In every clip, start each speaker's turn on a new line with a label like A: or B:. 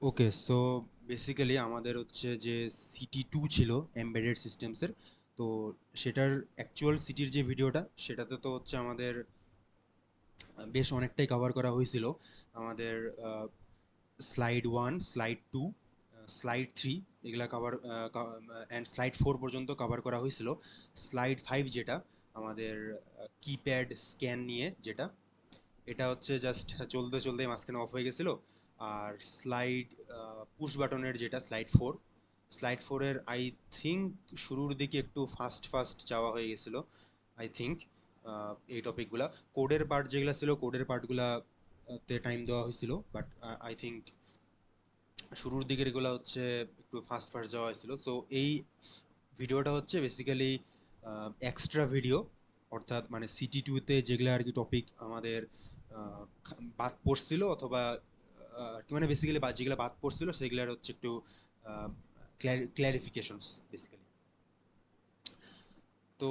A: ওকে, so basically আমাদের হচ্ছে যে সিটি টু ছিল এমবেডেড সিস্টেমসের। তো সেটার অ্যাকচুয়াল সিটির যে ভিডিওটা, সেটাতে তো হচ্ছে আমাদের বেশ অনেকটাই কভার করা হয়েছিল। আমাদের slide one, slide two, slide three, এগুলা কভার অ্যান্ড স্লাইড ফোর পর্যন্ত কভার করা হয়েছিল। স্লাইড ফাইভ যেটা আমাদের কিপ্যাড স্ক্যান নিয়ে, যেটা এটা হচ্ছে জাস্ট চলতে চলতে মাঝখানে অফ হয়ে গেছিলো। আর স্লাইড পুশ বাটনের যেটা স্লাইড ফোর, স্লাইড ফোরের আই থিঙ্ক শুরুর দিকে একটু ফাস্ট ফাস্ট যাওয়া হয়ে গেছিলো। আই থিঙ্ক এই টপিকগুলা, কোডের পার্ট যেগুলো ছিল, কোডের পার্টগুলা তে টাইম দেওয়া হয়েছিল, বাট আই থিঙ্ক শুরুর দিকের এগুলো হচ্ছে একটু ফাস্ট ফাস্ট যাওয়া হয়েছিল। সো এই ভিডিওটা হচ্ছে বেসিক্যালি এক্সট্রা ভিডিও, অর্থাৎ মানে সিটি টুতে যেগুলো আর কি টপিক আমাদের বাদ পড়ছিল, অথবা আর কি মানে বেসিক্যালি যেগুলো বাদ পড়ছিল সেগুলোর হচ্ছে একটু ক্ল্যারিফিকেশনস বেসিক্যালি। তো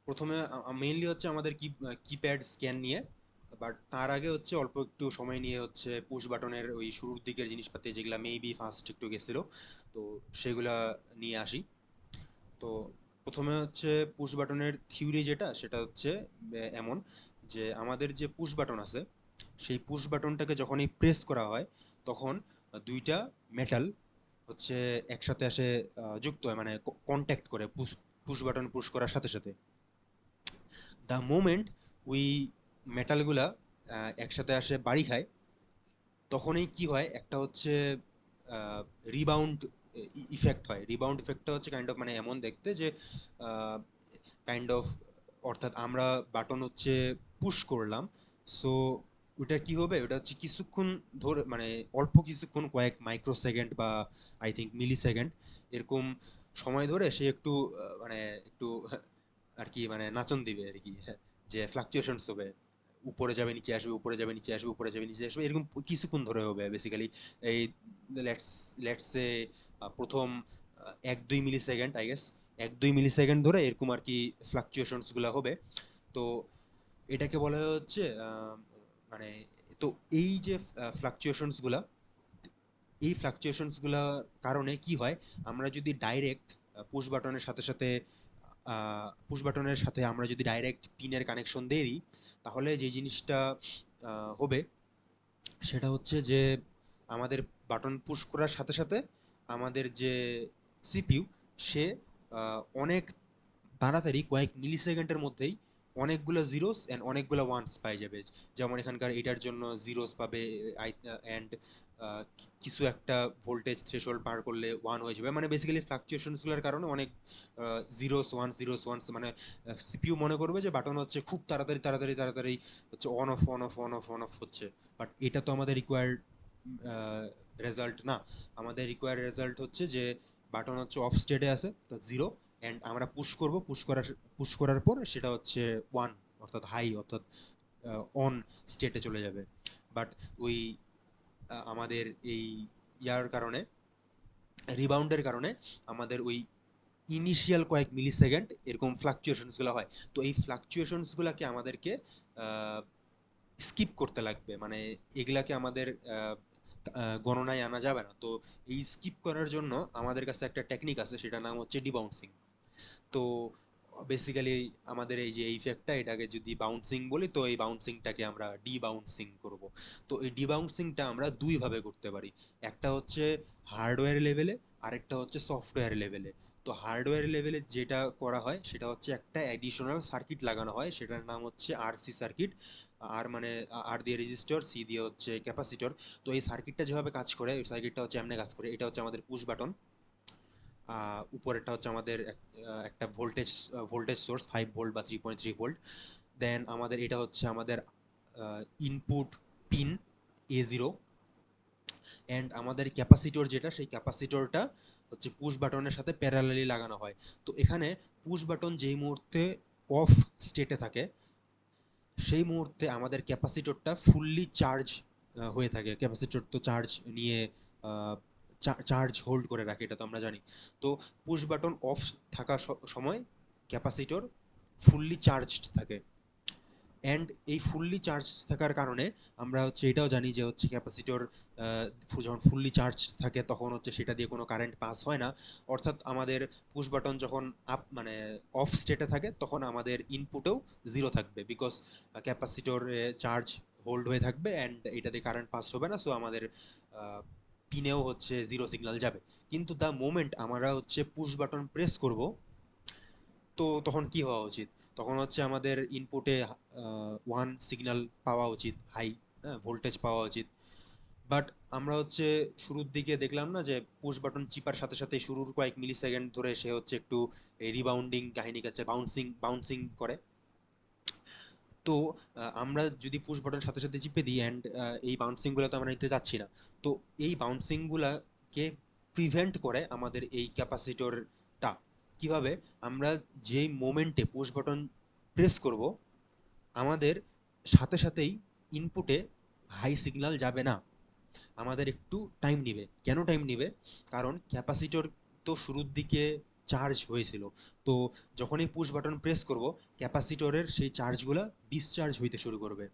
A: প্রথমে মেইনলি হচ্ছে আমাদের কিপ্যাড স্ক্যান নিয়ে, বাট তার আগে হচ্ছে অল্প একটু সময় নিয়ে হচ্ছে পুশ বাটনের ওই শুরুর দিকের জিনিসপাতি যেগুলো মেবি ফার্স্ট একটু গেছিলো, তো সেগুলা নিয়ে আসি। তো প্রথমে হচ্ছে পুশ বাটনের থিওরি যেটা, সেটা হচ্ছে এমন যে আমাদের যে পুশ বাটন আছে, সেই পুশ বাটনটাকে যখনই প্রেস করা হয়, তখন দুইটা মেটাল হচ্ছে একসাথে আসে, যুক্ত হয়, মানে কন্ট্যাক্ট করে পুশ পুশ বাটন পুশ করার সাথে সাথে। দ্য মোমেন্ট ওই মেটালগুলা একসাথে আসে বাড়ি খায়, তখনই কি হয়, একটা হচ্ছে রিবাউন্ড ইফেক্ট হয়। রিবাউন্ড ইফেক্টটা হচ্ছে কাইন্ড অফ মানে এমন দেখতে যে কাইন্ড অফ, অর্থাৎ আমরা বাটন হচ্ছে পুশ করলাম, সো ওটা কি হবে, ওটা হচ্ছে কিছুক্ষণ ধরে, মানে অল্প কিছুক্ষণ, কয়েক মাইক্রো সেকেন্ড বা আই থিঙ্ক মিলি সেকেন্ড এরকম সময় ধরে সে একটু মানে একটু আর কি মানে নাচন দিবে আর কি, হ্যাঁ, যে ফ্লাকচুয়েশনস হবে, উপরে যাবে নিচে আসবে, উপরে যাবে নিচে আসবে, উপরে যাবে নিচে আসবে, এরকম কিছুক্ষণ ধরে হবে বেসিক্যালি। এই লেটস লেটস সে প্রথম 1-2 millisecond, I guess 1-2 millisecond ধরে এরকম আর কি ফ্লাকচুয়েশনস গুলা হবে। তো এটাকে বলা হচ্ছে মানে, তো এই যে ফ্লাকচুয়েশনস গুলা, এই ফ্লাকচুয়েশনস গুলার কারণে কি হয়, আমরা যদি ডাইরেক্ট পুশ বাটনের সাথে সাথে পুশ বাটনের সাথে আমরা যদি ডাইরেক্ট পিনের কানেকশন দিয়ে দিই, তাহলে যে জিনিসটা হবে সেটা হচ্ছে যে আমাদের বাটন পুশ করার সাথে সাথে আমাদের যে সিপিইউ, সে অনেক তাড়াতাড়ি কয়েক মিলি সেকেন্ডের মধ্যেই অনেকগুলো জিরোস অ্যান্ড অনেকগুলো ওয়ান্স পাই যাবে। যেমন এখানকার এটার জন্য জিরোস পাবে, অ্যান্ড কিছু একটা ভোল্টেজ থ্রেশহোল্ড পার করলে ওয়ান হয়ে যাবে, মানে বেসিক্যালি ফ্লাকচুয়েশনসগুলোর কারণে অনেক জিরোস ওয়ান্স মানে সিপিইউ মনে করবে যে বাটন হচ্ছে খুব তাড়াতাড়ি তাড়াতাড়ি তাড়াতাড়ি হচ্ছে on of on of on of on of হচ্ছে। বাট এটা তো আমাদের রিকোয়ার্ড রেজাল্ট না। আমাদের রিকোয়ার্ড রেজাল্ট হচ্ছে যে বাটন হচ্ছে অফ স্টেটে আছে, তো জিরো, অ্যান্ড আমরা পুশ করব, পুশ করার পর সেটা হচ্ছে ওয়ান, অর্থাৎ হাই, অর্থাৎ অন স্টেটে চলে যাবে। বাট ওই আমাদের এই ইয়ার কারণে, রিবাউন্ডের কারণে আমাদের ওই ইনিশিয়াল কয়েক মিলি সেকেন্ড এরকম ফ্লাকচুয়েশনসগুলো হয়। তো এই ফ্লাকচুয়েশনসগুলোকে আমাদেরকে স্কিপ করতে লাগবে, মানে এগুলাকে আমাদের গণনায় আনা যাবে না। তো এই স্কিপ করার জন্য আমাদের কাছে একটা টেকনিক আছে, সেটার নাম হচ্ছে ডিবাউন্সিং। তো বেসিক্যালি আমাদের এই যে এই ইফেক্টটা, এটাকে যদি বাউন্সিং বলি, তো এই বাউন্সিংটাকে আমরা ডিবাউন্সিং করব। তো এই ডিবাউন্সিংটা আমরা দুই ভাবে করতে পারি। একটা হচ্ছে হার্ডওয়্যার লেভেলে, আরেকটা হচ্ছে সফটওয়্যার লেভেলে। তো হার্ডওয়্যার লেভেলে যেটা করা হয় সেটা হচ্ছে একটা অ্যাডিশনাল সার্কিট লাগানো হয়, সেটার নাম হচ্ছে আরসি সার্কিট। আর মানে আর দিয়ে রেজিস্টর, সি দিয়ে হচ্ছে ক্যাপাসিটর। তো এই সার্কিটটা যেভাবে কাজ করে, ওই সার্কিটটা হচ্ছে এমনি কাজ করে, এটা হচ্ছে আমাদের পুশ বাটন, উপরেরটা হচ্ছে আমাদের একটা ভোল্টেজ সোর্স 5 ভোল্ট বা 3.3 ভোল্ট। দেন আমাদের এটা হচ্ছে আমাদের ইনপুট পিন A0, অ্যান্ড আমাদের ক্যাপাসিটর যেটা, সেই ক্যাপাসিটরটা হচ্ছে পুশ বাটনের সাথে প্যারালালি লাগানো হয়। তো এখানে পুশ বাটন যেই মুহূর্তে অফ স্টেটে থাকে, সেই মুহূর্তে আমাদের ক্যাপাসিটরটা ফুললি চার্জ হয়ে থাকে। ক্যাপাসিটর তো চার্জ নিয়ে চার্জ হোল্ড করে রাখে, এটা তো আমরা জানি। তো পুশ বাটন অফ থাকা সময় ক্যাপাসিটর ফুললি চার্জড থাকে। অ্যান্ড এই ফুললি চার্জ থাকার কারণে আমরা হচ্ছে এটাও জানি যে হচ্ছে ক্যাপাসিটর যখন ফুললি চার্জ থাকে তখন হচ্ছে সেটা দিয়ে কোনো কারেন্ট পাস হয় না। অর্থাৎ আমাদের পুশ বাটন যখন আপ মানে অফ স্টেটে থাকে তখন আমাদের ইনপুটেও জিরো থাকবে, বিকজ ক্যাপাসিটর চার্জ হোল্ড হয়ে থাকবে অ্যান্ড এটা দিয়ে কারেন্ট পাস হবে না, সো আমাদের পিনেও হচ্ছে জিরো সিগন্যাল যাবে। কিন্তু দ্য মোমেন্ট আমরা হচ্ছে পুশ বাটন প্রেস করব, তো তখন কি হওয়া উচিত? তখন হচ্ছে আমাদের ইনপুটে ওয়ান সিগন্যাল পাওয়া উচিত, হাই, হ্যাঁ, ভোল্টেজ পাওয়া উচিত। বাট আমরা হচ্ছে শুরুর দিকে দেখলাম না যে পুশ বাটন চিপার সাথে সাথে শুরুর কয়েক মিলি সেকেন্ড ধরে সে হচ্ছে একটু রিবাউন্ডিং কাহিনী কাচ্ছে, বাউন্সিং বাউন্সিং করে। তো আমরা যদি পুশ বাটন সাথে সাথে চিপে দিই অ্যান্ড এই বাউন্সিং গুলো তো আমরা নিতে যাচ্ছি না। তো এই বাউন্সিং গুলাকে প্রিভেন্ট করে আমাদের এই ক্যাপাসিটরটা। কিভাবে? আমরা যেই মোমেন্টে পুশ বাটন প্রেস করব, আমাদের সাথে সাথেই ইনপুটে হাই সিগন্যাল যাবে না, আমাদের একটু টাইম নিবে। কেন টাইম নিবে? কারণ ক্যাপাসিটর তো শুরুর দিকে চার্জ হয়েছিল, তো যখনই পুশ বাটন প্রেস করব ক্যাপাসিটরের সেই চার্জগুলো ডিসচার্জ হইতে শুরু করবে,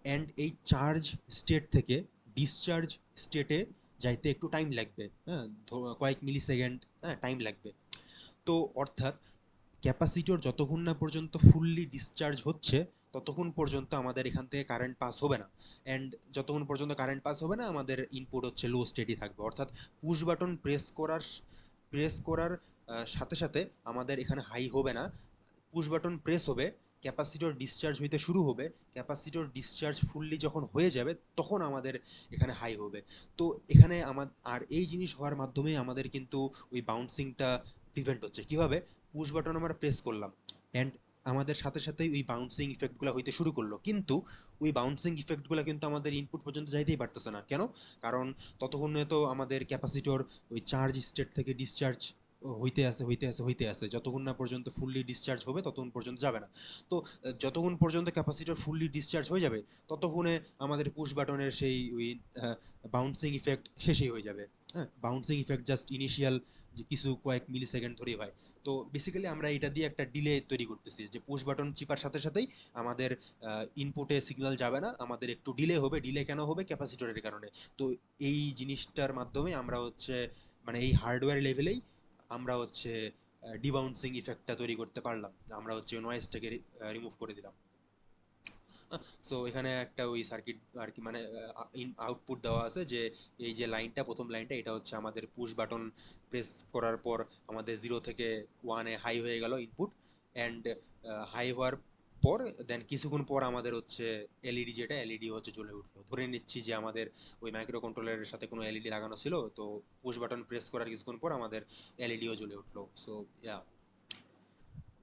A: অ্যান্ড এই চার্জ স্টেট থেকে ডিসচার্জ স্টেটে যাইতে একটু টাইম লাগবে, হ্যাঁ, কয়েক মিলি সেকেন্ড, হ্যাঁ, টাইম লাগবে। তো অর্থাৎ ক্যাপাসিটর যতক্ষণ না পর্যন্ত ফুললি ডিসচার্জ হচ্ছে ততক্ষণ পর্যন্ত আমাদের এখান থেকে কারেন্ট পাস হবে না, অ্যান্ড যতক্ষণ পর্যন্ত কারেন্ট পাস হবে না আমাদের ইনপুট হচ্ছে লো স্টেটই থাকবে। অর্থাৎ পুশ বাটন প্রেস করার সাথে সাথে আমাদের এখানে হাই হবে না। পুশ বাটন প্রেস হবে, ক্যাপাসিটর ডিসচার্জ হইতে শুরু হবে, ক্যাপাসিটর ডিসচার্জ ফুললি যখন হয়ে যাবে তখন আমাদের এখানে হাই হবে। তো এখানে আর এই জিনিস হওয়ার মাধ্যমে আমাদের কিন্তু ওই বাউন্সিংটা প্রিভেন্ট হচ্ছে। কিভাবে? পুশ বাটন আমরা প্রেস করলাম অ্যান্ড আমাদের সাথে সাথেই ওই বাউন্সিং ইফেক্টগুলো হইতে শুরু করলো, কিন্তু ওই বাউন্সিং ইফেক্টগুলো কিন্তু আমাদের ইনপুট পর্যন্ত যাইতেই পারতেছে না। কেন? কারণ ততক্ষণে তো আমাদের ক্যাপাসিটর ওই চার্জ স্টেট থেকে ডিসচার্জ হইতে আছে যতক্ষণ না পর্যন্ত ফুললি ডিসচার্জ হবে ততক্ষণ পর্যন্ত যাবে না। তো যতক্ষণ পর্যন্ত ক্যাপাসিটর ফুললি ডিসচার্জ হয়ে যাবে ততক্ষণে আমাদের পুশ বাটনের সেই ওই বাউন্সিং ইফেক্ট শেষই হয়ে যাবে। হ্যাঁ, বাউন্সিং ইফেক্ট জাস্ট ইনিশিয়াল যে কিছু কয়েক মিলি সেকেন্ড ধরেই হয়। তো বেসিক্যালি আমরা এটা দিয়ে একটা ডিলে তৈরি করতেছি যে পুশ বাটন চিপার সাথে সাথেই আমাদের ইনপুটে সিগন্যাল যাবে না, আমাদের একটু ডিলে হবে। ডিলে কেন হবে? ক্যাপাসিটরের কারণে। তো এই জিনিসটার মাধ্যমে আমরা হচ্ছে মানে এই হার্ডওয়্যার লেভেলেই আমরা হচ্ছে ডিবাউন্সিং ইফেক্টটা তৈরি করতে পারলাম, আমরা হচ্ছে নয়েজটাকে রিমুভ করে দিলাম। সো এখানে একটা ওই সার্কিট আর কি, মানে আউটপুট দেওয়া আছে যে এই যে লাইনটা, প্রথম লাইনটা, এটা হচ্ছে আমাদের পুশ বাটন প্রেস করার পর আমাদের 0 থেকে 1-এ হাই হয়ে গেল ইনপুট, অ্যান্ড হাই হওয়ার পর দেন কিছুক্ষণ পর আমাদের হচ্ছে এলইডি, যেটা এলইডি হচ্ছে জ্বলে উঠলো। ধরে নিচ্ছি যে আমাদের ওই মাইক্রো কন্ট্রোলারের সাথে কোনো এলইডি লাগানো ছিল, তো পুশ বাটন প্রেস করার কিছুক্ষণ পর আমাদের এলইডিও জ্বলে উঠলো। সো ইয়া,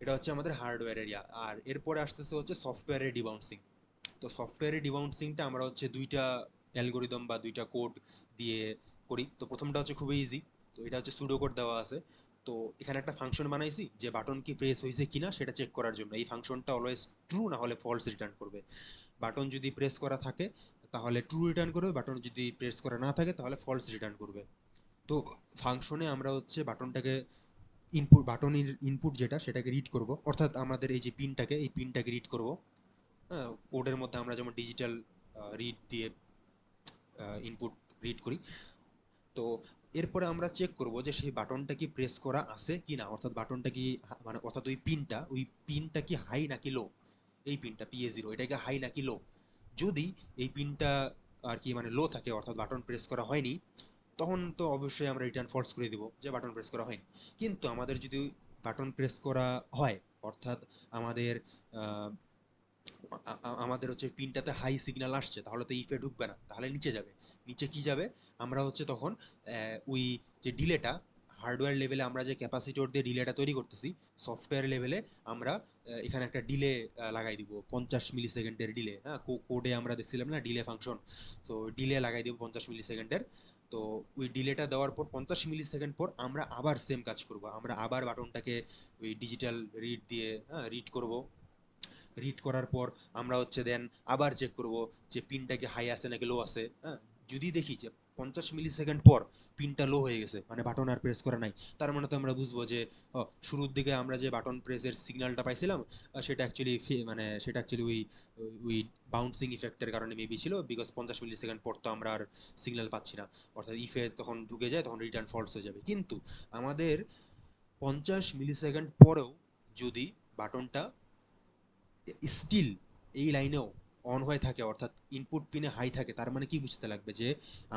A: এটা হচ্ছে আমাদের হার্ডওয়্যারের ইয়া। আর এরপরে আসতেছে হচ্ছে সফটওয়্যারের ডিবাউন্সিং। তো সফটওয়্যারের ডিবাউন্সিংটা আমরা হচ্ছে দুইটা অ্যালগোরিদম বা দুইটা কোড দিয়ে করি। তো প্রথমটা হচ্ছে খুবই ইজি। তো এটা হচ্ছে সুডো কোড দেওয়া আছে। তো এখানে একটা ফাংশন বানাইছি যে বাটন কি প্রেস হয়েছে কিনা সেটা চেক করার জন্য। এই ফাংশনটা অলওয়েজ ট্রু না হলে ফলস রিটার্ন করবে। বাটন যদি প্রেস করা থাকে তাহলে ট্রু রিটার্ন করবে, বাটন যদি প্রেস করা না থাকে তাহলে ফলস রিটার্ন করবে। তো ফাংশনে আমরা হচ্ছে বাটনটাকে বাটনের ইনপুট যেটা সেটাকে রিড করব, অর্থাৎ আমাদের এই যে পিনটাকে, এই পিনটাকে রিড করব। হ্যাঁ, কোডের মধ্যে আমরা যেমন ডিজিটাল রিড দিয়ে ইনপুট রিড করি। তো এরপরে আমরা চেক করব যে সেই বাটনটা কি প্রেস করা আছে কি না, অর্থাৎ বাটনটা কি মানে অর্থাৎ ওই পিনটা কি হাই নাকি লো। এই পিনটা PA0 এটা কি হাই নাকি লো। যদি এই পিনটা আর কি মানে লো থাকে, অর্থাৎ বাটন প্রেস করা হয়নি, তখন তো অবশ্যই আমরা রিটার্ন ফলস করে দিব যে বাটন প্রেস করা হয়নি। কিন্তু আমাদের যদি বাটন প্রেস করা হয়, অর্থাৎ আমাদের আহ, আমাদের হচ্ছে পিনটাতে হাই সিগন্যাল আসছে, তাহলে তো ইফে ঢুকবে না, তাহলে নিচে যাবে। নিচে কি যাবে? আমরা হচ্ছে তখন ওই যে ডিলেটা, হার্ডওয়্যার লেভেলে আমরা যে ক্যাপাসিটর দিয়ে ডিলেটা তৈরি করতেছি, সফটওয়্যার লেভেলে আমরা এখানে একটা ডিলে লাগাই দিব, 50 মিলি সেকেন্ডের ডিলে। হ্যাঁ, কোডে আমরা দেখছিলাম না ডিলে ফাংশন। তো ডিলে লাগাই দিব 50 মিলি সেকেন্ডের। তো ওই ডিলেটা দেওয়ার পর 50 মিলি সেকেন্ড পর আমরা আবার সেম কাজ করব, আমরা আবার বাটনটাকে ওই ডিজিটাল রিড দিয়ে, হ্যাঁ, রিড করব। রিড করার পর আমরা হচ্ছে দেন আবার চেক করব যে পিনটা কি হাই আছে নাকি লো আছে। হ্যাঁ, যদি দেখি যে 50 মিলি সেকেন্ড পর পিনটা লো হয়ে গেছে, মানে বাটন আর প্রেস করা নাই। তার মানে তো আমরা বুঝবো যে শুরুর দিকে আমরা যে বাটন প্রেসের সিগন্যালটা পাইছিলাম, সেটা অ্যাকচুয়ালি ওই ওই বাউন্সিং ইফেক্টের কারণে মেবি ছিল, বিকজ 50 মিলি সেকেন্ড পর তো আমরা আর সিগন্যাল পাচ্ছি না, অর্থাৎ ইফে তখন ঢুকে যায়, তখন রিটার্ন ফলস হয়ে যাবে। কিন্তু আমাদের 50 মিলি সেকেন্ড পরেও যদি বাটনটা স্টিল এই লাইনেও অন হয়ে থাকে, অর্থাৎ ইনপুট পিনে হাই থাকে, তার মানে কি বুঝতে লাগবে যে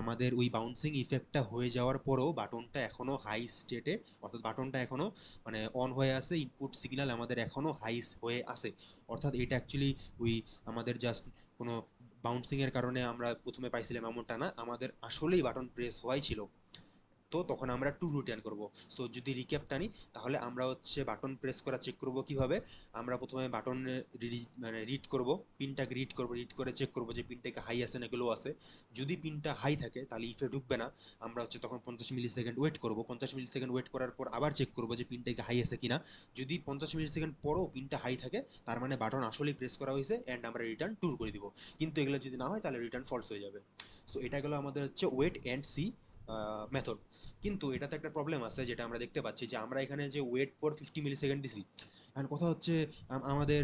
A: আমাদের ওই বাউন্সিং ইফেক্টটা হয়ে যাওয়ার পরেও বাটনটা এখনো হাই স্টেটে, অর্থাৎ বাটনটা এখনো মানে অন হয়ে আছে, ইনপুট সিগন্যাল আমাদের এখনো হাই হয়ে আছে। অর্থাৎ এটা অ্যাকচুয়ালি ওই আমাদের জাস্ট কোনো বাউন্সিং এর কারণে আমরা প্রথমে পাইছিলাম এমনটা না, আমাদের আসলেই বাটন প্রেস হওয়াই ছিল। তো তখন আমরা টু রিটার্ন করব। সো যদি রিক্যাপ টানি, তাহলে আমরা হচ্ছে বাটন প্রেস করা চেক করব কিভাবে। আমরা প্রথমে বাটন মানে রিড করব, পিনটাকে রিড করব, রিড করে চেক করব যে পিনটাকে হাই আছে নাকি লো আছে। যদি পিনটা হাই থাকে তাহলে ইফে ঢুকবে না, আমরা হচ্ছে তখন 50 মিলি সেকেন্ড ওয়েট করব। 50 মিলি সেকেন্ড ওয়েট করার পর আবার চেক করব যে পিনটাকে হাই আছে কিনা। যদি 50 মিলি সেকেন্ড পরও পিনটা হাই থাকে, তার মানে বাটন আসলেই প্রেস করা হয়েছে অ্যান্ড আমরা রিটার্ন ট্রু করে দিব। কিন্তু এগুলো যদি না হয় তাহলে রিটার্ন ফলস হয়ে যাবে। সো এটা গেলো আমাদের হচ্ছে ওয়েট অ্যান্ড সি মেথড। কিন্তু এটাতে একটা প্রবলেম আছে, যেটা আমরা দেখতে পাচ্ছি যে আমরা এখানে যে ওয়েট ফর 50 মিলি সেকেন্ড দিছি, এখন কথা হচ্ছে আমাদের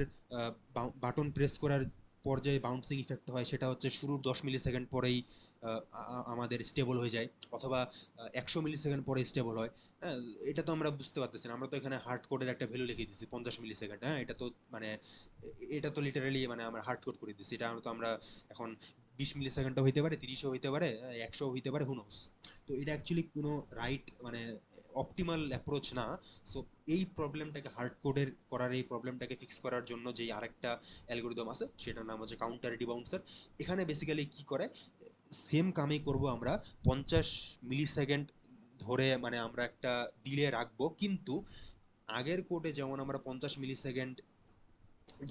A: বাটন প্রেস করার পর যে বাউন্সিং ইফেক্ট হয় সেটা হচ্ছে শুরুর 10 মিলি সেকেন্ড পরেই আমাদের স্টেবল হয়ে যায়, অথবা 100 মিলি সেকেন্ড পরে স্টেবল হয়। হ্যাঁ, এটা তো আমরা বুঝতে পারতেছি না, আমরা তো এখানে হার্ড কোডের একটা ভ্যালু লিখে দিচ্ছি 50 মিলি সেকেন্ড। হ্যাঁ, এটা তো মানে এটা তো লিটারালি মানে আমরা হার্ড কোড করে দিচ্ছি, এটা তো আমরা এখন 20 মিলি সেকেন্ডও হইতে পারে, 30ও হইতে পারে, 100 হইতে পারে, হুনোস। তো এটা অ্যাকচুয়ালি কোনো রাইট মানে অপটিমাল অ্যাপ্রোচ না। সো এই প্রবলেমটাকে হার্ড কোডের করার, এই প্রবলেমটাকে ফিক্স করার জন্য যেই আরেকটা অ্যালগোরিদম আছে সেটার নাম হচ্ছে কাউন্টার ডিবাউন্সার। এখানে বেসিক্যালি কি করে, সেম কামই করব আমরা। 50 মিলি সেকেন্ড ধরে মানে আমরা একটা ডিলে রাখবো, কিন্তু আগের কোডে যেমন আমরা 50 মিলি সেকেন্ড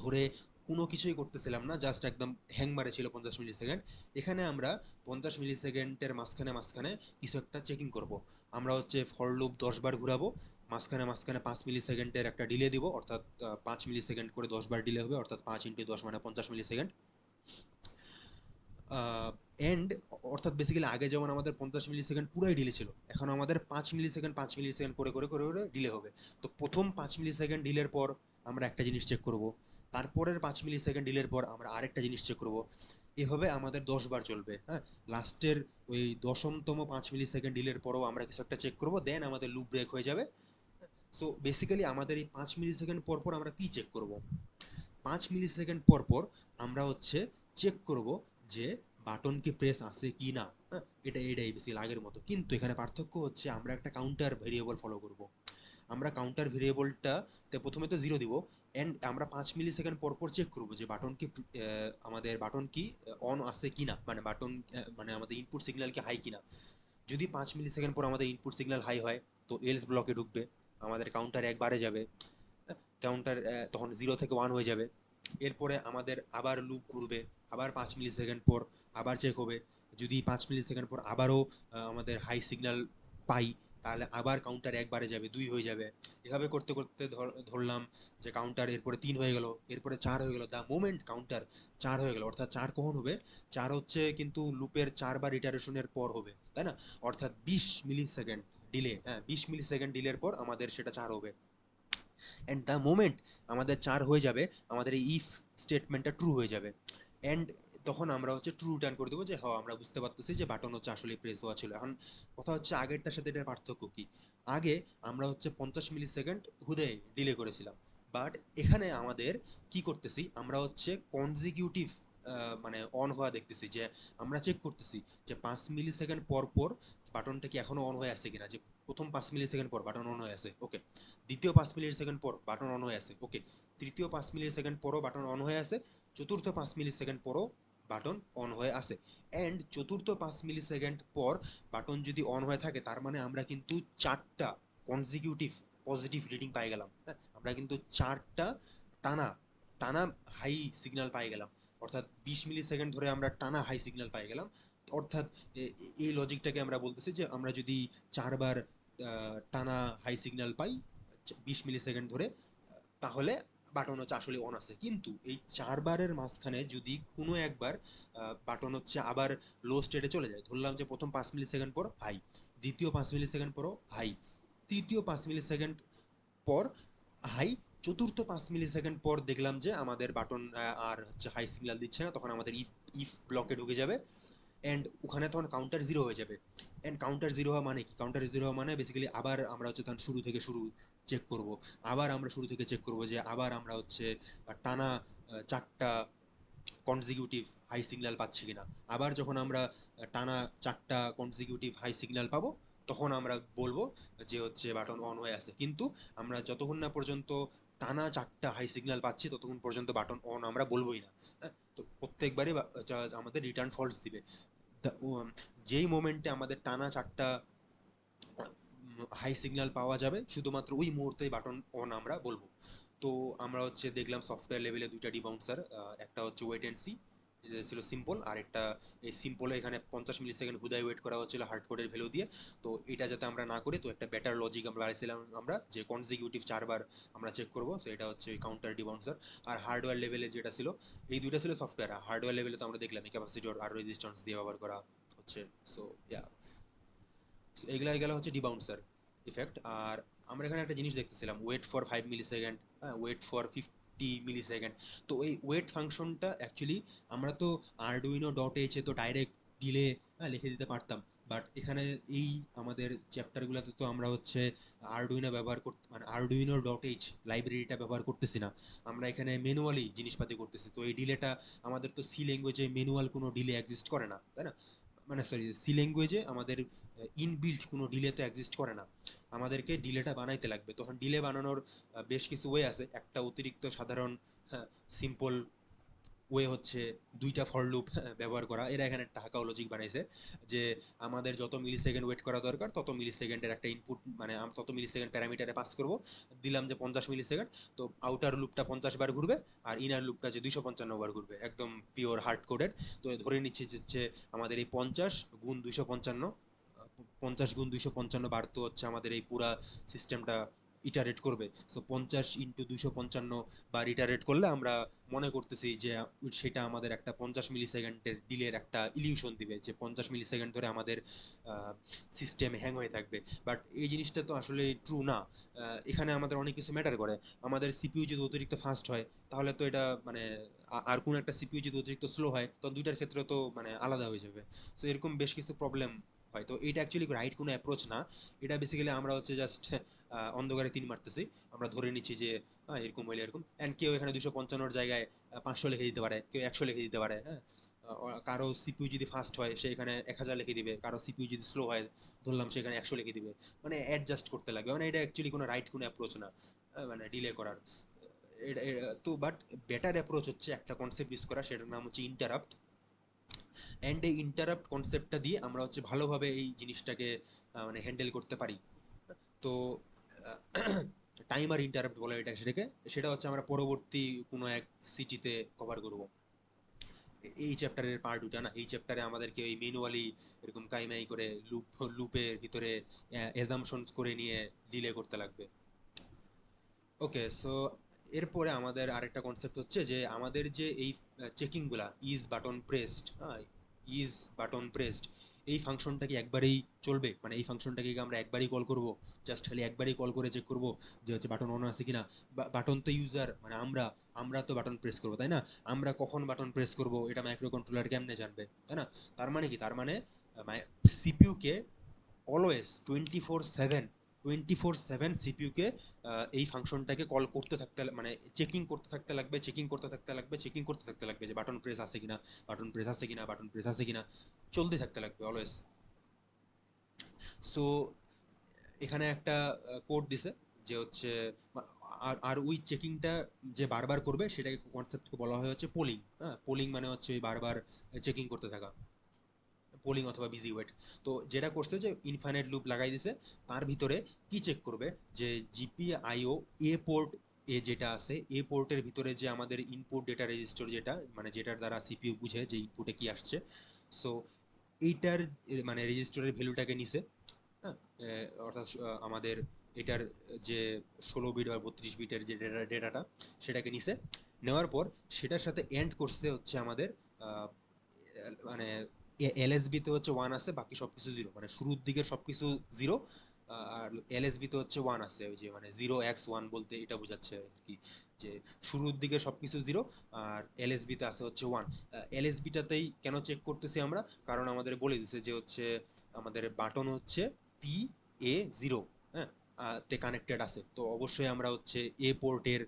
A: ধরে কোনো কিছুই করতেছিলাম না, জাস্ট একদম হ্যাং মারে ছিল 50 মিলি সেকেন্ড, এখানে আমরা 50 মিলি সেকেন্ডের মাঝখানে মাঝখানে কিছু একটা চেকিং করব। আমরা হচ্ছে ফর লুপ 10 বার ঘুরাবো, মাঝখানে মাঝখানে 5 মিলি সেকেন্ডের একটা ডিলে দিব, অর্থাৎ 5 মিলি সেকেন্ড করে 10 বার ডিলে হবে, অর্থাৎ 5 × 10 মানে 50 মিলি সেকেন্ড। এন্ড অর্থাৎ বেসিক্যালি আগে যেমন আমাদের 50 মিলি সেকেন্ড পুরাই ডিলে ছিল, এখন আমাদের 5 মিলি সেকেন্ড 5 মিলি সেকেন্ড করে করে করে করে ডিলে হবে। তো প্রথম 5 মিলি সেকেন্ড ডিলের পর আমরা একটা জিনিস চেক করব, তারপরের 5 মিলি সেকেন্ড ডিলের পর আমরা আরেকটা জিনিস চেক করব। এভাবে আমাদের 10 বার চলবে। হ্যাঁ, লাস্টের ওই দশমতম 5 মিলি সেকেন্ড ডিলের পরও আমরা কিছু একটা চেক করব, দেন আমাদের লুপ ব্রেক হয়ে যাবে। সো বেসিক্যালি আমাদের এই 5 মিলি সেকেন্ড পর পর আমরা কি চেক করব, 5 মিলি সেকেন্ড পর পর আমরা হচ্ছে চেক করব যে বাটন কি প্রেস আছে কি না। হ্যাঁ, এটাই বেসিক্যালি আগের মতো, কিন্তু এখানে পার্থক্য হচ্ছে আমরা একটা কাউন্টার ভেরিয়েবল ফলো করব। আমরা কাউন্টার ভেরিয়েবলটাতে প্রথমে তো জিরো দিব, অ্যান্ড আমরা 5 মিলি সেকেন্ড পর পর চেক করবো যে বাটন কি আমাদের বাটন কি অন আছে কিনা, মানে বাটন মানে আমাদের ইনপুট সিগন্যাল কি হাই কিনা। যদি 5 মিলি সেকেন্ড পর আমাদের ইনপুট সিগন্যাল হাই হয়, তো এলস ব্লকে ঢুকবে, আমাদের কাউন্টার একবারে যাবে, কাউন্টার তখন 0 থেকে 1 হয়ে যাবে। এরপরে আমাদের আবার লুপ ঘুরবে, আবার 5 মিলি সেকেন্ড পর আবার চেক হবে। যদি 5 মিলি সেকেন্ড পর আবারও আমাদের হাই সিগন্যাল পাই, তাহলে আবার কাউন্টার একবারে যাবে, 2 হয়ে যাবে। এভাবে করতে করতে ধরলাম যে কাউন্টার এরপরে 3 হয়ে গেল, এরপরে 4 হয়ে গেল। দ্য মোমেন্ট কাউন্টার 4 হয়ে গেল, অর্থাৎ 4 কখন হবে, 4 হচ্ছে কিন্তু লুপের 4 বার ইটারেশনের পর হবে, তাই না? অর্থাৎ 20 মিলি সেকেন্ড ডিলে, হ্যাঁ 20 মিলি সেকেন্ড ডিলের পর আমাদের সেটা 4 হবে। অ্যান্ড দ্য মোমেন্ট আমাদের 4 হয়ে যাবে, আমাদের এই ইফ স্টেটমেন্টটা ট্রু হয়ে যাবে। অ্যান্ড তখন আমরা হচ্ছে ট্রু রিটার্ন করে দেবো যে হ্যাঁ আমরা বুঝতে পারতেছি যে বাটন হচ্ছে আসলে প্রেস হওয়া ছিল। এখন কথা হচ্ছে আগেরটার সাথে এটার পার্থক্য কি, আগে আমরা হচ্ছে 50 মিলি সেকেন্ড হুদে ডিলে করেছিলাম, বাট এখানে আমাদের কি করতেছি, আমরা হচ্ছে কনজিকিউটিভ মানে অন হওয়া দেখতেছি, যে আমরা চেক করতেছি যে 5 মিলি সেকেন্ড পর পর বাটনটা কি এখনো অন হয়ে আছে কিনা, যে প্রথম 5 মিলি সেকেন্ড পর বাটন অন হয়ে আছে, ওকে। দ্বিতীয় 5 মিলি সেকেন্ড পর বাটন অন হয়ে আছে, ওকে। তৃতীয় 5 মিলি সেকেন্ড পরও বাটন অন হয়ে আছে। চতুর্থ 5 মিলি সেকেন্ড পরও বাটন অন হয়ে আছে। অ্যান্ড চতুর্থ 5 মিলি সেকেন্ড পর বাটন যদি অন হয়ে থাকে, তার মানে আমরা কিন্তু 4টা কনজিকিউটিভ পজিটিভ রিডিং পাই গেলাম। হ্যাঁ, আমরা কিন্তু 4টা টানা টানা হাই সিগন্যাল পাই গেলাম, অর্থাৎ 20 মিলি সেকেন্ড ধরে আমরা টানা হাই সিগন্যাল পাই গেলাম। অর্থাৎ এই লজিকটাকে আমরা বলতেছি যে আমরা যদি 4 বার টানা হাই সিগন্যাল পাই 20 মিলি সেকেন্ড ধরে, তাহলে বাটন হচ্ছে আসলে অন আছে, কিন্তু এই চারবারের মাঝখানে যদি কোনো একবার বাটন হচ্ছে আবার লো স্টেটে চলে যায়, ধরলাম যে প্রথম 5 মিলি সেকেন্ড পর হাই, দ্বিতীয় 5 মিলি সেকেন্ড পরও হাই, তৃতীয় 5 মিলি সেকেন্ড পর হাই, চতুর্থ 5 মিলি সেকেন্ড পর দেখলাম যে আমাদের বাটন আর হচ্ছে হাই সিগন্যাল দিচ্ছে না, তখন আমাদের ইফ ইফ ব্লকে ঢুকে যাবে, অ্যান্ড ওখানে তখন কাউন্টার জিরো হয়ে যাবে। অ্যান্ড কাউন্টার জিরো হওয়া মানে কি, কাউন্টার জিরো হওয়া মানে বেসিক্যালি আবার আমরা হচ্ছে তখন শুরু থেকে শুরু চেক করব, আবার আমরা শুরু থেকে চেক করব যে আবার আমরা হচ্ছে টানা চারটা কনজিকিউটিভ হাই সিগন্যাল পাচ্ছি কিনা। আবার যখন আমরা টানা চারটা কনজিকিউটিভ হাই সিগন্যাল পাবো, তখন আমরা বলবো যে হচ্ছে বাটন অন হয়ে আছে। কিন্তু আমরা যতক্ষণ না পর্যন্ত টানা চারটা হাই সিগন্যাল পাচ্ছি ততক্ষণ পর্যন্ত বাটন অন আমরা বলবোই না। হ্যাঁ, তো প্রত্যেকবারই আমাদের রিটার্ন ফলস দিবে। যেই মোমেন্টে আমাদের টানা চারটা হাই সিগন্যাল পাওয়া যাবে শুধুমাত্র ওই মুহূর্তেই বাটন অন আমরা বলবো। তো আমরা হচ্ছে দেখলাম সফটওয়্যার লেভেলে দুইটা ডিবাউন্সার, একটা হচ্ছে ওয়েট অ্যান্ড সি ছিল সিম্পল, আর একটা এই সিম্পলে এখানে 50 মিলি সেকেন্ড হুদায় ওয়েট করা হচ্ছিল হার্ড কোডের ভ্যালু দিয়ে। তো এটা যাতে আমরা না করি, তো একটা বেটার লজিক আমরা বাড়াইছিলাম আমরা, যে কনজিকিউটিভ চারবার আমরা চেক করবো, তো এটা হচ্ছে কাউন্টার ডিবাউন্সার। আর হার্ডওয়্যার লেভেলে যেটা ছিল, এই দুইটা ছিল সফটওয়্যার। আর হার্ডওয়্যার লেভেলে তো আমরা দেখলাম ক্যাপাসিটর আর রেজিস্ট্যান্স দিয়ে ব্যবহার করা হচ্ছে। সো ইয়া, এগুলা গেল হচ্ছে ডিবাউন্সার ইফেক্ট। আর আমরা এখানে একটা জিনিস দেখতেছিলাম, ওয়েট ফর 5 মিলি সেকেন্ড, হ্যাঁ, ওয়েট ফর 50 মিলি সেকেন্ড। তো এই ওয়েট ফাংশনটা অ্যাকচুয়ালি আমরা তো আরডুইনো ডট এইচে তো ডাইরেক্ট ডিলে লিখে দিতে পারতাম, বাট এখানে এই আমাদের চ্যাপ্টারগুলোতে তো আমরা হচ্ছে আরডুইনো ব্যবহার করতে, মানে আরডুইনো ডট এইচ লাইব্রেরিটা ব্যবহার করতেছি না, আমরা এখানে ম্যানুয়ালি জিনিসপাতি করতেছি। তো এই ডিলেটা আমাদের তো সি ল্যাঙ্গুয়েজে ম্যানুয়াল কোনো ডিলে এক্সিস্ট করে না, তাই না? মানে সরি, সি ল্যাঙ্গুয়েজে আমাদের ইনবিল্ট কোনো ডিলে তো এক্সিস্ট করে না, আমাদেরকে ডিলেটা বানাইতে লাগবে। তখন ডিলে বানানোর বেশ কিছু ওয়ে আছে। একটা অতিরিক্ত সাধারণ সিম্পল ওয়ে হচ্ছে দুইটা ফর লুপ ব্যবহার করা। এরা এখানে একটা হাকাও লজিক বানাইছে যে আমাদের যত মিলি সেকেন্ড ওয়েট করা দরকার তত মিলি সেকেন্ডের একটা ইনপুট, মানে তত মিলি সেকেন্ড প্যারামিটারে পাস করব। দিলাম যে 50 মিলি সেকেন্ড, তো আউটার লুপটা 50 বার ঘুরবে আর ইনার লুপটা যে 255 বার ঘুরবে, একদম পিওর হার্ড কোডের। তো ধরে নিচ্ছি যে আমাদের এই 50 গুণ 255, 50 গুণ 255 বার তো হচ্ছে আমাদের এই পুরা সিস্টেমটা ইটারেট করবে। সো 50 × 255 বার ইটারেট করলে আমরা মনে করতেছি যে সেটা আমাদের একটা 50 মিলি সেকেন্ডের ডিলের একটা ইলিউশন দিবে, যে 50 মিলি সেকেন্ড ধরে আমাদের সিস্টেম হ্যাং হয়ে থাকবে। বাট এই জিনিসটা তো আসলে ট্রু না। এখানে আমাদের অনেক কিছু ম্যাটার করে। আমাদের সিপিইউ যদি অতিরিক্ত ফাস্ট হয় তাহলে তো এটা মানে আর কোন একটা সিপিইউ যদি অতিরিক্ত স্লো হয় তখন দুইটার ক্ষেত্রে তো মানে আলাদা হয়ে যাবে। সো এরকম বেশ কিছু প্রবলেম হয়। তো এটা অ্যাকচুয়ালি রাইট কোনো অ্যাপ্রোচ না। এটা বেসিক্যালি আমরা হচ্ছে জাস্ট অন্ধকারে তিন মারতেছি। আমরা ধরে নিচ্ছি যে এরকম হইলে এরকম, অ্যান্ড কেউ এখানে 255-র জায়গায় 500 লিখে দিতে পারে, কেউ 100 লিখে দিতে পারে, হ্যাঁ। কারো সিপিইউ যদি ফাস্ট হয় সে এখানে 1000 লিখে দিবে, কারো সিপিইউ যদি স্লো হয় ধরলাম সেখানে 100 লিখে দিবে। মানে অ্যাডজাস্ট করতে লাগবে, মানে এটা অ্যাকচুয়ালি কোনো রাইট কোনো অ্যাপ্রোচ না মানে ডিলে করার। তো বাট বেটার অ্যাপ্রোচ হচ্ছে একটা কনসেপ্ট ইউজ করা, সেটার নাম হচ্ছে ইন্টারাপ্ট। অ্যান্ড এই ইন্টারাপ্ট কনসেপ্টটা দিয়ে আমরা হচ্ছে ভালোভাবে এই জিনিসটাকে মানে হ্যান্ডেল করতে পারি। তো টাইমার ইন্টারাপ্ট বলে এটা, সেটাকে সেটা হচ্ছে আমরা পরবর্তী কোনো এক সিটিতে কভার করব। এই চ্যাপ্টারের পার্ট ওটা না, এই চ্যাপ্টারে আমাদেরকে ওই ম্যানুয়ালি এরকম কাইমাই করে লুপের ভিতরে অ্যাজাম্পশনস করে নিয়ে ডিলে করতে লাগবে। ওকে, সো এরপরে আমাদের আরেকটা কনসেপ্ট হচ্ছে যে আমাদের যে এই চেকিংগুলা, ইজ বাটন প্রেসড, হ্যাঁ, ইজ বাটন প্রেসড, এই ফাংশনটা কি একবারেই চলবে? মানে এই ফাংশনটাকে কি আমরা একবারই কল করব, জাস্ট খালি একবারই কল করে চেক করব যে হচ্ছে বাটন অন আছে কিনা? বাটন তো ইউজার, মানে আমরা আমরা তো বাটন প্রেস করবো, তাই না? আমরা কখন বাটন প্রেস করব এটা মাইক্রো কন্ট্রোলার কেমনে জানবে, তাই না? তার মানে কি, তার মানে সিপিইউকে অলওয়েজ 24/7 সিপিইউকে এই ফাংশনটাকে কল করতে থাকতে, মানে চেকিং করতে থাকতে লাগবে, চেকিং করতে থাকতে লাগবে, চেকিং করতে থাকতে লাগবে যে বাটন প্রেস আছে কিনা, বাটন প্রেস আছে কিনা, বাটন প্রেস আছে কিনা, চলতে থাকতে লাগবে অলওয়েজ। সো এখানে একটা কোড দিছে যে হচ্ছে আর আর ওই চেকিংটা যে বারবার করবে সেটাকে কনসেপ্টকে বলা হয় হচ্ছে পোলিং। হ্যাঁ, পোলিং মানে হচ্ছে ওই বারবার চেকিং করতে থাকা, পোলিং অথবা বিজি ওয়েট। তো যেটা করছে যে ইনফাইনাইট লুপ লাগাই দিছে, তার ভিতরে কি চেক করবে যে জিপিআইও এ পোর্ট এ যেটা আছে, এ পোর্টের ভিতরে যে আমাদের ইনপুট ডেটা রেজিস্টার, যেটা মানে যেটার দ্বারা সিপিইউ বুঝে যে ইনপুটে কি আসছে। সো এইটার মানে রেজিস্টারের ভ্যালুটাকে নিছে, হ্যাঁ, অর্থাৎ আমাদের এটার যে 16 বিট বা 32 বিটের যে ডেটাটা সেটাকে নিছে, নেওয়ার পর সেটার সাথে এন্ড করছে হচ্ছে আমাদের আহ, মানে এলএসবি তে হচ্ছে ওয়ান আছে, বাকি সবকিছু জিরো, মানে শুরুর দিকের সবকিছু জিরো, আর এলএসবি তে হচ্ছে ওয়ান আছে, ওই যে মানে 0x1 বলতে এটা বোঝাচ্ছে আর কি, যে শুরুর দিকে সবকিছু জিরো আর এলএসবি তে আছে হচ্ছে ওয়ান। এলএসবি টাতেই কেন চেক করতেছি আমরা, কারণ আমাদের বলে দিছে যে হচ্ছে আমাদের বাটন হচ্ছে PA0, হ্যাঁ, তে কানেক্টেড আছে, তো অবশ্যই আমরা হচ্ছে এ পোর্টের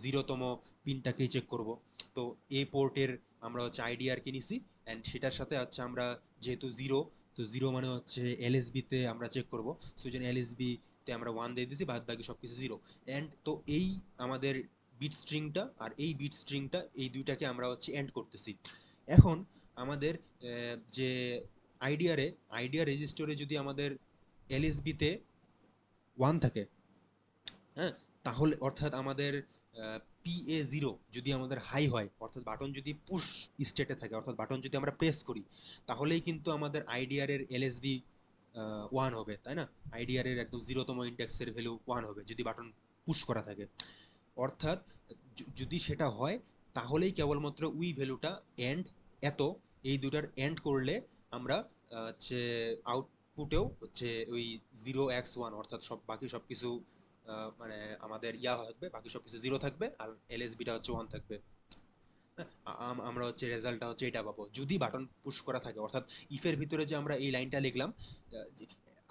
A: 0তম পিনটাকেই চেক করব। তো এ পোর্টের আমরা হচ্ছে আইডিআর কে নিছি, অ্যান্ড সেটার সাথে হচ্ছে আমরা যেহেতু জিরো, তো জিরো মানে হচ্ছে এলএসবি তে আমরা চেক করব, সো এই জন্য এলএসবি তে আমরা ওয়ান দিয়ে দিছি, বাদ বাকি সবকিছু জিরো। অ্যান্ড তো এই আমাদের বিট স্ট্রিংটা আর এই বিট স্ট্রিংটা এই দুইটাকে আমরা হচ্ছে এন্ড করতেছি। এখন আমাদের যে আইডিআরে আইডিআর রেজিস্টরে যদি আমাদের এলএসবি তে ওয়ান থাকে, হ্যাঁ, তাহলে অর্থাৎ আমাদের PA0 যদি আমাদের হাই হয়, অর্থাৎ বাটন যদি পুশ স্টেটে থাকে, অর্থাৎ বাটন যদি আমরা প্রেস করি, তাহলেই কিন্তু আমাদের আইডিআর এর এলএসবি ওয়ান হবে, তাই না? আইডিআর এর একদম 0তম ইন্ডেক্সের ভ্যালু ওয়ান হবে যদি বাটন পুশ করা থাকে। অর্থাৎ যদি সেটা হয়, তাহলেই কেবলমাত্র ওই ভ্যালুটা এন্ড, এত, এই দুটার এন্ড করলে আমরা হচ্ছে আউটপুটেও হচ্ছে ওই 0x1, অর্থাৎ সব বাকি সব কিছু মানে আমাদের ইয়া থাকবে, বাকি সব কিছু জিরো থাকবে আর এলএসবিটা হচ্ছে ওয়ান থাকবে। হ্যাঁ, আমরা হচ্ছে রেজাল্টটা হচ্ছে এটা পাবো যদি বাটন পুশ করা থাকে। অর্থাৎ ইফের ভিতরে যে আমরা এই লাইনটা লিখলাম,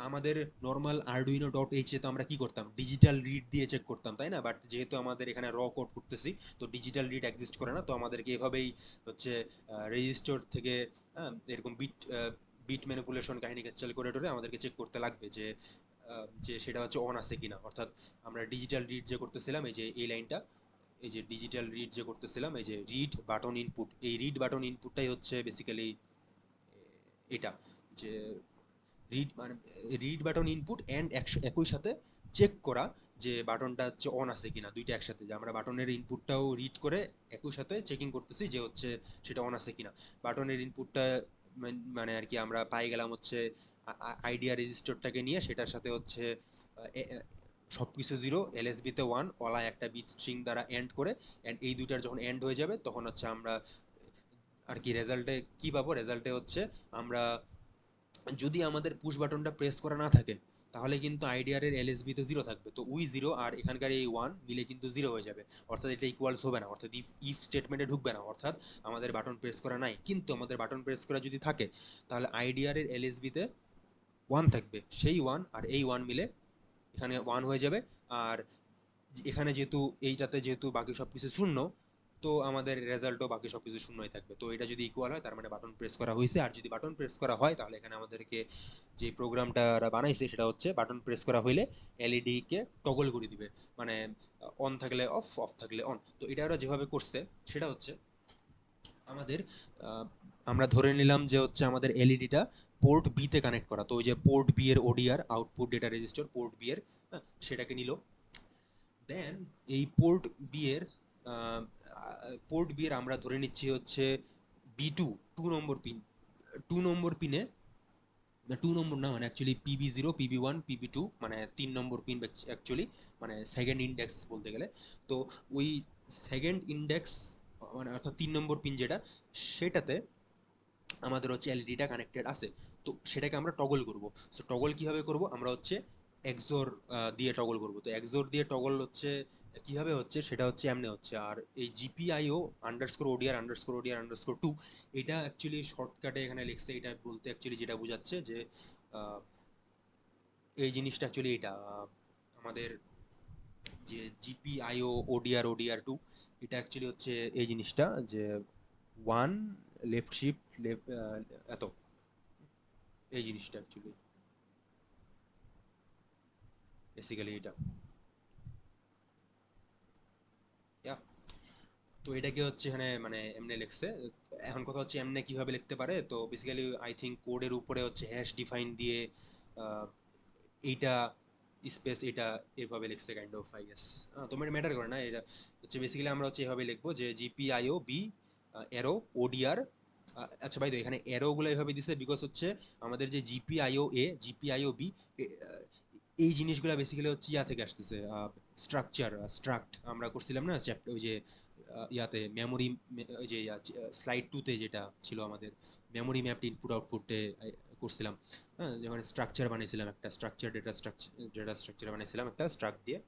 A: আমাদের normal Arduino dot H A তো আমরা কি করতাম, ডিজিটাল রিড দিয়ে চেক করতাম, তাই না? বাট যেহেতু আমাদের এখানে র কোড করতেছি, তো ডিজিটাল রিড এক্সিস্ট করে না, তো আমাদেরকে এভাবেই হচ্ছে রেজিস্টার থেকে এরকম বিট বিট ম্যানিপুলেশন কাহিনী ক্যাপচার করে টোরে আমাদেরকে চেক করতে লাগবে যে যে সেটা হচ্ছে অন আছে কিনা। অর্থাৎ আমরা ডিজিটাল রিড যে করতেছিলাম, এই যে এই লাইনটা, এই যে ডিজিটাল রিড যে করতেছিলাম, এই যে রিড বাটন ইনপুট, এই রিড বাটন ইনপুটটাই হচ্ছে বেসিক্যালি এটা, যে রিড মানে রিড বাটন ইনপুট অ্যান্ড একই সাথে চেক করা যে বাটনটা হচ্ছে অন আছে কিনা, দুইটা একসাথে, যে আমরা বাটনের ইনপুটটাও রিড করে একই সাথে চেকিং করতেছি যে হচ্ছে সেটা অন আছে কিনা। বাটনের ইনপুটটা মানে আর কি আমরা পাই গেলাম হচ্ছে আইডিয়া রেজিস্টারটাকে নিয়ে, সেটার সাথে হচ্ছে সবকিছু জিরো, এলএসবি তে ওয়ান, ওলা একটা বিট স্ট্রিং দ্বারা এন্ড করে, এন্ড এই দুইটার যখন এন্ড হয়ে যাবে তখন হচ্ছে আমরা আর কি রেজাল্টে কি পাবো, রেজাল্টে হচ্ছে আমরা যদি আমাদের পুশ বাটনটা প্রেস করা না থাকে, তাহলে কিন্তু আইডিআর এর এলএসবি তে জিরো থাকবে, তো ওই জিরো আর এখানকার এই ওয়ান মিলে কিন্তু জিরো হয়ে যাবে, অর্থাৎ এটা ইকুয়ালস হবে না, অর্থাৎ ইফ ইফ স্টেটমেন্টে ঢুকবে না, অর্থাৎ আমাদের বাটন প্রেস করা নাই, কিন্তু আমাদের বাটন প্রেস করা যদি থাকে, তাহলে আইডিআর এর এলএসবি তে ওয়ান থাকবে, সেই ওয়ান আর এই ওয়ান মিলে এখানে ওয়ান হয়ে যাবে। আর এখানে যেহেতু এইটাতে যেহেতু বাকি সবকিছু শূন্য, তো আমাদের রেজাল্টও বাকি সবকিছু শূন্যই থাকবে, তো এটা যদি ইকুয়াল হয় তার মানে বাটন প্রেস করা হয়েছে। আর যদি বাটন প্রেস করা হয়, তাহলে এখানে আমাদেরকে যে প্রোগ্রামটা বানাইছে সেটা হচ্ছে বাটন প্রেস করা হইলে এলইডি কে টগল করে দিবে, মানে অন থাকলে অফ, অফ থাকলে অন। তো এটা ওরা যেভাবে করছে সেটা হচ্ছে আমাদের আমরা ধরে নিলাম যে হচ্ছে আমাদের এলইডিটা পোর্ট বি তে কানেক্ট করা, তো ওই যে পোর্ট বি এর ODR output data register port B এর, সেটাকে নিল। দেন এই পোর্ট বি এর আমরা ধরে নিচ্ছি হচ্ছে B2, 2 নম্বর পিন, 2 নম্বর পিনে, 2 নম্বর না, মানে অ্যাকচুয়ালি PB0, PB1, PB2, মানে 3 নম্বর পিন অ্যাকচুয়ালি, মানে সেকেন্ড ইন্ডেক্স বলতে গেলে। তো ওই সেকেন্ড ইন্ডেক্স মানে অর্থাৎ 3 নম্বর পিন যেটা, সেটাতে আমাদের হচ্ছে এলইডিটা কানেক্টেড আছে, তো সেটাকে আমরা টগল করব। সো টগল কিভাবে করব, আমরা হচ্ছে এক্সোর দিয়ে টগল করব। তো এক্সোর দিয়ে টগল হচ্ছে কিভাবে হচ্ছে সেটা হচ্ছে এমনি হচ্ছে, আর এই GPIO underscore ODR underscore ODR underscore two, এটা অ্যাকচুয়ালি শর্টকাটে এখানে লিখছে, এটা বলতে অ্যাকচুয়ালি যেটা বোঝাচ্ছে যে আহ, এই জিনিসটা অ্যাকচুয়ালি এটা আমাদের যে জিপিআইও ওডিআর ওডিআর টু, এটা অ্যাকচুয়ালি হচ্ছে এই জিনিসটা যে ওয়ান লেফট শিফট লেফট এত, এই জিনিসটা অ্যাকচুয়ালি বেসিক্যালি এটা, ইয়া। তো এটাকে হচ্ছে এখানে মানে এমনি লিখছে। এখন কথা হচ্ছে এমনি কিভাবে লিখতে পারে, তো বেসিক্যালি আই থিঙ্ক কোডের উপরে হচ্ছে হ্যাশ ডিফাইন দিয়ে আহ, এইটা স্পেস এটা এভাবে লিখছে কাইন্ড অফ, আই গেস। তো ম্যাটার করে না, এটা হচ্ছে বেসিক্যালি আমরা হচ্ছে এভাবে লিখবো যে জিপিআইও বি এরো ওডিআর। আচ্ছা ভাই, তো এখানে এরো গুলো এভাবে দিছে বিকজ হচ্ছে আমাদের যে জিপিআইও এ জিপিআইও বি এই জিনিসগুলো বেসিক্যালি হচ্ছে ইয়া থেকে আসতেছে, স্ট্রাক্ট আমরা করছিলাম না চ্যাপ্টার, ওই যে ইয়াতে মেমোরি, ওই যে স্লাইড 2 তে যেটা ছিল আমাদের মেমোরি ম্যাপড ইনপুট আউটপুটে করছিলাম। হ্যাঁ, যেমন স্ট্রাকচার বানিয়েছিলাম একটা স্ট্রাকচার, ডেটা স্ট্রাকচার বানিয়েছিলাম একটা স্ট্রাক দিয়ে,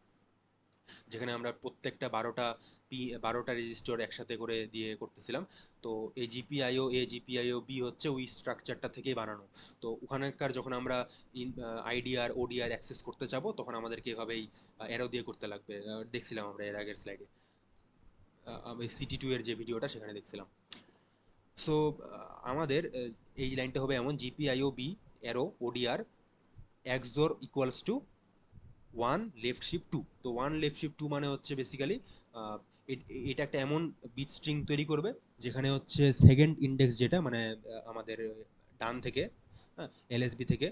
A: যেখানে আমরা প্রত্যেকটা 12টা রেজিস্টার একসাথে করে দিয়ে করতেছিলাম। তো এই জিপিআইও এ জিপিআইও বি হচ্ছে ওই স্ট্রাকচারটা থেকেই বানানো। তো ওখানকার যখন আমরা আইডিআর ওডিআর অ্যাক্সেস করতে যাব তখন আমাদেরকে এভাবেই অ্যারো দিয়ে করতে লাগবে। দেখছিলাম আমরা এর আগের স্লাইডে, আমি সিটি 2 এর যে ভিডিওটা সেখানে দেখছিলাম। সো আমাদের এই লাইনটা হবে এমন: GPIO B arrow ODR XOR equals to one left shift two. তো ওয়ান লেফট শিফট টু মানে হচ্ছে বেসিক্যালি এটা একটা এমন বিট স্ট্রিং তৈরি করবে যেখানে হচ্ছে সেকেন্ড ইন্ডেক্স যেটা মানে আমাদের ডান থেকে, হ্যাঁ, এলএসবি থেকে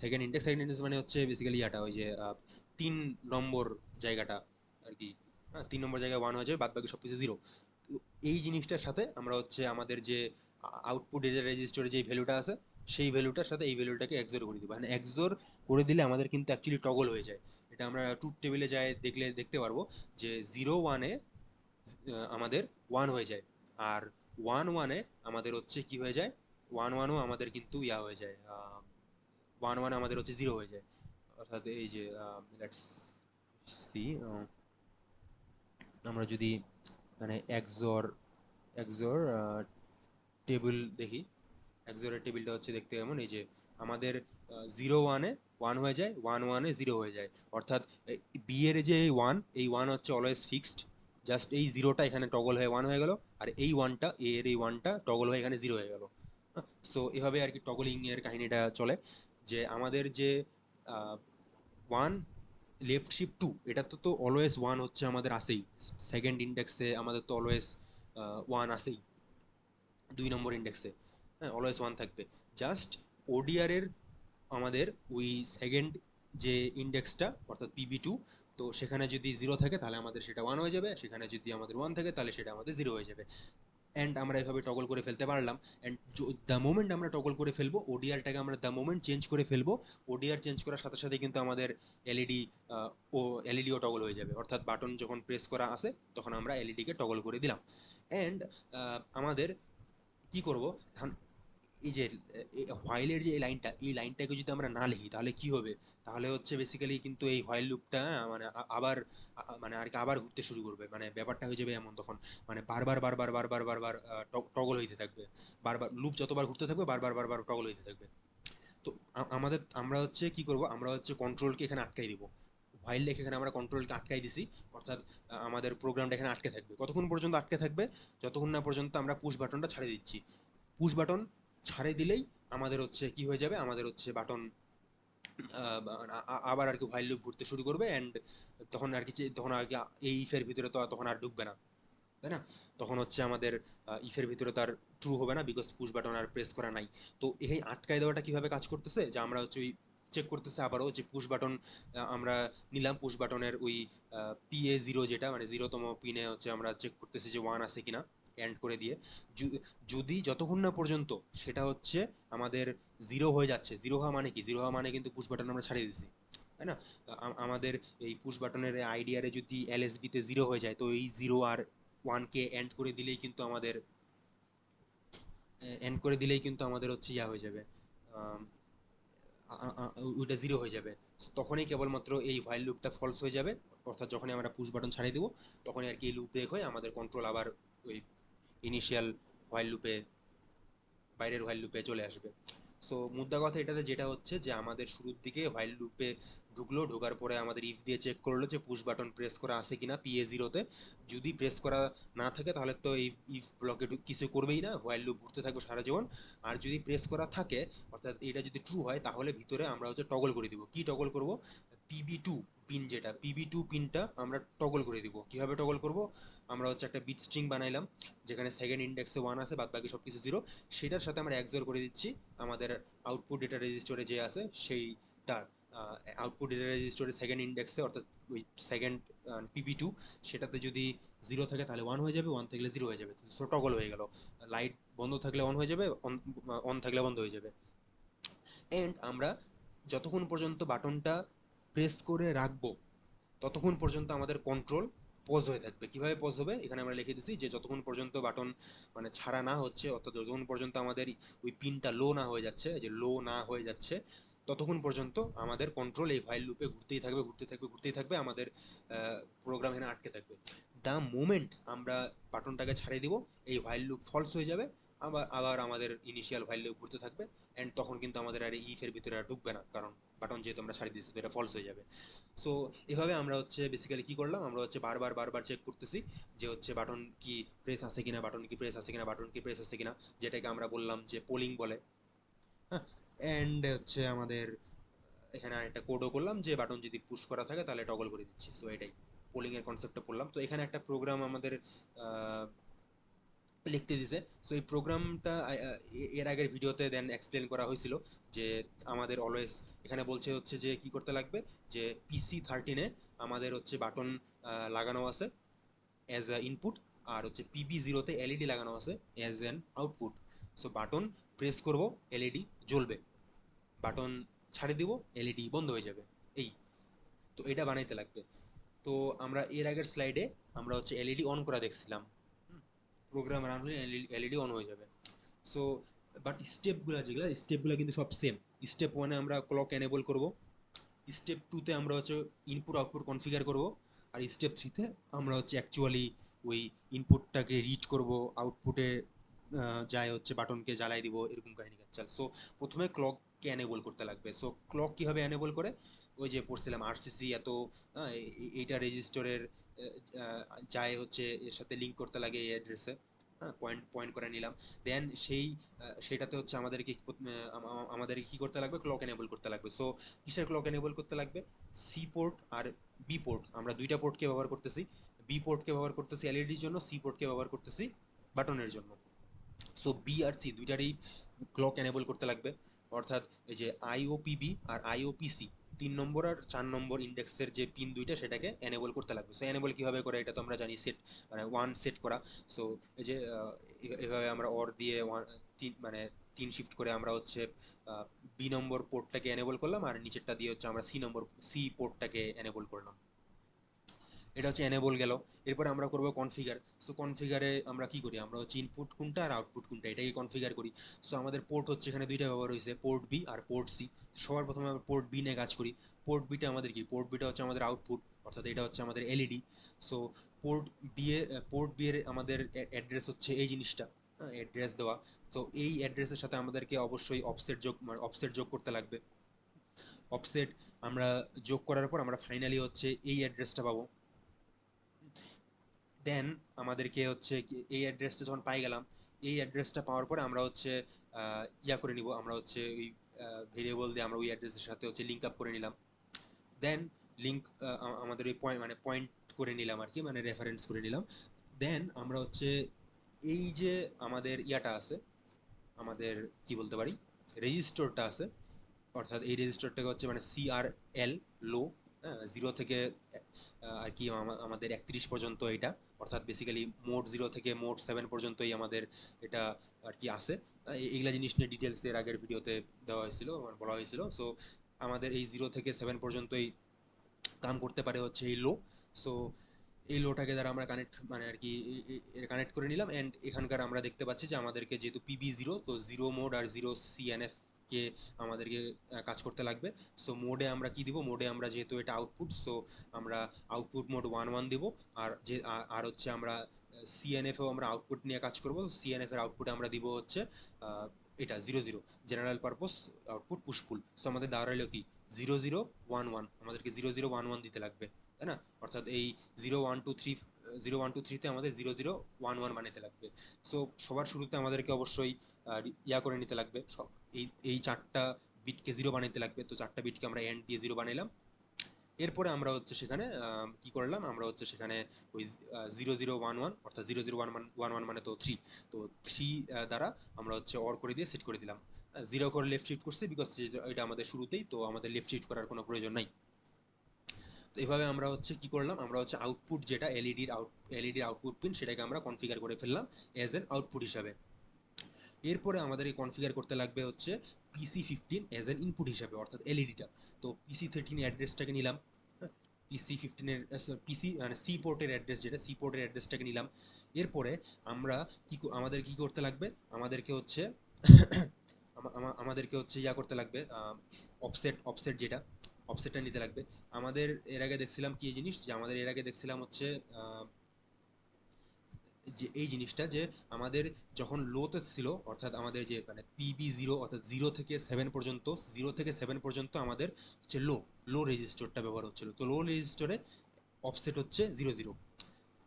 A: সেকেন্ড ইন্ডেক্স মানে হচ্ছে বেসিক্যালি ইয়াটা ওই যে 3 নম্বর জায়গাটা আর কি। হ্যাঁ, 3 নম্বর জায়গায় ওয়ান হয়ে যাবে, বাদ বাকি সব কিছু জিরো। এই জিনিসটার সাথে আমরা হচ্ছে আমাদের যে আউটপুট ডেটা রেজিস্টারে যে ভ্যালুটা আছে সেই ভ্যালুটার সাথে এই ভ্যালুটাকে এক্সোর করে দিব। মানে এক্সোর করে দিলে আমাদের কিন্তু অ্যাকচুয়ালি টগল হয়ে যায়। এটা আমরা ট্রুথ টেবিলে যায় দেখলে দেখতে পারবো যে 0 1-এ আমাদের ওয়ান হয়ে যায়, আর 1 1-এ আমাদের হচ্ছে কি হয়ে যায়, 1 1-ও আমাদের কিন্তু ইয়া হয়ে যায়, 1 1 আমাদের হচ্ছে জিরো হয়ে যায়। অর্থাৎ এই যে লেটস সি, আমরা যদি মানে এক্সোর টেবিল দেখি, এক্সোরের টেবিলটা হচ্ছে দেখতে কেমন, এই যে আমাদের 0 1-এ ওয়ান হয়ে যায়, 1 1-এ জিরো হয়ে যায়। অর্থাৎ বি এর যে এই ওয়ান হচ্ছে অলওয়েজ ফিক্সড, জাস্ট এই জিরোটা এখানে টগল হয়ে ওয়ান হয়ে গেল, আর এই ওয়ানটা এ এর এই ওয়ানটা টগল হয়ে এখানে জিরো হয়ে গেল। সো এভাবে আর কি টগলিং এর কাহিনীটা চলে। যে আমাদের যে ওয়ান লেফট শিফট টু, এটা তো অলওয়েজ ওয়ান হচ্ছে আমাদের আসেই, সেকেন্ড ইন্ডেক্সে আমাদের তো অলওয়েজ ওয়ান আসেই, 2 নম্বর ইন্ডেক্সে, হ্যাঁ, অলওয়েজ ওয়ান থাকবে। জাস্ট ওডিআর এর আমাদের ওই সেকেন্ড যে ইন্ডেক্সটা অর্থাৎ পিবি 2, তো সেখানে যদি জিরো থাকে তাহলে আমাদের সেটা ওয়ান হয়ে যাবে, সেখানে যদি আমাদের ওয়ান থাকে তাহলে সেটা আমাদের জিরো হয়ে যাবে। অ্যান্ড আমরা এভাবে টগল করে ফেলতে পারলাম। অ্যান্ড দ্য মোমেন্ট আমরা টগল করে ফেলবো ওডিআরটাকে, আমরা দ্য মোমেন্ট চেঞ্জ করে ফেলবো, ওডিআর চেঞ্জ করার সাথে সাথে কিন্তু আমাদের এলইডি ও এলইডিও টগল হয়ে যাবে। অর্থাৎ বাটন যখন প্রেস করা আছে তখন আমরা এলইডিকে টগল করে দিলাম। অ্যান্ড আমাদের কি করব এখন, এই যে হোয়াইলের যে এই লাইনটাকে যদি আমরা না লিখি তাহলে কি হবে? তাহলে হচ্ছে বেসিক্যালি কিন্তু এই হোয়াইল লুপটা মানে আবার মানে আর কি আবার ঘুরতে শুরু করবে, মানে ব্যাপারটা হয়ে যাবে এমন তখন, মানে বারবার বারবার বারবার বারবার টগল হইতে থাকবে, বারবার লুপ যতবার ঘুরতে থাকবে বারবার বারবার টগল হইতে থাকবে। তো আমরা হচ্ছে কি করব, আমরা হচ্ছে কন্ট্রোলকে এখানে আটকাই দিব। হোয়াইল লিখে এখানে আমরা কন্ট্রোলকে আটকাই দিছি, অর্থাৎ আমাদের প্রোগ্রামটা এখানে আটকে থাকবে। কতক্ষণ পর্যন্ত আটকে থাকবে? যতক্ষণ না পর্যন্ত আমরা পুশ বাটনটা ছাড়িয়ে দিচ্ছি। পুশ বাটন ছাড়ে দিলেই আমাদের হচ্ছে কি হয়ে যাবে, আমাদের হচ্ছে বাটন আবার আর কি হোয়াইল লুপ ঘুরতে শুরু করবে। অ্যান্ড তখন আর কি এই ইফের ভিতরে তো তখন আর ঢুকবে না, তাই না? তখন হচ্ছে আমাদের ইফের ভিতরে তার ট্রু হবে না, বিকজ পুশ বাটন আর প্রেস করা নাই। তো এই আটকায় দেওয়াটা কিভাবে কাজ করতেছে, যে আমরা হচ্ছে ওই চেক করতেছে আবারও যে পুশ বাটন আমরা নিলাম, পুশ বাটনের ওই PA0 যেটা মানে 0তম পিনে হচ্ছে আমরা চেক করতেছি যে ওয়ান আছে কিনা, এন্ড করে দিয়ে যদি যতক্ষণ না পর্যন্ত সেটা হচ্ছে আমাদের জিরো হয়ে যাচ্ছে। জিরো হওয়া মানে কি? জিরো হওয়া মানে কিন্তু পুশ বাটন আমরা ছাড়িয়ে দিছি, তাই না? আমাদের এই পুশ বাটনের আইডিয়ারে যদি এলএসবিতে জিরো হয়ে যায়, তো এই জিরো আর ওয়ানকে এন্ড করে দিলেই কিন্তু আমাদের হচ্ছে ইয়া হয়ে যাবে, আম, ওইটা জিরো হয়ে যাবে। So, তখনই কেবলমাত্র এই হোয়াইল লুপটা ফলস হয়ে যাবে। অর্থাৎ যখনই আমরা পুশ বাটন ছাড়িয়ে দেবো তখনই আর কি এই লুপ ব্রেক হয়ে আমাদের কন্ট্রোল আবার ওই ইনিশিয়াল হোয়াইল লুপে, বাইরের হোয়াইল লুপে চলে আসবে। সো মুদ্রা কথা এটাতে যেটা হচ্ছে যে আমাদের শুরুর দিকে হোয়াইল লুপে ঢুকলো, ঢোকার পরে আমাদের ইফ দিয়ে চেক করলো যে পুশ বাটন প্রেস করা আছে কিনা PA0-তে। যদি প্রেস করা না থাকে তাহলে তো এই ইফ ব্লকে কিছু করবেই না, হোয়াইল লুপ ঘুরতে থাকবে সারা জীবন। আর যদি প্রেস করা থাকে, অর্থাৎ এটা যদি ট্রু হয়, তাহলে ভিতরে আমরা হচ্ছে টগল করে দিব। কি টগল করব? পিবি 2 পিন, যেটা পিবি 2 পিনটা আমরা টগল করে দিব। কিভাবে টগল করব? আমরা হচ্ছে একটা বিট স্ট্রিং বানাইলাম যেখানে সেকেন্ড ইন্ডেক্সে ওয়ান আছে, বাদ বাকি সবকিছু জিরো। সেটার সাথে আমরা এক্সোর করে দিচ্ছি আমাদের আউটপুট ডেটা রেজিস্টরে যে আছে সেইটার আউটপুট ডেটা রেজিস্টরে সেকেন্ড ইন্ডেক্সে, অর্থাৎ ওই সেকেন্ড PB2, সেটাতে যদি জিরো থাকে তাহলে ওয়ান হয়ে যাবে, ওয়ান থাকলে জিরো হয়ে যাবে। সো টগল হয়ে গেল, লাইট বন্ধ থাকলে অন হয়ে যাবে, অন অন থাকলে বন্ধ হয়ে যাবে। এন্ড আমরা যতক্ষণ পর্যন্ত বাটনটা প্রেস করে রাখবো ততক্ষণ পর্যন্ত আমাদের কন্ট্রোল পজ হয়ে থাকবে। কিভাবে পজ হবে এখানে আমরা লিখে দিছি যে যতক্ষণ পর্যন্ত বাটন মানে ছাড়া না হচ্ছে, অর্থাৎ যতক্ষণ পর্যন্ত আমাদের ওই পিনটা লো না হয়ে যাচ্ছে, যে লো না হয়ে যাচ্ছে, ততক্ষণ পর্যন্ত আমাদের কন্ট্রোল এই ভাইল লুপে ঘুরতেই থাকবে, ঘুরতেই থাকবে, ঘুরতেই থাকবে, আমাদের প্রোগ্রাম এখানে আটকে থাকবে। দ্য মোমেন্ট আমরা বাটনটাকে ছাড়িয়ে দিব, এই ভাইল লুপ ফলস হয়ে যাবে, আবার আবার আমাদের ইনিশিয়াল ভাইল লুপ ঘুরতে থাকবে, অ্যান্ড তখন কিন্তু আমাদের আর ইফের ভিতরে আর ঢুকবে না, কারণ বাটন যেহেতু আমরা ছাড়িয়ে দিচ্ছি তো এটা ফলস হয়ে যাবে। সো এভাবে আমরা হচ্ছে বেসিক্যালি কি করলাম, আমরা হচ্ছে বারবার বারবার চেক করতেছি যে হচ্ছে বাটন কি প্রেস আছে কিনা, বাটন কি প্রেস আছে কিনা, বাটন কি প্রেস আছে কিনা, যেটাকে আমরা বললাম যে পোলিং বলে। হ্যাঁ, অ্যান্ড হচ্ছে আমাদের এখানে আরেকটা কোডও করলাম যে বাটন যদি পুশ করা থাকে তাহলে টগল করে দিচ্ছি। সো এটাই পোলিং এর কনসেপ্টটা পড়লাম। তো এখানে একটা প্রোগ্রাম আমাদের আহ, লিখতে দিছে। সো এই প্রোগ্রামটা এর আগের ভিডিওতে দেন এক্সপ্লেন করা হয়েছিল যে আমাদের অলওয়েজ এখানে বলছে হচ্ছে যে কি করতে লাগবে, যে PC13-এ আমাদের হচ্ছে বাটন লাগানো আছে অ্যাজ আ ইনপুট, আর হচ্ছে PB0-তে এলইডি লাগানো আছে as an output. So button press করব, এলইডি জ্বলবে, বাটন ছাড়ে দিব, এলইডি বন্ধ হয়ে যাবে। এই তো এটা বানাইতে লাগবে। তো আমরা এর আগের স্লাইডে আমরা হচ্ছে এলইডি অন করা দেখছিলাম, প্রোগ্রাম রান হলে এলইডি অন হয়ে যাবে। সো বাট স্টেপগুলো যেগুলো স্টেপগুলো কিন্তু সব সেম। স্টেপ ওয়ানে আমরা ক্লক এনেবল করব, স্টেপ টুতে আমরা হচ্ছে ইনপুট আউটপুট কনফিগার করব, আর স্টেপ থ্রিতে আমরা হচ্ছে অ্যাকচুয়ালি ওই ইনপুটটাকে রিড করব, আউটপুটে যায় হচ্ছে বাটনকে জ্বালাই দিব, এরকম কাহিনী কাজ। সো প্রথমে ক্লককে এনেবল করতে লাগবে। সো ক্লক কীভাবে এনেবল করে, ওই যে পড়ছিলাম আরসিসি এত, এইটা রেজিস্টরের যায় হচ্ছে এর সাথে লিঙ্ক করতে লাগে এই অ্যাড্রেসে। হ্যাঁ, পয়েন্ট পয়েন্ট করে নিলাম। দেন সেটাতে হচ্ছে আমাদেরকে আমাদেরকে কি করতে লাগবে, ক্লক এনেবল করতে লাগবে। সো কিসের ক্লক এনেবল করতে লাগবে, সি পোর্ট আর বি পোর্ট, আমরা দুইটা পোর্টকে ব্যবহার করতেছি। বি পোর্টকে ব্যবহার করতেছি এলইডির জন্য, সি পোর্টকে ব্যবহার করতেছি বাটনের জন্য। সো বি আর সি দুইটারই ক্লক এনেবল করতে লাগবে। অর্থাৎ এই যে আইওপিবি আর আইওপিসি 3 নম্বর আর 4 নম্বর ইন্ডেক্সের যে পিন দুইটা সেটাকে এনেবল করতে লাগবে। সো এনেবল কীভাবে করে এটা তো আমরা জানি, সেট মানে ওয়ান সেট করা। সো এই যে এভাবে আমরা অর দিয়ে ওয়ান তিন মানে 3 শিফট করে আমরা হচ্ছে বি নম্বর পোর্টটাকে এনেবল করলাম, আর নিচেরটা দিয়ে হচ্ছে আমরা সি পোর্টটাকে এনেবল করলাম। এটা হচ্ছে এনেবল গেল। এরপরে আমরা করব কনফিগার। সো কনফিগারে আমরা কি করি, আমরা হচ্ছে ইনপুট কোনটা আর আউটপুট কোনটা এটাকে কনফিগার করি। সো আমাদের পোর্ট হচ্ছে এখানে দুইটা ব্যবহার হয়েছে, পোর্ট বি আর পোর্ট সি। সবার প্রথমে আমরা পোর্ট বি নিয়ে কাজ করি। পোর্ট বিটা আমাদের কি, পোর্ট বিটা হচ্ছে আমাদের আউটপুট, অর্থাৎ এটা হচ্ছে আমাদের LED. So port B A port B এর আমাদের অ্যাড্রেস হচ্ছে এই জিনিসটা, অ্যাড্রেস দেওয়া। তো এই অ্যাড্রেসের সাথে আমাদেরকে অবশ্যই অফসেট যোগ মানে অফসেট যোগ করতে লাগবে। অফসেট আমরা যোগ করার পর আমরা ফাইনালি হচ্ছে এই অ্যাড্রেসটা পাবো। দেন আমাদেরকে হচ্ছে এই অ্যাড্রেসটা যখন পাই গেলাম, এই অ্যাড্রেসটা পাওয়ার পরে আমরা হচ্ছে ইয়া করে নিব, আমরা হচ্ছে ওই ভেরিয়েবল দিয়ে আমরা ওই অ্যাড্রেসের সাথে হচ্ছে লিঙ্ক আপ করে নিলাম। দেন লিঙ্ক আমাদের ওই পয়েন্ট মানে পয়েন্ট করে নিলাম আর কি, মানে রেফারেন্স করে নিলাম। দেন আমরা হচ্ছে এই যে আমাদের ইয়াটা আছে, আমাদের কি বলতে পারি, রেজিস্টরটা আছে, অর্থাৎ এই রেজিস্টারটাকে হচ্ছে মানে CRL লো, হ্যাঁ, 0 থেকে আর কি আমাদের 31 পর্যন্ত এটা, অর্থাৎ বেসিক্যালি মোড 0 থেকে মোড 7 পর্যন্তই আমাদের এটা আর কি আছে। এইগুলা জিনিস নিয়ে ডিটেলস এর আগের ভিডিওতে দেওয়া হয়েছিল, মানে বলা হয়েছিল। সো আমাদের এই 0 থেকে 7 পর্যন্তই কাম করতে পারে হচ্ছে এই লো। সো এই লোটাকে দ্বারা আমরা কানেক্ট মানে আর কি কানেক্ট করে নিলাম, অ্যান্ড এখানকার আমরা দেখতে পাচ্ছি যে আমাদেরকে যেহেতু PB0, তো জিরো মোড আর জিরো CNF কে আমাদেরকে কাজ করতে লাগবে। সো মোডে আমরা কি দিব, মোডে আমরা যেহেতু এটা আউটপুট, সো আমরা আউটপুট মোড 1 1 দিব। আর যে আর হচ্ছে আমরা CNF-এও আমরা আউটপুট নিয়ে কাজ করব। CNF এর আউটপুটে আমরা দিব হচ্ছে এটা 0 0 general purpose output push-pull. So আমাদের দাঁড়ালো কি 0 0 1 1, আমাদেরকে 0 0 1 1 দিতে লাগবে, তাই না? অর্থাৎ এই 0 1 2 3, 0 1 2 3-তে আমাদের 0 0 1 1 বানাতে লাগবে। সো সবার শুরুতে আমাদেরকে অবশ্যই ইয়া করে নিতে লাগবে, সব এই চারটা বিটকে জিরো বানাইতে লাগবে। তো চারটা বিটকে আমরা এন্ড দিয়ে জিরো বানাইলাম। এরপরে আমরা হচ্ছে সেখানে কি করলাম, আমরা হচ্ছে সেখানে ওই 0 0 1 1, অর্থাৎ 0 0 1 1 1 1 মানে তো থ্রি, তো থ্রি দ্বারা আমরা হচ্ছে অর করে দিয়ে সেট করে দিলাম। জিরো করে লেফট শিফট করছি বিকজ এটা আমাদের শুরুতেই, তো আমাদের লেফট শিফট করার কোনো প্রয়োজন নাই। তো এভাবে আমরা হচ্ছে কি করলাম, আমরা হচ্ছে আউটপুট যেটা এলইডির আউটপুট পিন সেটাকে আমরা কনফিগার করে ফেললাম এজ এন আউটপুট হিসাবে। এরপরে আমাদের এই কনফিগার করতে লাগবে হচ্ছে PC15 অ্যাজ এন ইনপুট হিসাবে, অর্থাৎ এলইডিটা। তো PC13 অ্যাড্রেসটাকে নিলাম, PC15 এর পিসি মানে সি পোর্টের অ্যাড্রেস, যেটা সি পোর্টের অ্যাড্রেসটাকে নিলাম। এরপরে আমরা আমাদের কি করতে লাগবে, আমাদেরকে হচ্ছে আমাদেরকে হচ্ছে ইয়া করতে লাগবে, অফসেট যেটা, অফসেটটা নিতে লাগবে। আমাদের এর আগে দেখছিলাম কি জিনিস, যে আমাদের এর আগে দেখছিলাম হচ্ছে যে এই জিনিসটা, যে আমাদের যখন লোতে ছিল, অর্থাৎ আমাদের যে মানে PB0 অর্থাৎ 0 থেকে 7 পর্যন্ত আমাদের হচ্ছে লো রেজিস্টারটা ব্যবহার হচ্ছিল। তো লো রেজিস্টারে অফসেট হচ্ছে 00।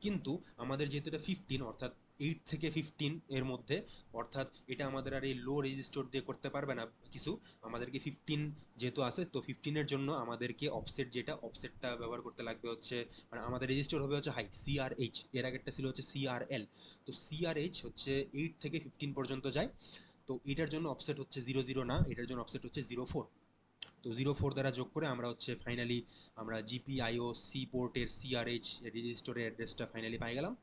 A: কিন্তু আমাদের যেহেতু এটা 15, অর্থাৎ 8 থেকে 15 এর মধ্যে, অর্থাৎ এটা আমাদের আর এই লো রেজিস্টার দিয়ে করতে পারবে না কিছু। আমাদেরকে 15 যেহেতু আছে, তো 15-এর জন্য আমাদেরকে অফসেট, যেটা অফসেটটা ব্যবহার করতে লাগবে হচ্ছে, মানে আমাদের রেজিস্টার হবে হচ্ছে হাই CRH, এর আগেরটা ছিল হচ্ছে CRL। তো CRH হচ্ছে 8 থেকে 15 পর্যন্ত যায়। তো এটার জন্য অফসেট হচ্ছে 00 না, এটার জন্য অফসেট হচ্ছে 04। তো 04 দ্বারা যোগ করে আমরা হচ্ছে ফাইনালি আমরা GPIO সি পোর্টের CRH রেজিস্টরের অ্যাড্রেসটা ফাইনালি পাই গেলাম।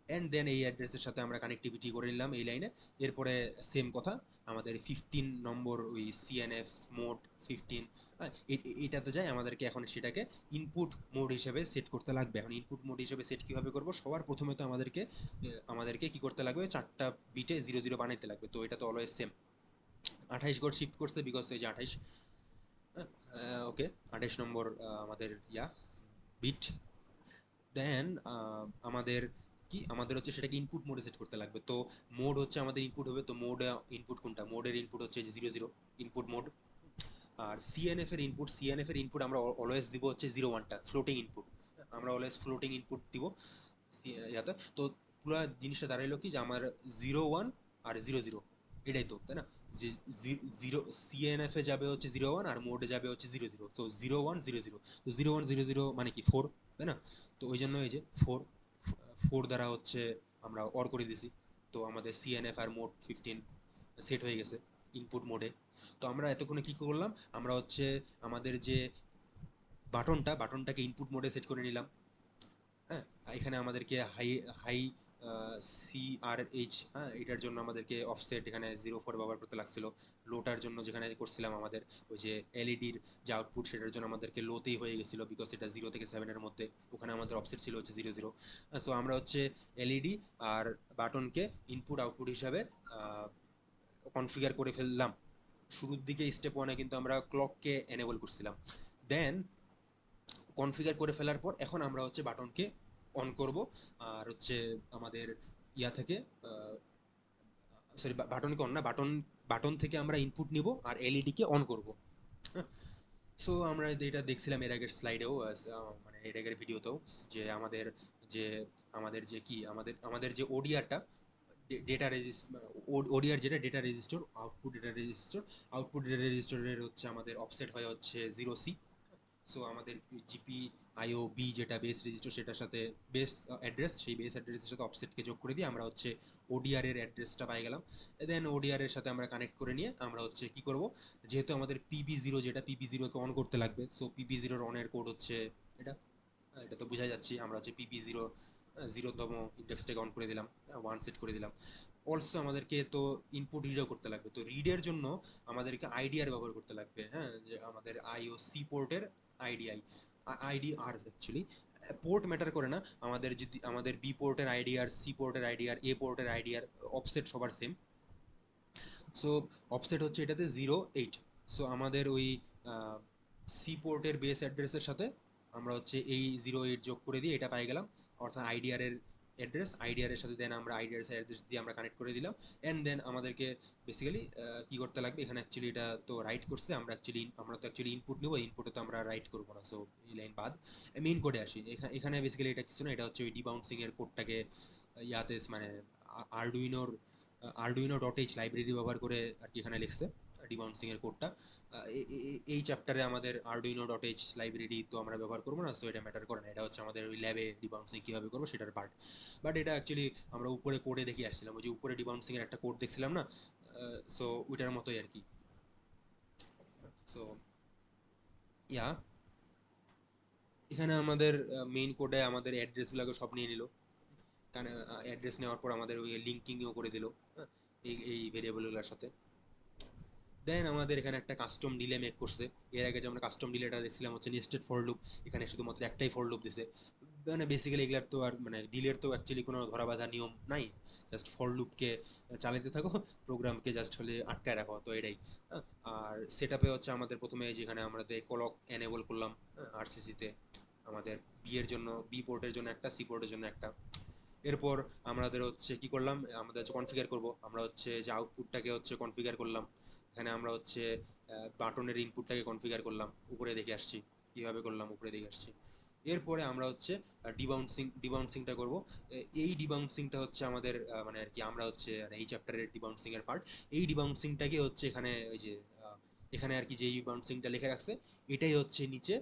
A: অ্যান্ড দেন এই অ্যাড্রেসের সাথে আমরা কানেক্টিভিটি করে নিলাম এই লাইনে। এরপরে সেম কথা, আমাদের 15 নম্বর ওই CNF মোড 15, হ্যাঁ, এটাতে যাই, আমাদেরকে এখন সেটাকে ইনপুট মোড হিসেবে সেট করতে লাগবে। এখন ইনপুট মোড হিসেবে সেট কীভাবে করবো, সবার প্রথমে তো আমাদেরকে কি করতে লাগবে, 4টা বিটে 00 বানাইতে লাগবে। তো এটা তো অলওয়েজ সেম, 28 ঘর শিফট করছে বিকজ এই যে 28, ওকে, 28 নম্বর আমাদের বিট। দেন আমাদের আমাদের হচ্ছে সেটাকে ইনপুট মোডে সেট করতে লাগবে। তো মোড হচ্ছে আমাদের ইনপুট হবে, তো মোড ইনপুট কোনটা, মোডের ইনপুট হচ্ছে যে 00 ইনপুট মোড। আর সিএনএফ এর ইনপুট আমরা অলওয়েজ দিব হচ্ছে 01টা ফ্লোটিং ইনপুট। আমরা অলওয়েজ ফ্লোটিং ইনপুট দিব ইয়াতে। তো পুরো জিনিসটা দাঁড়াইলো কি, যে আমার 01 আর 00, এটাই তো, তাই না? যে 0 CNF এ যাবে হচ্ছে 01 আর মোডে যাবে হচ্ছে 00। তো 0100, তো 0100 মানে কি 4, তাই না? তো ওই জন্য এই যে 4 দ্বারা হচ্ছে আমরা অর করে দিছি। তো আমাদের CNF আর মোড 15 সেট হয়ে গেছে ইনপুট মোডে। তো আমরা এতক্ষণে কি করলাম, আমরা হচ্ছে আমাদের যে বাটনটাকে ইনপুট মোডে সেট করে নিলাম। হ্যাঁ, এখানে আমাদেরকে হাই হাই CRH, হ্যাঁ, এটার জন্য আমাদেরকে অফসেট এখানে 04 ব্যবহার করতে লাগছিল। লোটার জন্য যেখানে করছিলাম আমাদের ওই যে এলইডির যে আউটপুট, সেটার জন্য আমাদেরকে লোতেই হয়ে গেছিলো বিকজ এটা 0 থেকে 7-এর মধ্যে, ওখানে আমাদের অফসেট ছিল হচ্ছে 00। সো আমরা হচ্ছে এলইডি আর বাটনকে ইনপুট আউটপুট হিসাবে কনফিগার করে ফেললাম। শুরুর দিকে স্টেপ 1-এ কিন্তু আমরা ক্লককে এনেবল করছিলাম। দেন কনফিগার করে ফেলার পর এখন আমরা হচ্ছে বাটনকে অন করব। আর হচ্ছে আমাদের থেকে সরি, বাটনকে অন না, বাটন থেকে আমরা ইনপুট নিব আর এলইডি কে অন করব। সো আমরা এটা দেখছিলাম এর আগের স্লাইডেও, মানে এর আগের ভিডিওতেও, যে যে আমাদের যে কি আমাদের আমাদের যে ওডিআরটা, ডেটা রেজিস্টার, ওডিআর যেটা ডেটা রেজিস্টার, আউটপুট ডেটা রেজিস্টারের হচ্ছে আমাদের অফসেট হয় হচ্ছে 0C। সো আমাদের GPIO-B যেটা বেস রেজিস্টার, সেটার সাথে বেস অ্যাড্রেস, সেই বেস অ্যাড্রেসের সাথে অফসেটকে যোগ করে দিয়ে আমরা হচ্ছে ODR এর অ্যাড্রেসটা পাই গেলাম। দেন ODR এর সাথে আমরা কানেক্ট করে নিয়ে আমরা হচ্ছে কি করব, যেহেতু আমাদের PB0, যেটা PB0-কে অন করতে লাগবে, সো PB0-র অনের কোড হচ্ছে এটা। এটা তো বোঝা যাচ্ছে, আমরা হচ্ছে PB0 0তম ইন্ডেক্সটাকে অন করে দিলাম, 1 সেট করে দিলাম। অলসো আমাদেরকে তো ইনপুট রিডও করতে লাগবে, তো রিডের জন্য আমাদেরকে আইডিআর ব্যবহার করতে লাগবে। হ্যাঁ, যে আমাদের IOC পোর্টের IDI, IDR actually, port matter করে না। আমাদের যদি আমাদের বি পোর্টের আইডিআর, সি পোর্টের আইডিআর, এ পোর্টের আইডিআর, অফসেট সবার সেম। সো অফসেট হচ্ছে এটাতে 08। সো আমাদের ওই সি পোর্টের বেস অ্যাড্রেসের সাথে আমরা হচ্ছে এই 08 যোগ করে দিয়ে এটা পাই গেলাম, অর্থাৎ আইডিআর এর অ্যাড্রেস। আইডিআর এর সাথে দেন আমরা আইডিআর এর অ্যাড্রেস দিয়ে আমরা কানেক্ট করে দিলাম। অ্যান্ড দেন আমাদেরকে বেসিক্যালি কি করতে লাগবে, এখানে অ্যাকচুয়ালি এটা তো রাইট করছে, আমরা তো অ্যাকচুয়ালি ইনপুট নেবো, ইনপুটে তো আমরা রাইট করবো না। সো এই লাইন বাদ, মেইন কোডে আসি। এখানে বেসিক্যালি এটা কিছু না, এটা হচ্ছে ওই ডিবাউন্সিং এর কোডটাকে মানে আরডুইনোর arduino.h লাইব্রেরি ব্যবহার করে আর কি এখানে লিখছে ডিবাউন্সিং এর কোডটা। এই চ্যাপ্টারে আমাদের arduino.h লাইব্রেরি তো আমরা ব্যবহার করবো না, সো এটা ম্যাটার করে না। এটা হচ্ছে আমাদের ওই ল্যাবে ডিবাউন্সিং কিভাবে করবো সেটার পার্ট। বাট এটা অ্যাকচুয়ালি আমরা উপরে কোডে দেখে আসছিলাম, ওই যে উপরে ডিবাউন্সিং এর একটা কোড দেখছিলাম না, সো ওইটার মতোই আর কি। সো ইয়া এখানে আমাদের মেইন কোডে আমাদের অ্যাড্রেসগুলোকে সব নিয়ে নিল, কারণ অ্যাড্রেস নেওয়ার পর আমাদের ওই লিঙ্কিংও করে দিল, হ্যাঁ, এই ভেরিয়েবলগুলোর সাথে। দেন আমাদের এখানে একটা কাস্টম ডিলে মেক করছে। এর আগে যে আমরা কাস্টম ডিলেটা দেখছিলাম হচ্ছে নেস্টেড ফর লুপ, এখানে শুধুমাত্র একটাই ফর লুপ দিছে। মানে বেসিক্যালি এগুলার তো আর মানে ডিলের তো অ্যাকচুয়ালি কোনো ধরা বাঁধা নিয়ম নাই, জাস্ট ফর লুপকে চালাতে থাকো, প্রোগ্রামকে জাস্ট হলে আটকায় রাখো, তো এটাই। আর সেট আপে হচ্ছে আমাদের প্রথমে যেখানে আমাদের কলক এনেবল করলাম আরসিসিতে, আমাদের বি এর জন্য, বি পোর্টের জন্য একটা, সি পোর্টের জন্য একটা। এরপর আমাদের হচ্ছে কি করলাম, আমাদের হচ্ছে কনফিগার করব, আমরা হচ্ছে যে আউটপুটটাকে হচ্ছে কনফিগার করলাম। এখানে আমরা হচ্ছে বাটনের ইনপুটটাকে কনফিগার করলাম, উপরে দেখে আসছি কিভাবে করলাম, উপরে দেখে আসছি। এরপরে আমরা হচ্ছে ডিবাউন্সিংটা করব। এই ডিবাউন্সিংটা হচ্ছে আমাদের মানে আর কি আমরা হচ্ছে এই চ্যাপ্টারের ডিবাউন্সিং এর পার্ট। এই ডিবাউন্সিংটাকে হচ্ছে এখানে ওই যে এখানে আর কি যে ডিবাউন্সিংটা লিখে রাখছে, এটাই হচ্ছে নিচে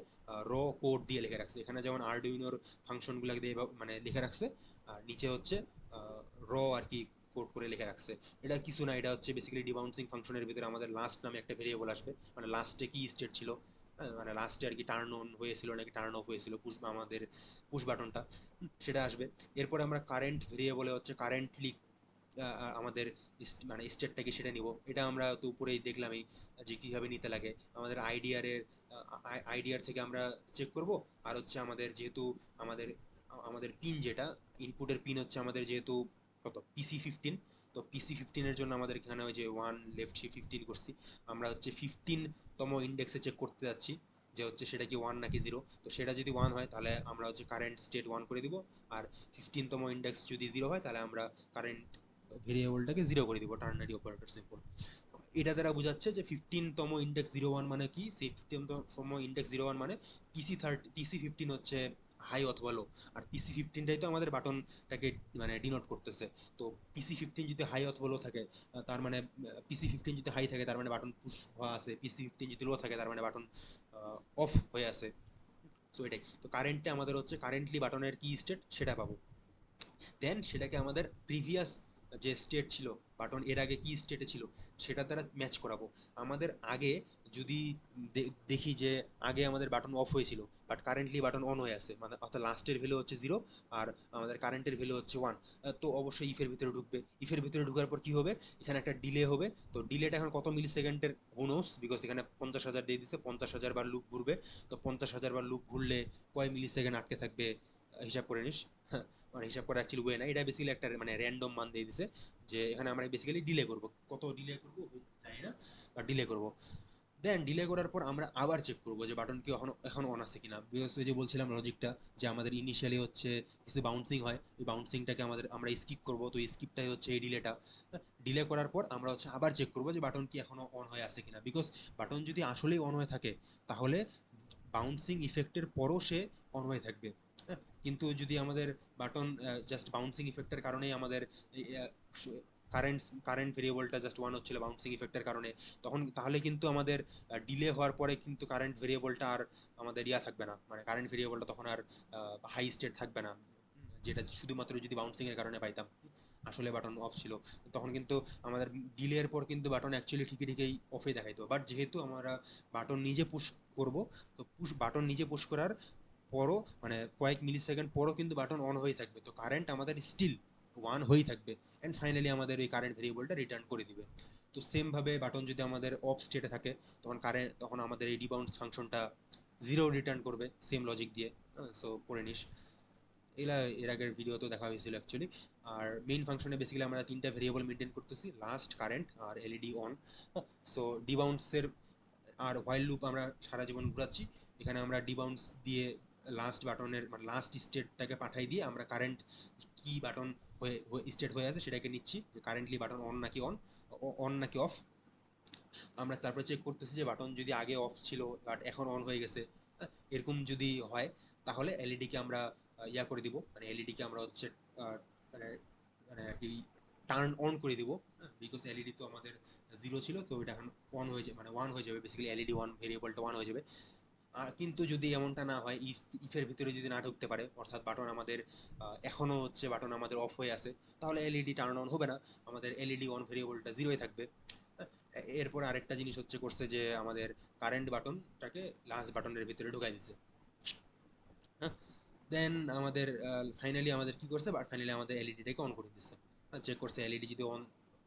A: র কোড দিয়ে লিখে রাখছে। এখানে যেমন আরডুইনোর ফাংশনগুলো দিয়ে মানে লিখে রাখছে, আর নিচে হচ্ছে র আর কি কোড করে লিখে রাখছে। এটা কিছু না, এটা হচ্ছে বেসিক্যালি ডিবাউন্সিং ফাংশনের ভিতরে আমাদের লাস্ট নামে একটা ভেরিয়েবল আসবে, মানে লাস্টে কি স্টেট ছিল, মানে লাস্টে আর কি টার্ন অন হয়েছিল নাকি টার্ন অফ হয়েছিল পুশ, আমাদের পুশ বাটনটা, সেটা আসবে। এরপরে আমরা কারেন্ট ভেরিয়েবলে হচ্ছে কারেন্টলি আমাদের মানে স্টেটটাকে সেটা নিব। এটা আমরা তো উপরেই দেখলামই যে কীভাবে নিতে লাগে। আমাদের আইডিয়ার থেকে আমরা চেক করব। আর হচ্ছে আমাদের যেহেতু আমাদের আমাদের পিন যেটা ইনপুটের পিন হচ্ছে আমাদের যেহেতু কত PC15, তো PC15-এর জন্য আমাদের এখানে ওই যে 1 লেফট 15 করছি। আমরা হচ্ছে 15তম ইন্ডেক্সে চেক করতে যাচ্ছি যে হচ্ছে সেটা কি 1 নাকি 0। তো সেটা যদি 1 হয় তাহলে আমরা হচ্ছে কারেন্ট স্টেট 1 করে দিব, আর 15তম ইন্ডেক্স যদি 0 হয় তাহলে আমরা কারেন্ট ভেরিয়েবলটাকে 0 করে দিব, টার্নারি অপারেটর সিম্পল। এটা দ্বারা বোঝাচ্ছে যে 15তম ইন্ডেক্স 01 মানে কি, সেই 15তম ইন্ডেক্স 01 মানে PC15 হচ্ছে হাই অথবা লো। আর PC15টাই তো আমাদের বাটনটাকে মানে ডিনোট করতেছে। তো PC15 যদি হাই অথবা লো থাকে, তার মানে PC15 যদি হাই থাকে তার মানে বাটন পুশ হওয়া আছে, PC15 যদি লো থাকে তার মানে বাটন অফ হয়ে আছে। সো এটাই তো, কারেন্টে আমাদের হচ্ছে কারেন্টলি বাটনের কি স্টেট সেটা পাবো। দেন সেটাকে আমাদের প্রিভিয়াস যে স্টেট ছিল, বাটন এর আগে কি স্টেটে ছিল সেটা দ্বারা ম্যাচ করাবো। আমাদের আগে যদি দেখি যে আগে আমাদের বাটন অফ হয়েছিল বাট কারেন্টলি বাটন অন হয়ে আছে, মানে অর্থাৎ লাস্টের ভ্যালু হচ্ছে 0 আর আমাদের কারেন্টের ভ্যালু হচ্ছে 1, তো অবশ্যই ইফের ভিতরে ঢুকবে। ইফের ভিতরে ঢুকার পর কি হবে, এখানে একটা ডিলে হবে। তো ডিলেটা এখন কত মিলি সেকেন্ডের হুনোস, বিকজ এখানে 50,000 দিয়ে দিছে, 50,000 বার লুপ ঘুরবে। তো 50,000 বার লুপ ঘুরলে কয় মিলি সেকেন্ড আটকে থাকবে, হিসাব করে নিস। মানে হিসাব করা অ্যাকচুয়ালি ওয়ে না, এটা বেসিক্যালি একটা মানে র্যান্ডম মান দিয়ে দিছে যে এখানে আমরা বেসিক্যালি ডিলে করব, কত ডিলে করব জানি না, বা ডিলে করব। দেন ডিলে করার পর আমরা আবার চেক করব যে বাটন কি এখন অন আছে কিনা, বিকজ ওই যে বলছিলাম লজিকটা যে আমাদের ইনিশিয়ালি হচ্ছে কিছু বাউন্সিং হয়, ওই বাউন্সিংটাকে আমরা স্কিপ করব, তো স্কিপটাই হচ্ছে এই ডিলেটা। ডিলে করার পর আমরা হচ্ছে আবার চেক করব যে বাটন কি এখনো অন হয়ে আছে কিনা, বিকজ বাটন যদি আসলেই অন হয়ে থাকে তাহলে বাউন্সিং ইফেক্টের পরও সে অন হয়ে থাকবে। হ্যাঁ, কিন্তু যদি আমাদের বাটন জাস্ট বাউন্সিং ইফেক্টের কারণেই আমাদের কারেন্ট কারেন্ট ভেরিয়েবলটা জাস্ট 1 হচ্ছিল বাউন্সিং ইফেক্টের কারণে, তখন তাহলে কিন্তু আমাদের ডিলে হওয়ার পরে কিন্তু কারেন্ট ভেরিয়েবলটা আর আমাদের ইয়া থাকবে না, মানে কারেন্ট ভেরিয়েবলটা তখন আর হাই স্টেট থাকবে না, যেটা শুধুমাত্র যদি বাউন্সিং এর কারণে পাইতাম, আসলে বাটন অফ ছিল। তখন কিন্তু আমাদের ডিলের পর কিন্তু বাটন অ্যাকচুয়ালি ঠিকই ঠিকই অফে দেখাইতো, বাট যেহেতু আমরা বাটন নিজে পুশ করব, তো বাটন নিজে পুশ করার পরও মানে কয়েক মিলি সেকেন্ড পরও কিন্তু বাটন অন হয়ে থাকবে, তো কারেন্ট আমাদের স্টিল 1 হয়েই থাকবে। অ্যান্ড ফাইনালি আমাদের ওই কারেন্ট ভেরিয়েবলটা রিটার্ন করে দিবে। তো সেম ভাবে বাটন যদি আমাদের অফ স্টেটে থাকে তখন আমাদের এই ডিবাউন্স ফাংশনটা 0 রিটার্ন করবে সেম লজিক দিয়ে। সো পড়ে নিস, এগুলা এর আগের ভিডিওতেও দেখা হয়েছিল অ্যাকচুয়ালি। আর মেইন ফাংশনে বেসিক্যালি আমরা তিনটা ভেরিয়েবল মেনটেন করতেছি, লাস্ট, কারেন্ট আর এলইডি অন। সো ডিবাউন্সের আর হোয়াইল লুপ আমরা সারা জীবন ঘুরাচ্ছি। এখানে আমরা ডিবাউন্স দিয়ে লাস্ট বাটনের মানে লাস্ট স্টেটটাকে পাঠাই দিয়ে আমরা কারেন্ট কি বাটন হয়ে স্টেট হয়ে আছে সেটাকে নিচ্ছি, যে কারেন্টলি বাটন অন নাকি অন নাকি অফ। আমরা তারপরে চেক করতেছি যে বাটন যদি আগে অফ ছিল বাট এখন অন হয়ে গেছে, এরকম যদি হয় তাহলে এলইডিকে আমরা ইয়া করে দিব, মানে এলইডিকে আমরা হচ্ছে মানে মানে আর কি টার্ন অন করে দিব, বিকজ এলইডি তো আমাদের 0 ছিল, তো এটা এখন অন হয়ে যাবে, মানে 1 হয়ে যাবে, বেসিক্যালি এলইডি 1 ভেরিয়েবলটা 1 হয়ে যাবে। আর কিন্তু যদি এমনটা না হয়, ইফের ভিতরে যদি না ঢুকতে পারে, অর্থাৎ বাটন আমাদের এখনো হচ্ছে বাটন আমাদের অফ হয়ে আছে, তাহলে এলইডি টার্ন অন হবে না, আমাদের এলইডি অন ভেরিয়েবলটা 0-ই থাকবে। এরপর আরেকটা জিনিস হচ্ছে করছে যে আমাদের কারেন্ট বাটনটাকে লাস্ট বাটনের ভিতরে ঢুকাই দিছে। হ্যাঁ, দেন আমাদের ফাইনালি আমাদের কি করছে, বাট ফাইনালি আমাদের এলইডিটাকে অন করে দিচ্ছে, চেক করছে এলইডি যদি অন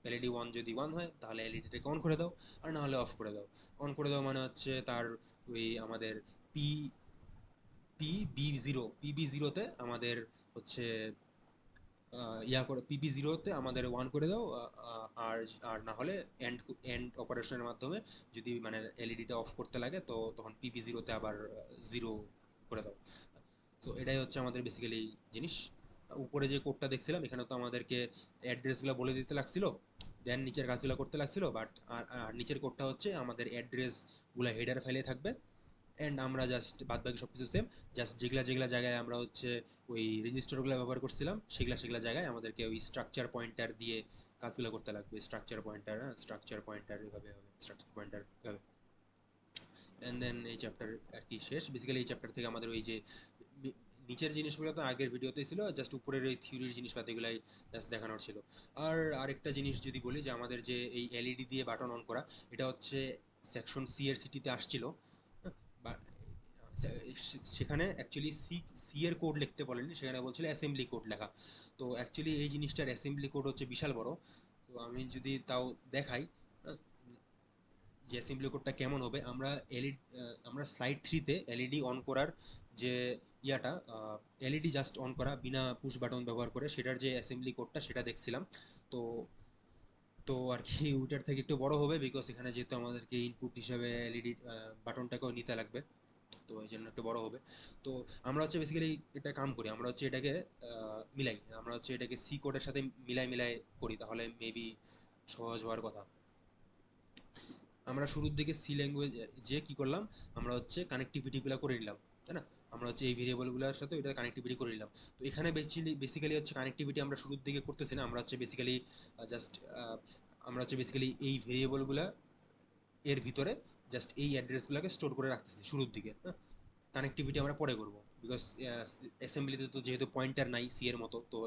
A: এলইডি ওয়ান যদি ওয়ান হয় তাহলে এলইডিটাকে অন করে দাও, আর না হলে অফ করে দাও। অন করে দাও মানে হচ্ছে তার ওই আমাদের পি পিবি জিরোতে আমাদের হচ্ছে ইয়া করে, পিবি জিরোতে আমাদের ওয়ান করে দাও। আর আর না হলে এন্ড এন্ড অপারেশনের মাধ্যমে যদি মানে এলইডিটা অফ করতে লাগে তো তখন পিবি জিরোতে আবার জিরো করে দাও। সো এটাই হচ্ছে আমাদের বেসিক্যালি জিনিস। উপরে যে কোডটা দেখছিলাম এখানে তো আমাদেরকে অ্যাড্রেসগুলো বলে দিতে লাগছিল, দেন নিচের কাজগুলো করতে লাগছিল, বাট আর নিচের কোডটা হচ্ছে আমাদের অ্যাড্রেসগুলো হেডার ফাইলে থাকবে, অ্যান্ড আমরা জাস্ট বাদ বাকি সব কিছু সেম। জাস্ট যেগুলা যেগুলা জায়গায় আমরা হচ্ছে ওই রেজিস্টারগুলো ব্যবহার করছিলাম সেগুলা সেগুলা জায়গায় আমাদেরকে ওই স্ট্রাকচার পয়েন্টার দিয়ে কাজগুলো করতে লাগবে। স্ট্রাকচার পয়েন্টার, হ্যাঁ স্ট্রাকচার পয়েন্টার এভাবে হবে, স্ট্রাকচার পয়েন্টার এভাবে। অ্যান্ড দেন এই চ্যাপ্টার আর কি শেষ। বেসিক্যালি এই চ্যাপ্টার থেকে আমাদের ওই যে নিচের জিনিসগুলো তো আগের ভিডিওতেই ছিল, জাস্ট উপরের ওই থিওরির জিনিসপাতিগুলাই জাস্ট দেখানোর ছিল। আর আরেকটা জিনিস যদি বলি যে আমাদের যে এই এলইডি দিয়ে বাটন অন করা, এটা হচ্ছে সেকশন সি এর সিটিতে আসছিল। হ্যাঁ, বা সেখানে অ্যাকচুয়ালি সি এর কোড লিখতে বলেনি, সেখানে বলছিল অ্যাসেম্বলি কোড লেখা। তো অ্যাকচুয়ালি এই জিনিসটার অ্যাসেম্বলি কোড হচ্ছে বিশাল বড়। তো আমি যদি তাও দেখাই যে অ্যাসেম্বলি কোডটা কেমন হবে। আমরা স্লাইড 3-তে এলইডি অন করার যে ইয়াটা, এলইডি জাস্ট অন করা বিনা পুশ বাটন ব্যবহার করে সেটার যে অ্যাসেম্বলি কোডটা সেটা দেখছিলাম। তো তো আর কি ওইটার থেকে একটু বড় হবে, বিকজ এখানে যেহেতু আমাদেরকে ইনপুট হিসাবে এলইডি বাটনটাকেও নিতে লাগবে, তো এই জন্য একটু বড় হবে। তো আমরা হচ্ছে বেসিক্যালি এটা কাম করি, আমরা হচ্ছে এটাকে মিলাই, আমরা হচ্ছে এটাকে সি কোডের সাথে মিলাই মিলাই করি, তাহলে মেবি সহজ হওয়ার কথা। আমরা শুরুর দিকে সি ল্যাঙ্গুয়েজ যে কি করলাম, আমরা হচ্ছে কানেক্টিভিটিগুলো করে নিলাম, তাই না? আমরা হচ্ছে এই ভেরিয়েবলগুলোর সাথে ওইটা কানেক্টিভিটি করে নিলাম। তো এখানে বেসিক্যালি হচ্ছে কানেক্টিভিটি আমরা শুরুর দিকে করতেছি না, আমরা হচ্ছে বেসিক্যালি জাস্ট আমরা হচ্ছে বেসিক্যালি এই ভেরিয়েবলগুলো এর ভিতরে জাস্ট এই অ্যাড্রেসগুলোকে স্টোর করে রাখতেছি শুরুর দিকে, হ্যাঁ। কানেক্টিভিটি আমরা পরে করব, বিকজ অ্যাসেম্বলিতে তো যেহেতু পয়েন্টার নাই সি এর মতো, তো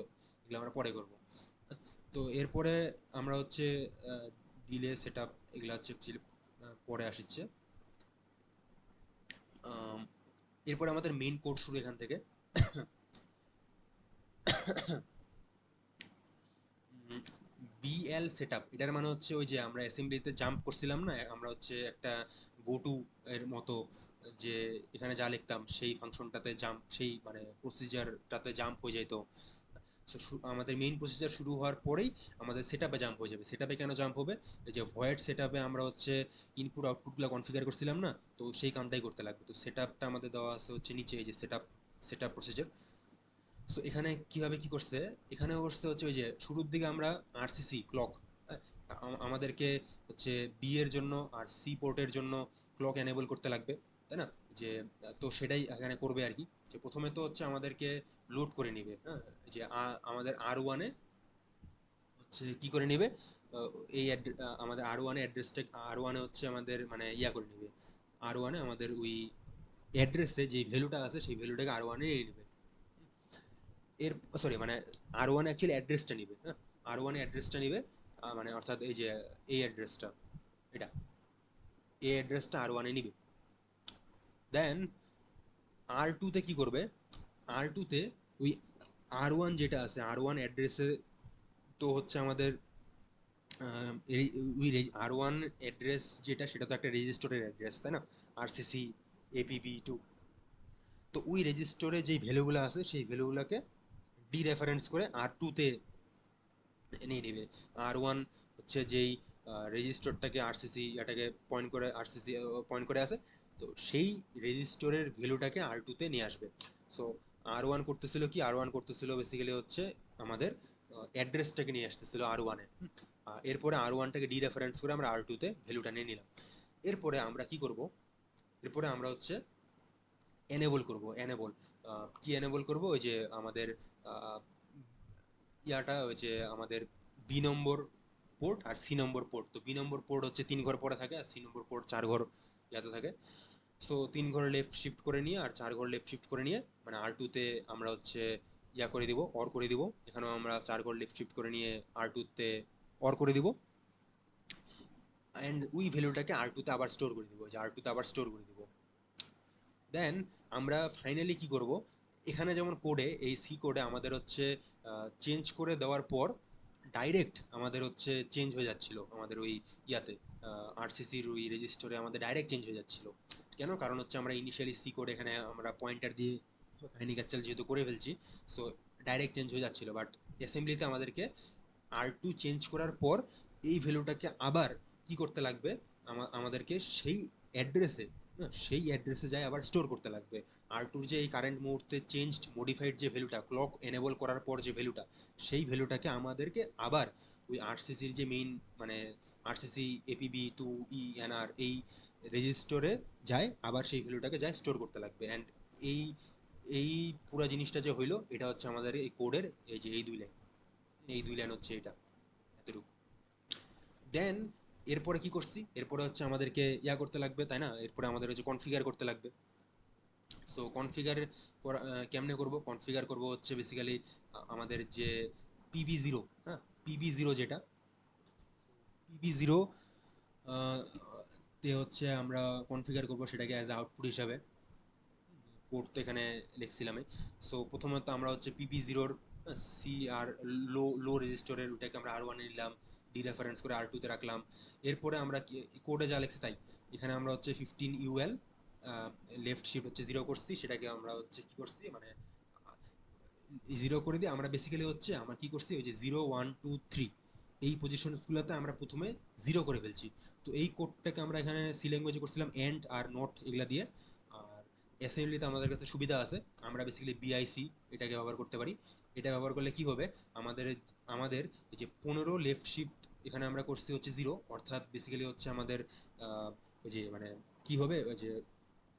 A: এগুলো আমরা পরে করব। তো এরপরে আমরা হচ্ছে ডিলে সেট আপ এগুলো হচ্ছে actually, পরে আসছে। এরপরে আমাদের মেইন কোড শুরু এখান থেকে। বিএল সেট আপ এটার মানে হচ্ছে ওই যে আমরা অ্যাসেম্বলিতে জাম্প করছিলাম না, আমরা হচ্ছে একটা গো টু এর মতো, যে এখানে যা লিখতাম সেই ফাংশনটাতে জাম্প, সেই মানে প্রসিজারটাতে জাম্প হয়ে যেত। সো আমাদের মেইন প্রসেসর শুরু হওয়ার পরেই আমাদের সেটআপে জাম্প হয়ে যাবে। সেটআপে কেন জাম্প হবে? এই যে ভয়েড সেটআপে আমরা হচ্ছে ইনপুট আউটপুটগুলো কনফিগার করছিলাম না, তো সেই কামটাই করতে লাগবে। তো সেটআপটা আমাদের দেওয়া আছে হচ্ছে নিচে, এই যে সেটআপ প্রসিজার। সো এখানে কিভাবে কি করছে, এখানে করছে হচ্ছে ওই যে শুরুর দিকে আমরা আরসিসি ক্লক, আমাদেরকে হচ্ছে বি এর জন্য আর সি পোর্টের জন্য ক্লক এনেবল করতে লাগবে, তাই না? যে তো সেটাই এখানে করবে আর কি। যে প্রথমে তো হচ্ছে আমাদেরকে লোড করে নিবে, হ্যাঁ। যে আমাদের আর ওয়ানে হচ্ছে কি করে নিবে, আহ, আমাদের আর ওয়ানে অ্যাড্রেসটা, আর ওয়ানে হচ্ছে আমাদের মানে ইয়া করে নিবে, আর ওয়ানে আমাদের ওই অ্যাড্রেসে যে ভ্যালুটা আছে সেই ভ্যালুটাকে আর ওয়ানে নিয়ে নেবে। এর সরি মানে আর ওয়ান অ্যাকচুয়ালি অ্যাড্রেসটা নিবে, হ্যাঁ। আর ওয়ানে অ্যাড্রেসটা নিবে, মানে অর্থাৎ এই যে এই অ্যাড্রেসটা, এটা এই অ্যাড্রেসটা আর ওয়ানে নিবে। দেন আর টুতে কি করবে, আর টুতে ওই আর ওয়ান যেটা আছে আর ওয়ান অ্যাড্রেসে, তো হচ্ছে আমাদের ওই আর ওয়ান অ্যাড্রেস যেটা সেটা তো একটা রেজিস্টরের অ্যাড্রেস, তাই না? RCC APB2। তো ওই রেজিস্টরে যেই ভ্যালুগুলো আছে সেই ভ্যালুগুলোকে ডি রেফারেন্স করে আর টুতে নিয়ে নেবে। আর ওয়ান হচ্ছে যেই রেজিস্টরটাকে আরসিসি এটাকে পয়েন্ট করে আছে, তো সেই রেজিস্টরের ভ্যালুটাকে আর টুতে নিয়ে আসবে। সো আর ওয়ান করতেছিল বেসিক্যালি হচ্ছে আমাদের অ্যাড্রেসটাকে নিয়ে আসতেছিল আর ওয়ানে। এরপরে আর ওয়ানটাকে ডি রেফারেন্স করে আমরা আর টুতে ভ্যালুটা নিয়ে নিলাম। এরপরে আমরা কি করব, এরপরে আমরা হচ্ছে এনেবল কি এনেবল করব, ওই যে আমাদের আহ, ইয়াটা ওই যে আমাদের বি নম্বর পোর্ট আর সি নম্বর পোর্ট। তো বি নম্বর পোর্ট হচ্ছে 3 ঘর পরে থাকে, আর সি নম্বর পোর্ট 4 ঘর ইয়াতে থাকে। সো 3 ঘর লেফট শিফট করে নিয়ে আর 4 ঘর লেফট শিফট করে নিয়ে মানে আর টুতে আমরা হচ্ছে ইয়া করে দিব, অর করে দিব। এখানেও আমরা 4 ঘর লেফট শিফট করে নিয়ে আর টুতে অর করে দিব, অ্যান্ড ওই ভ্যালুটাকে আর টুতে আবার স্টোর করে দিব, যে আর টুতে আবার স্টোর করে দিব। দেন আমরা ফাইনালি কি করব, এখানে যেমন কোডে এই সি কোডে আমাদের হচ্ছে চেঞ্জ করে দেওয়ার পর ডাইরেক্ট আমাদের হচ্ছে চেঞ্জ হয়ে যাচ্ছিল আমাদের ওই ইয়াতে আরসিসির ওই রেজিস্টারে আমাদের ডাইরেক্ট চেঞ্জ হয়ে যাচ্ছিল। কেন? কারণ হচ্ছে আমরা ইনিশিয়ালি সি কোড এখানে আমরা পয়েন্টার দিয়ে কাহিনী ক্যাপচার যেহেতু করে ফেলছি, সো ডাইরেক্ট চেঞ্জ হয়ে যাচ্ছিল। বাট অ্যাসেম্বলিতে আমাদেরকে R2 চেঞ্জ করার পর এই ভ্যালুটাকে আবার কি করতে লাগবে, আমাদেরকে সেই অ্যাড্রেসে, সেই অ্যাড্রেসে যায় আবার স্টোর করতে লাগবে। R2 যে এই কারেন্ট মুহূর্তে চেঞ্জড মডিফাইড যে ভ্যালুটা ক্লক এনেবল করার পর যে ভ্যালুটা, সেই ভ্যালুটাকে আমাদেরকে আবার ওই আরসিসির যে মেইন মানে আরসিসি এপিবি টু ইএনআর এই রেজিস্টরে যায়, আবার সেই ভ্যালুটাকে যায় স্টোর করতে লাগবে। অ্যান্ড এই এই পুরো জিনিসটা যে হইলো, এটা হচ্ছে আমাদের এই কোডের এই যে এই দুই লাইন হচ্ছে এটা এতটুকু। দেন এরপরে কি করছি, এরপরে হচ্ছে আমাদেরকে ইয়া করতে লাগবে, তাই না? এরপরে আমাদের হচ্ছে কনফিগার করতে লাগবে। সো কনফিগার কেমনে করব? কনফিগার করব হচ্ছে বেসিক্যালি আমাদের যে পিবি জিরো, হ্যাঁ, পিবি জিরো যেটা, পিবি জিরো তে হচ্ছে আমরা কনফিগার করব সেটাকে অ্যাজ আউটপুট হিসাবে। কোড তো এখানে লিখছিলাম। সো প্রথমত আমরা হচ্ছে পিবি জিরোর সি আর লো লো রেজিস্টরের ওটাকে আমরা আর 1 নিলাম, ডি রেফারেন্স করে আর 2 তে রাখলাম। এরপরে আমরা কোডে যা লিখছি তাই, এখানে আমরা হচ্ছে 15 UL লেফট শিফট হচ্ছে জিরো করছি, সেটাকে আমরা হচ্ছে কি করছি মানে জিরো করে দিয়ে আমরা বেসিক্যালি হচ্ছে আমরা কি করছি, ওই যে 0 1 2 3 এই পজিশনসগুলোতে আমরা প্রথমে জিরো করে ফেলছি। তো এই কোডটাকে আমরা এখানে সি ল্যাঙ্গুয়েজে করছিলাম এন্ড আর নট এগুলা দিয়ে। আর অ্যাসেম্বলিতে আমাদের কাছে সুবিধা আছে, আমরা বেসিক্যালি বিআইসি এটাকে ব্যবহার করতে পারি। এটা ব্যবহার করলে কি হবে, আমাদের আমাদের এই যে 15 লেফট শিফট এখানে আমরা করছি হচ্ছে জিরো, অর্থাৎ বেসিক্যালি হচ্ছে আমাদের ওই যে মানে কি হবে, ওই যে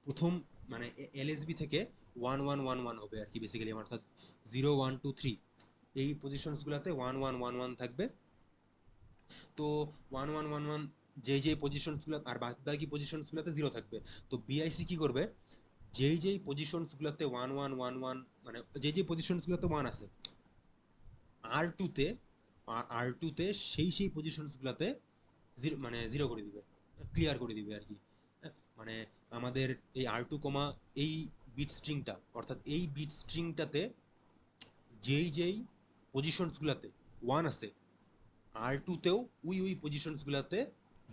A: প্রথম মানে এলএসবি থেকে 1111 হবে আর কি বেসিক্যালি, অর্থাৎ 0 1 2 3 এই পজিশনসগুলোতে 1111 থাকবে। তো 1111 যেই যেই পজিশনসগুলো আর বাদ বাকি পজিশনসগুলোতে জিরো থাকবে। তো বিআইসি কি করবে, যেই পজিশনসগুলোতে 1111 মানে যেই পজিশনসগুলোতে ওয়ান আছে, আর 2 তে আর 2 তে সেই পজিশনসগুলোতে জিরো মানে জিরো করে দিবে, ক্লিয়ার করে দিবে আর কি। মানে আমাদের এই আর 2, এই বিট স্ট্রিংটা, অর্থাৎ এই বিট স্ট্রিংটাতে যেই পজিশনসগুলোতে ওয়ান আছে, আর 2 তেও ওই পজিশনসগুলোতে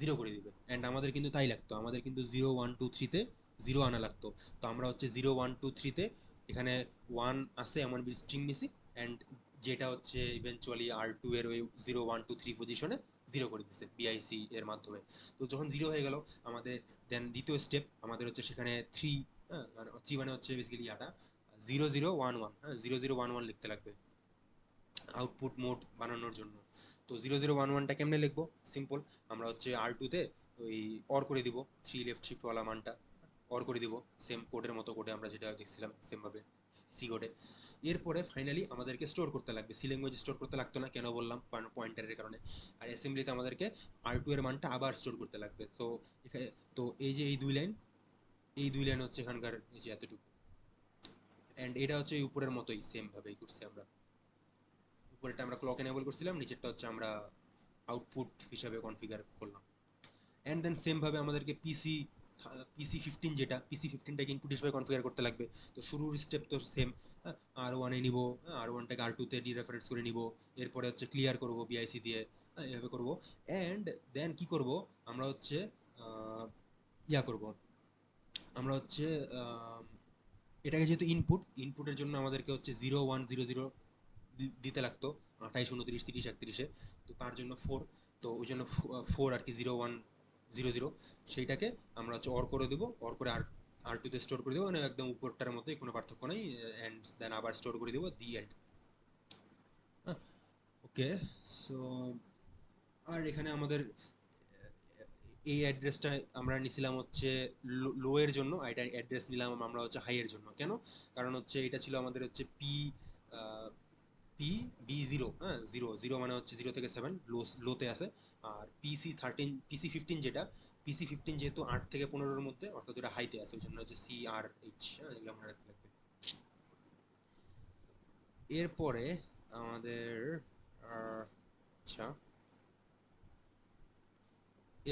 A: জিরো করে দিবে। অ্যান্ড আমাদের কিন্তু তাই লাগতো, আমাদের কিন্তু 0 1 2 3-তে জিরো আনা লাগতো। তো আমরা হচ্ছে 0 1 2 3-তে এখানে ওয়ান আছে এমন বিট স্ট্রিং নিছি, অ্যান্ড যেটা হচ্ছে ইভেনচুয়ালি আর 2 এর ওই 0 1 2 3 পজিশনে জিরো করে দিছে বিআইসি এর মাধ্যমে। তো যখন জিরো হয়ে গেল আমাদের, দেন দ্বিতীয় স্টেপ আমাদের হচ্ছে সেখানে থ্রি, হ্যাঁ মানে থ্রি মানে হচ্ছে বেসিক্যালি ইয়াটা 0011, হ্যাঁ 0011 লিখতে লাগবে আউটপুট মোড বানানোর জন্য। তো 0011টা কেমনে লিখবো? সিম্পল, আমরা হচ্ছে আর 2 তে ওই অর করে দিব, থ্রি লেফট শিফটওয়ালা মানটা অর করে দিব, সেম কোডের মতো কোডে আমরা যেটা দেখছিলাম সেমভাবে সি কোডে। এরপরে ফাইনালি আমাদেরকে স্টোর করতে লাগবে, সি ল্যাঙ্গুয়েজ স্টোর করতে লাগতো না, কেন বললাম, পয়েন্টারের কারণে। আর অ্যাসেম্বলিতে আমাদেরকে আর 2 এর মানটা আবার স্টোর করতে লাগবে। সো এখানে তো এই যে এই দুই লাইন হচ্ছে এখানকার এই যে এতটুকু। অ্যান্ড এটা হচ্ছে এই উপরের মতোই সেম ভাবেই করছি আমরা। উপরেরটা আমরা ক্লক এনেবল করছিলাম, নিচেরটা হচ্ছে আমরা আউটপুট হিসাবে কনফিগার করলাম। অ্যান্ড দেন সেম ভাবে আমাদেরকে পিসি 15, যেটা পিসি 15টাকে ইনপুট হিসেবে কনফিগার করতে লাগবে। তো শুরুর স্টেপ তো সেম, আর 1-এ নিব, আর 1টাকে আর 2-তে ডিরেফারেন্স করে নিব, এরপরে হচ্ছে ক্লিয়ার করব বিআইসি দিয়ে, এভাবে করব। অ্যান্ড দেন কি করব, আমরা হচ্ছে আহ, ইয়া করব, আমরা হচ্ছে আহ, এটাকে যেহেতু ইনপুটের জন্য আমাদেরকে হচ্ছে 0100 দিতে লাগতো, 28 29 30 31। তো তার জন্য 4, তো ওই জন্য 4 আর কি, 0100 সেইটাকে আমরা হচ্ছে অর করে দেবো, অর করে আর 2-তে স্টোর করে দেবো, মানে একদম উপরটার মতোই, কোনো পার্থক্য নেই। অ্যান্ড দেন আবার স্টোর করে দেবো দি এন্ড। ওকে, সো আর এখানে আমাদের এই অ্যাড্রেসটা আমরা নিছিলাম হচ্ছে লো এর জন্য, আর এটা অ্যাড্রেস নিলাম আমরা হচ্ছে হাই এর জন্য। কেন? কারণ হচ্ছে এটা ছিল আমাদের হচ্ছে পি বি জিরো, হ্যাঁ জিরো জিরো মানে হচ্ছে 0 থেকে 7 লোতে আছে। আর পিসি 15 যেটা, পিসি 15 যেহেতু 8 থেকে 15-এর মধ্যে, অর্থাৎ এটা হাইতে আছে, ওই জন্য হচ্ছে CRH, হ্যাঁ এগুলো মনে রাখতে লাগবে। এরপরে আমাদের আচ্ছা,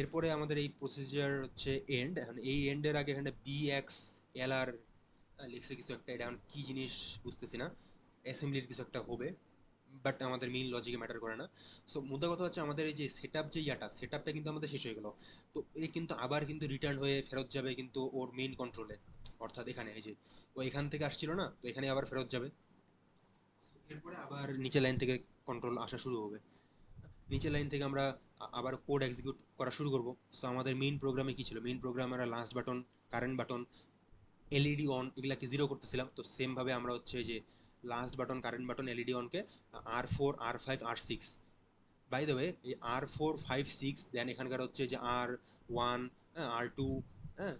A: এরপরে আমাদের এই প্রসিজার হচ্ছে এন্ড। এখন এই এন্ডের আগে এখানে BXLR লিখছে কিছু একটা, এটা এখন কি জিনিস বুঝতেছি না, অ্যাসেম্বলির কিছু একটা হবে। বাট আমাদের মেইন লজিকে ম্যাটার করে না। সো মুদ্রা কথা হচ্ছে আমাদের এই যে সেট আপ যে সেট আপটা কিন্তু আমাদের শেষ হয়ে গেল। তো এ কিন্তু আবার কিন্তু রিটার্ন হয়ে ফেরত যাবে কিন্তু ওর মেইন কন্ট্রোলে, অর্থাৎ এখানে এই যে ও এখান থেকে আসছিল না, তো এখানে আবার ফেরত যাবে। এরপরে আবার নিচের লাইন থেকে কন্ট্রোল আসা শুরু হবে। নিচের লাইন থেকে আমরা আবার কোড এক্সিকিউট করা শুরু করব। সো আমাদের মেইন প্রোগ্রামে কি ছিল, মেইন প্রোগ্রামে আমরা last button, current button, LED on এগুলাকে জিরো করতেছিলাম। তো সেম ভাবে আমরা হচ্ছে যে last button, current button, LED অনকে R4, R5, R6, by the way এই R4, 5, 6, দেন এখানকার হচ্ছে যে R1, R2, হ্যাঁ,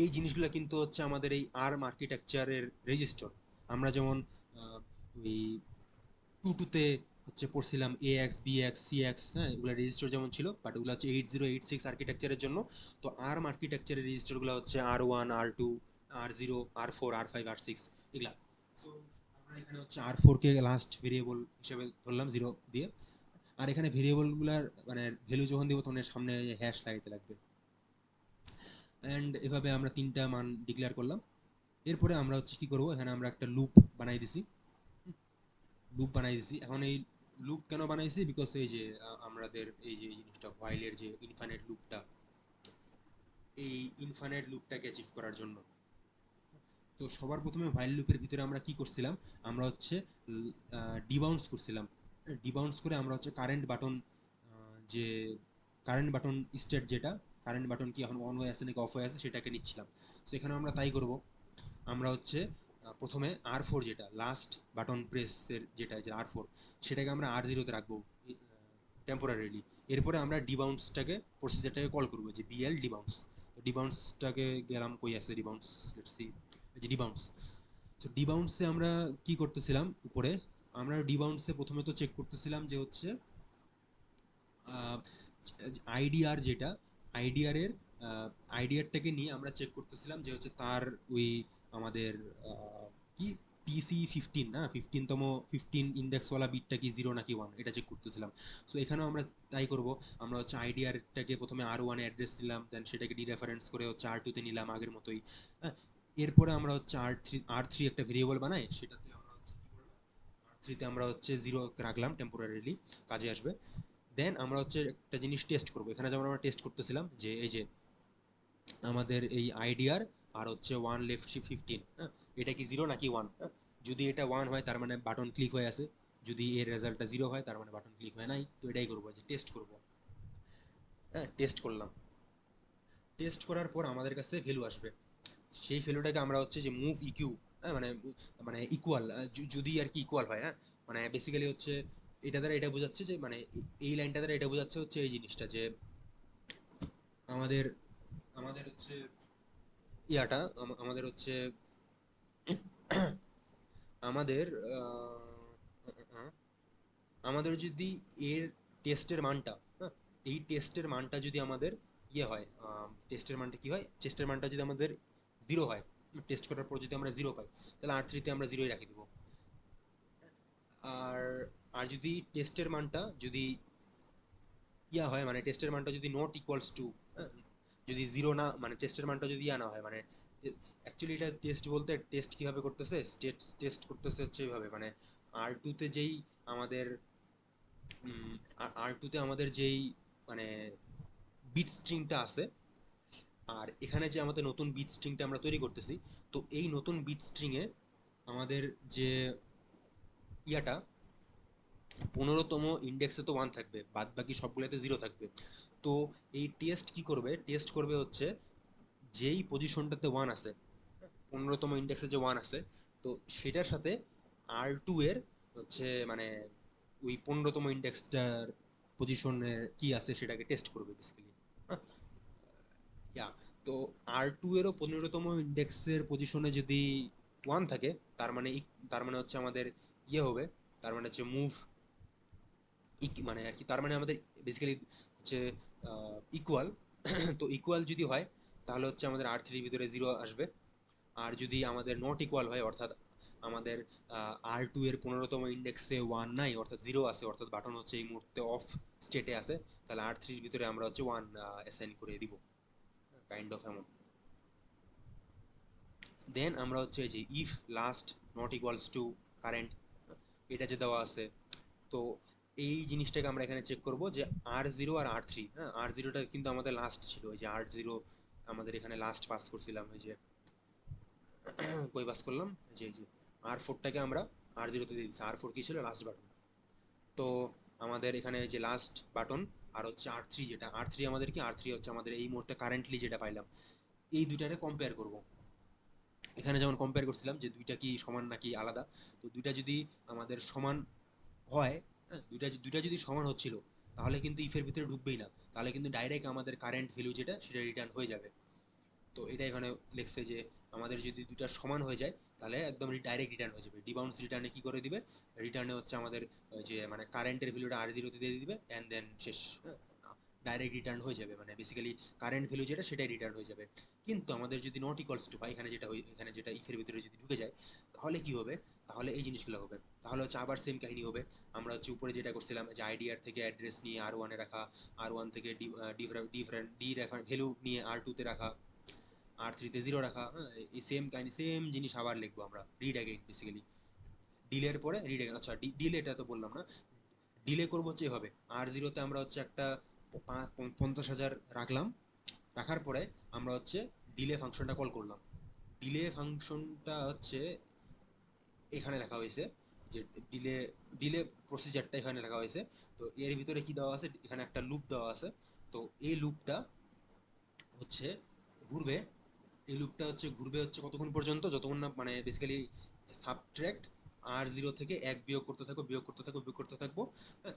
A: এই জিনিসগুলো কিন্তু হচ্ছে আমাদের এই আর্ম আর্কিটেকচারের রেজিস্টার। আমরা যেমন ওই টুতে হচ্ছে পড়ছিলাম AX, BX, CX, হ্যাঁ, এগুলো রেজিস্টার যেমন ছিল, বাট ওগুলো হচ্ছে 8086 আর্কিটেকচারের জন্য। তো আর্ম আর্কিটেকচারের রেজিস্টারগুলো হচ্ছে R1, R2, R0, R4, R5, R6 এগুলা। সো আমরা এখানে হচ্ছে R4 কে লাস্ট ভেরিয়েবল হিসেবে ধরলাম জিরো দিয়ে। আর এখানে ভেরিয়েবলগুলোর মানে ভ্যালু যখন দিব তখন এর সামনে হ্যাশ লাগাইতে লাগবে। অ্যান্ড এভাবে আমরা তিনটা মান ডিক্লেয়ার করলাম। এরপরে আমরা হচ্ছে কি করব, এখানে আমরা একটা লুপ বানাই দিছি। এখন এই লুপ কেন বানাইছি, বিকজ এই যে আমাদের এই যে এই জিনিসটা হোয়াইলের যে ইনফাইনাইট লুপটা, এই ইনফাইনাইট লুপটাকে অ্যাচিভ করার জন্য। তো সবার প্রথমে হোয়াইল লুপের ভিতরে আমরা কি করছিলাম, আমরা হচ্ছে ডিবাউন্স করছিলাম। ডিবাউন্স করে আমরা হচ্ছে কারেন্ট বাটন, যে কারেন্ট বাটন স্টেট যেটা, কারেন্ট বাটন কি এখন অন হয়ে আছে নাকি অফ হয়ে আছে সেটাকে নিচ্ছিলাম। তো এখানে আমরা তাই করব। আমরা হচ্ছে প্রথমে R4, যেটা লাস্ট বাটন প্রেসের যেটা যে R4, সেটাকে আমরা R0-তে রাখবো টেম্পোরারিলি। এরপরে আমরা ডিবাউন্সটাকে, প্রসিজারটাকে কল করবো যে বিএল ডিবাউন্স। তো ডিবাউন্সটাকে গেলাম, কই আছে ডিবাউন্স, লেটস সি, যে ডিবাউন্স। তো ডিবাউন্সে আমরা কি করতেছিলাম উপরে, আমরা ডিবাউন্সে প্রথমে তো চেক করতেছিলাম যে হচ্ছে আইডিআর যেটা, আইডিআর এর আইডিআরটাকে নিয়ে আমরা চেক করতেছিলাম যে হচ্ছে তার ওই আমাদের কি PC 15, না 15তম 15 ইন্ডেক্সওয়ালা বিটটা কি জিরো নাকি ওয়ান, এটা চেক করতেছিলাম। সো এখানেও আমরা তাই করব। আমরা হচ্ছে আইডিআরটাকে প্রথমে R1-এ অ্যাড্রেস দিলাম, দেন সেটাকে ডিরেফারেন্স করে হচ্ছে R2-তে নিলাম আগের মতোই। হ্যাঁ, এরপরে আমরা হচ্ছে R3 একটা ভেরিয়েবল বানাই, সেটাতে আমরা হচ্ছে কি করলাম, R3-তে আমরা হচ্ছে জিরো রাখলাম টেম্পোরারিলি, কাজে আসবে। দেন আমরা হচ্ছে একটা জিনিস টেস্ট করব। এখানে যেমন আমরা টেস্ট করতেছিলাম যে এই যে আমাদের এই আইডিয়ার আর হচ্ছে ওয়ান লেফট 15, হ্যাঁ, এটা কি জিরো নাকি ওয়ান। যদি এটা ওয়ান হয় তার মানে বাটন ক্লিক হয়ে আছে, যদি এর রেজাল্টটা জিরো হয় তার মানে বাটন ক্লিক হয় নাই। তো এটাই করবো, যে টেস্ট করব। হ্যাঁ, টেস্ট করলাম। টেস্ট করার পর আমাদের কাছে ভ্যালু আসবে। সেই ভ্যালুটাকে আমরা হচ্ছে যে মুভ ইকিউ, হ্যাঁ, মানে মানে ইকুয়াল, যদি আর কি ইকুয়াল হয়, হ্যাঁ, মানে বেসিক্যালি হচ্ছে এটা দ্বারা এটা বোঝাচ্ছে যে মানে এই লাইনটা দ্বারা এটা বোঝাচ্ছে হচ্ছে এই জিনিসটা যে আমাদের আমাদের হচ্ছে আমাদের হচ্ছে আমাদের আমাদের যদি এর টেস্টের মানটা, হ্যাঁ, এই টেস্টের মানটা যদি আমাদের হয়, টেস্টের মানটা কি হয়, টেস্টের মানটা যদি আমাদের জিরো হয়, টেস্ট করার পর যদি আমরা জিরো পাই, তাহলে R3-তে আমরা জিরোই রাখি দিব। আর আর যদি টেস্টের মানটা যদি হয়, মানে টেস্টের মানটা যদি নট ইকুয়ালস টু, যদি জিরো না, মানে টেস্টের মানটা যদি না হয়, মানে অ্যাকচুয়ালি এটা টেস্ট বলতে টেস্ট কিভাবে করতেছে, টেস্ট করতেছে হচ্ছে এইভাবে, মানে R2-তে যেই আমাদের R2-তে আমাদের যেই মানে বিট স্ট্রিংটা আছে, আর এখানে যে আমাদের নতুন বিট স্ট্রিংটা আমরা তৈরি করতেছি, তো এই নতুন বিট স্ট্রিংয়ে আমাদের যে ইয়াটা 15তম ইন্ডেক্সে তো ওয়ান থাকবে, বাদ বাকি সবগুলোতে জিরো থাকবে। তো এই টেস্ট কি করবে, টেস্ট করবে হচ্ছে যেই পজিশনটাতে ওয়ান আছে, 15তম ইন্ডেক্সে যে ওয়ান আছে, তো সেটার সাথে R2 এর হচ্ছে মানে ওই 15তম ইন্ডেক্সটার পজিশনে কি আছে সেটাকে টেস্ট করবে বেসিক্যালি। ইয়া, তো R2 এরও 15তম ইন্ডেক্সের পজিশনে যদি ওয়ান থাকে, তার মানে তার মানে হচ্ছে আমাদের হবে, তার মানে হচ্ছে মুভ মানে আর কি, তার মানে আমাদের বেসিক্যালি হচ্ছে ইকুয়াল। তো ইকুয়াল যদি হয় তাহলে হচ্ছে আমাদের R3-র ভিতরে জিরো আসবে। আর যদি আমাদের নট ইকুয়াল হয়, অর্থাৎ আমাদের R2 এর 15তম ইন্ডেক্সে ওয়ান নাই, অর্থাৎ জিরো আছে, অর্থাৎ বাটন হচ্ছে এই মুহূর্তে অফ স্টেটে আছে, তাহলে R3-র ভিতরে আমরা হচ্ছে ওয়ান অ্যাসাইন করে দিব, কাইন্ড অফ এমন। দেন আমরা হচ্ছে এই যে if last not equals to current, এটা যে দেওয়া আছে। তো এই জিনিসটাকে আমরা এখানে চেক করব যে R0 আর R3, হ্যাঁ R0টা কিন্তু আমাদের লাস্ট ছিল, ওই যে R0 আমাদের এখানে লাস্ট পাস করছিলাম, ওই যে কই পাস করলাম, যে R4টাকে আমরা R0তে দিয়ে দিচ্ছি। R4 কি ছিল, লাস্ট বাটন। তো আমাদের এখানে যে লাস্ট বাটন আর হচ্ছে R3, যেটা R3 আমাদের কি, R3 হচ্ছে আমাদের এই মুহূর্তে কারেন্টলি যেটা পাইলাম। এই দুইটারে কম্পেয়ার করব। এখানে যেমন কম্পেয়ার করছিলাম যে দুইটা কি সমান নাকি আলাদা। তো দুইটা যদি আমাদের সমান হয়, হ্যাঁ দুইটা দুইটা যদি সমান হচ্ছিল, তাহলে কিন্তু ইফের ভিতরে ঢুকবেই না, তাহলে কিন্তু ডাইরেক্ট আমাদের কারেন্ট ভ্যালু যেটা সেটা রিটার্ন হয়ে যাবে। তো এটা এখানে লিখছে যে আমাদের যদি দুইটা সমান হয়ে যায়, তাহলে একদম ডাইরেক্ট রিটার্ন হয়ে যাবে। ডিবাউন্স রিটার্নে কি করে দিবে, রিটার্নে হচ্ছে আমাদের যে মানে কারেন্টের ভ্যালুটা R0তে দিয়ে দিবে, অ্যান্ড দেন শেষ, ডাইরেক্ট রিটার্ন হয়ে যাবে, মানে বেসিক্যালি কারেন্ট ভ্যালু যেটা সেটাই রিটার্ন হয়ে যাবে। কিন্তু আমাদের যদি নট ইকুয়ালস টু হয়, এখানে যেটা ইফের ভিতরে যদি ঢুকে যায়, তাহলে কি হবে, তাহলে এই জিনিসগুলো হবে। তাহলে হচ্ছে আবার সেম কাহিনী হবে। আমরা হচ্ছে উপরে যেটা করছিলাম যে আইডিআর থেকে অ্যাড্রেস নিয়ে R1-এ রাখা, R1 থেকে ডিফারেন্ট ডি ভ্যালু নিয়ে R2-তে রাখা, R3-তে 0 রাখা, হ্যাঁ এই সেম কাহিনী, সেম জিনিস আবার লিখবো আমরা, রিড অ্যাগেইন বেসিক্যালি। ডিলের পরে রিড অ্যাগেইন। আচ্ছা ডিলেটা তো বললাম না। ডিলে করবো হচ্ছে এভাবে, R0-তে আমরা হচ্ছে একটা 50,000 রাখলাম। রাখার পরে আমরা হচ্ছে ডিলে ফাংশনটা কল করলাম। ডিলে ফাংশনটা হচ্ছে এখানে লেখা হয়েছে, যে ডিলে ডিলে প্রসিজারটা এখানে লেখা হয়েছে। তো এর ভিতরে কি দেওয়া আছে, এখানে একটা লুপ দেওয়া আছে। তো এই লুপটা হচ্ছে ঘুরবে। এই লুপটা হচ্ছে ঘুরবে হচ্ছে কতক্ষণ পর্যন্ত, যতক্ষণ না মানে বেসিক্যালি সাবট্রাক্ট R0 থেকে 1 বিয়োগ করতে থাকবো, বিয়োগ করতে থাকবো, বিয়োগ করতে থাকবো। হ্যাঁ,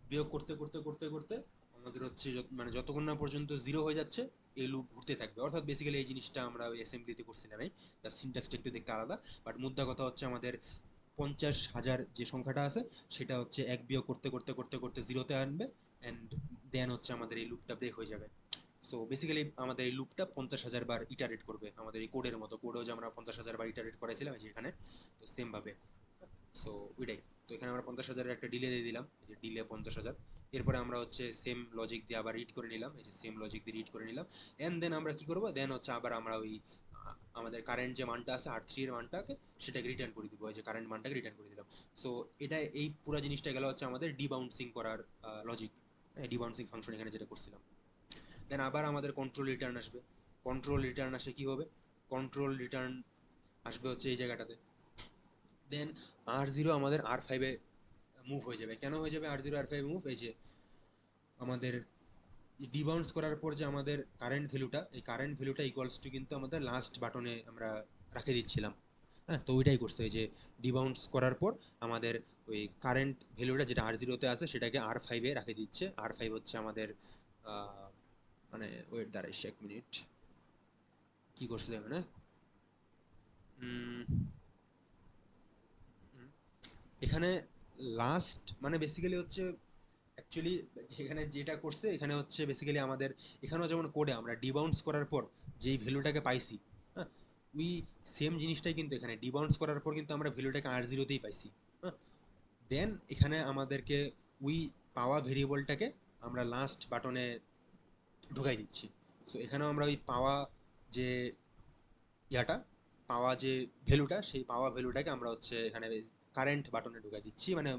A: বিয়োগ করতে করতে করতে করতে আমাদের হচ্ছে মানে যতক্ষণ না পর্যন্ত 0 হয়ে যাচ্ছে, এই লুপ ঘুরতে থাকবে। অর্থাৎ বেসিক্যালি এই জিনিসটা আমরা ওই অ্যাসেম্বলিতে করছিলাম, এই তার সিনট্যাক্সটা একটু দেখতে আলাদা। বাট মুদ্রা কথা হচ্ছে আমাদের 50,000 যে সংখ্যাটা আছে, সেটা হচ্ছে 1 বিয়োগ করতে করতে করতে করতে 0-তে আনবে, অ্যান্ড দেন হচ্ছে আমাদের এই লুপটা ব্রেক হয়ে যাবে। সো বেসিক্যালি আমাদের এই লুপটা 50,000 বার ইটারেট করবে, আমাদের এই কোডের মতো। কোডেও যে আমরা 50,000 বার ইটারেট করাইছিলাম এই যে এখানে, তো সেম ভাবে। সো ওইটাই। তো এখানে আমরা 50,000-এর একটা ডিলে দিয়ে দিলাম, এই যে ডিলে 50,000। এরপরে আমরা হচ্ছে সেম লজিক দিয়ে আবার রিড করে নিলাম, এই যে সেম লজিক দিয়ে রিড করে নিলাম। এন্ড দেন আমরা কি করবো, দেন হচ্ছে আবার আমরা ওই আমাদের কারেন্ট যে মানটা আছে R3 এর মানটাকে, সেটাকে রিটার্ন করে দিব, এই যে কারেন্ট মানটাকে রিটার্ন করে দিলাম। সো এটা এই পুরো জিনিসটা গেল হচ্ছে আমাদের ডিবাউন্সিং করার লজিক, ডিবাউন্সিং ফাংশন এখানে যেটা করছিলাম। দেন আবার আমাদের কন্ট্রোল রিটার্ন আসবে। কন্ট্রোল রিটার্ন আসে কি হবে, কন্ট্রোল রিটার্ন আসবে হচ্ছে এই জায়গাটাতে। দেন R0 আমাদের R5-এ মুভ হয়ে যাবে। কেন হয়ে যাবে R0 R5 মুভ, এই যে আমাদের ডিবাউন্স করার পর যে আমাদের কারেন্ট ভ্যালুটা, এই কারেন্ট ভ্যালুটা ইকুয়ালস টু কিন্তু আমাদের লাস্ট বাটনে আমরা রাখে দিচ্ছিলাম। হ্যাঁ, তো ওইটাই করছে, এই যে ডিবাউন্স করার পর আমাদের ওই কারেন্ট ভ্যালুটা যেটা R0-তে আছে সেটাকে R5-এ রাখে দিচ্ছে। R5 হচ্ছে আমাদের মানে ওয়েট দাঁড়াইছে 1 মিনিট, কি করছে এখানে, উম, উম, এখানে লাস্ট মানে বেসিক্যালি হচ্ছে অ্যাকচুয়ালি এখানে যেটা করছে, এখানে হচ্ছে বেসিক্যালি আমাদের এখানেও যেমন কোডে আমরা ডিবাউন্স করার পর যেই ভ্যালুটাকে পাইছি, হ্যাঁ ওই সেম জিনিসটাই কিন্তু এখানে ডিবাউন্স করার পর কিন্তু আমরা ভ্যালুটাকে R0-তেই পাইছি। হ্যাঁ, দেন এখানে আমাদেরকে ওই পাওয়া ভেরিয়েবলটাকে আমরা লাস্ট বাটনে ঢুকাই দিচ্ছি। সো এখানেও আমরা ওই পাওয়া যে ইয়াটা, পাওয়া যে ভ্যালুটা, সেই পাওয়া ভ্যালুটাকে আমরা হচ্ছে এখানে কারেন্ট বাটনে ঢুকাই দিচ্ছি, মানে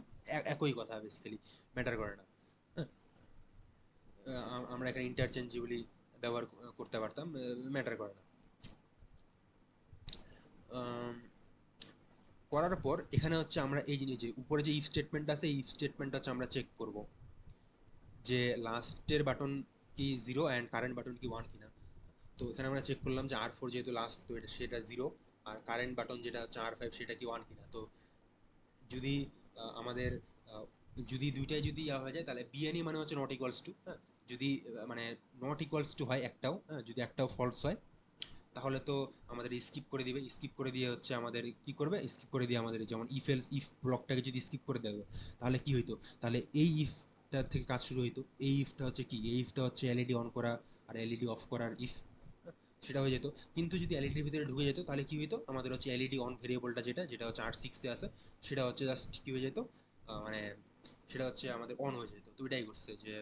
A: একই কথা বেসিক্যালি, ম্যাটার করে না। হ্যাঁ, আমরা এখানে ইন্টারচেঞ্জেবলি ব্যবহার করতে পারতাম, ম্যাটার করে না। আম, করার পর এখানে হচ্ছে আমরা এই জিনিস যে উপরে যে ইফ স্টেটমেন্ট আছে, এই ইফ স্টেটমেন্ট হচ্ছে আমরা চেক করব যে লাস্টের বাটন কি 0 অ্যান্ড কারেন্ট বাটন কি 1 কিনা। তো এখানে আমরা চেক করলাম যে R4 যেহেতু লাস্ট, তো এটা সেটা 0, আর কারেন্ট বাটন যেটা হচ্ছে R5 সেটা কি 1 কিনা। তো যদি আমাদের আহ, যদি দুইটাই যদি ইয়া হয়ে যায়, তাহলে বিএনই মানে হচ্ছে নট ইকুয়ালস টু, হ্যাঁ যদি মানে নট ইকুয়ালস টু হয় একটাও, হ্যাঁ যদি একটাও ফলস হয়, তাহলে তো আমাদের স্কিপ করে দিবে। স্কিপ করে দিয়ে হচ্ছে আমাদের কি করবে, স্কিপ করে দিয়ে আমাদের যেমন ইফ এলস ইফ ব্লকটাকে যদি স্কিপ করে দেবে, তাহলে কি হইতো, তাহলে এই ইফটা থেকে কাজ শুরু হইতো। এই ইফটা হচ্ছে কি, এই ইফটা হচ্ছে এলইডি অন করা আর এলইডি অফ করার ইফ, সেটা হয়ে যেত। কিন্তু যদি এলইডির ভিতরে ঢুকে যেত, তাহলে কি হইতো, আমাদের হচ্ছে এলইডি অন ভেরিয়েবলটা যেটা যেটা হচ্ছে R6-এ আছে, সেটা হচ্ছে জাস্ট কি হয়ে যেত, মানে সেটা হচ্ছে আমাদের অন হয়ে যেত। তো এটাই করছে যে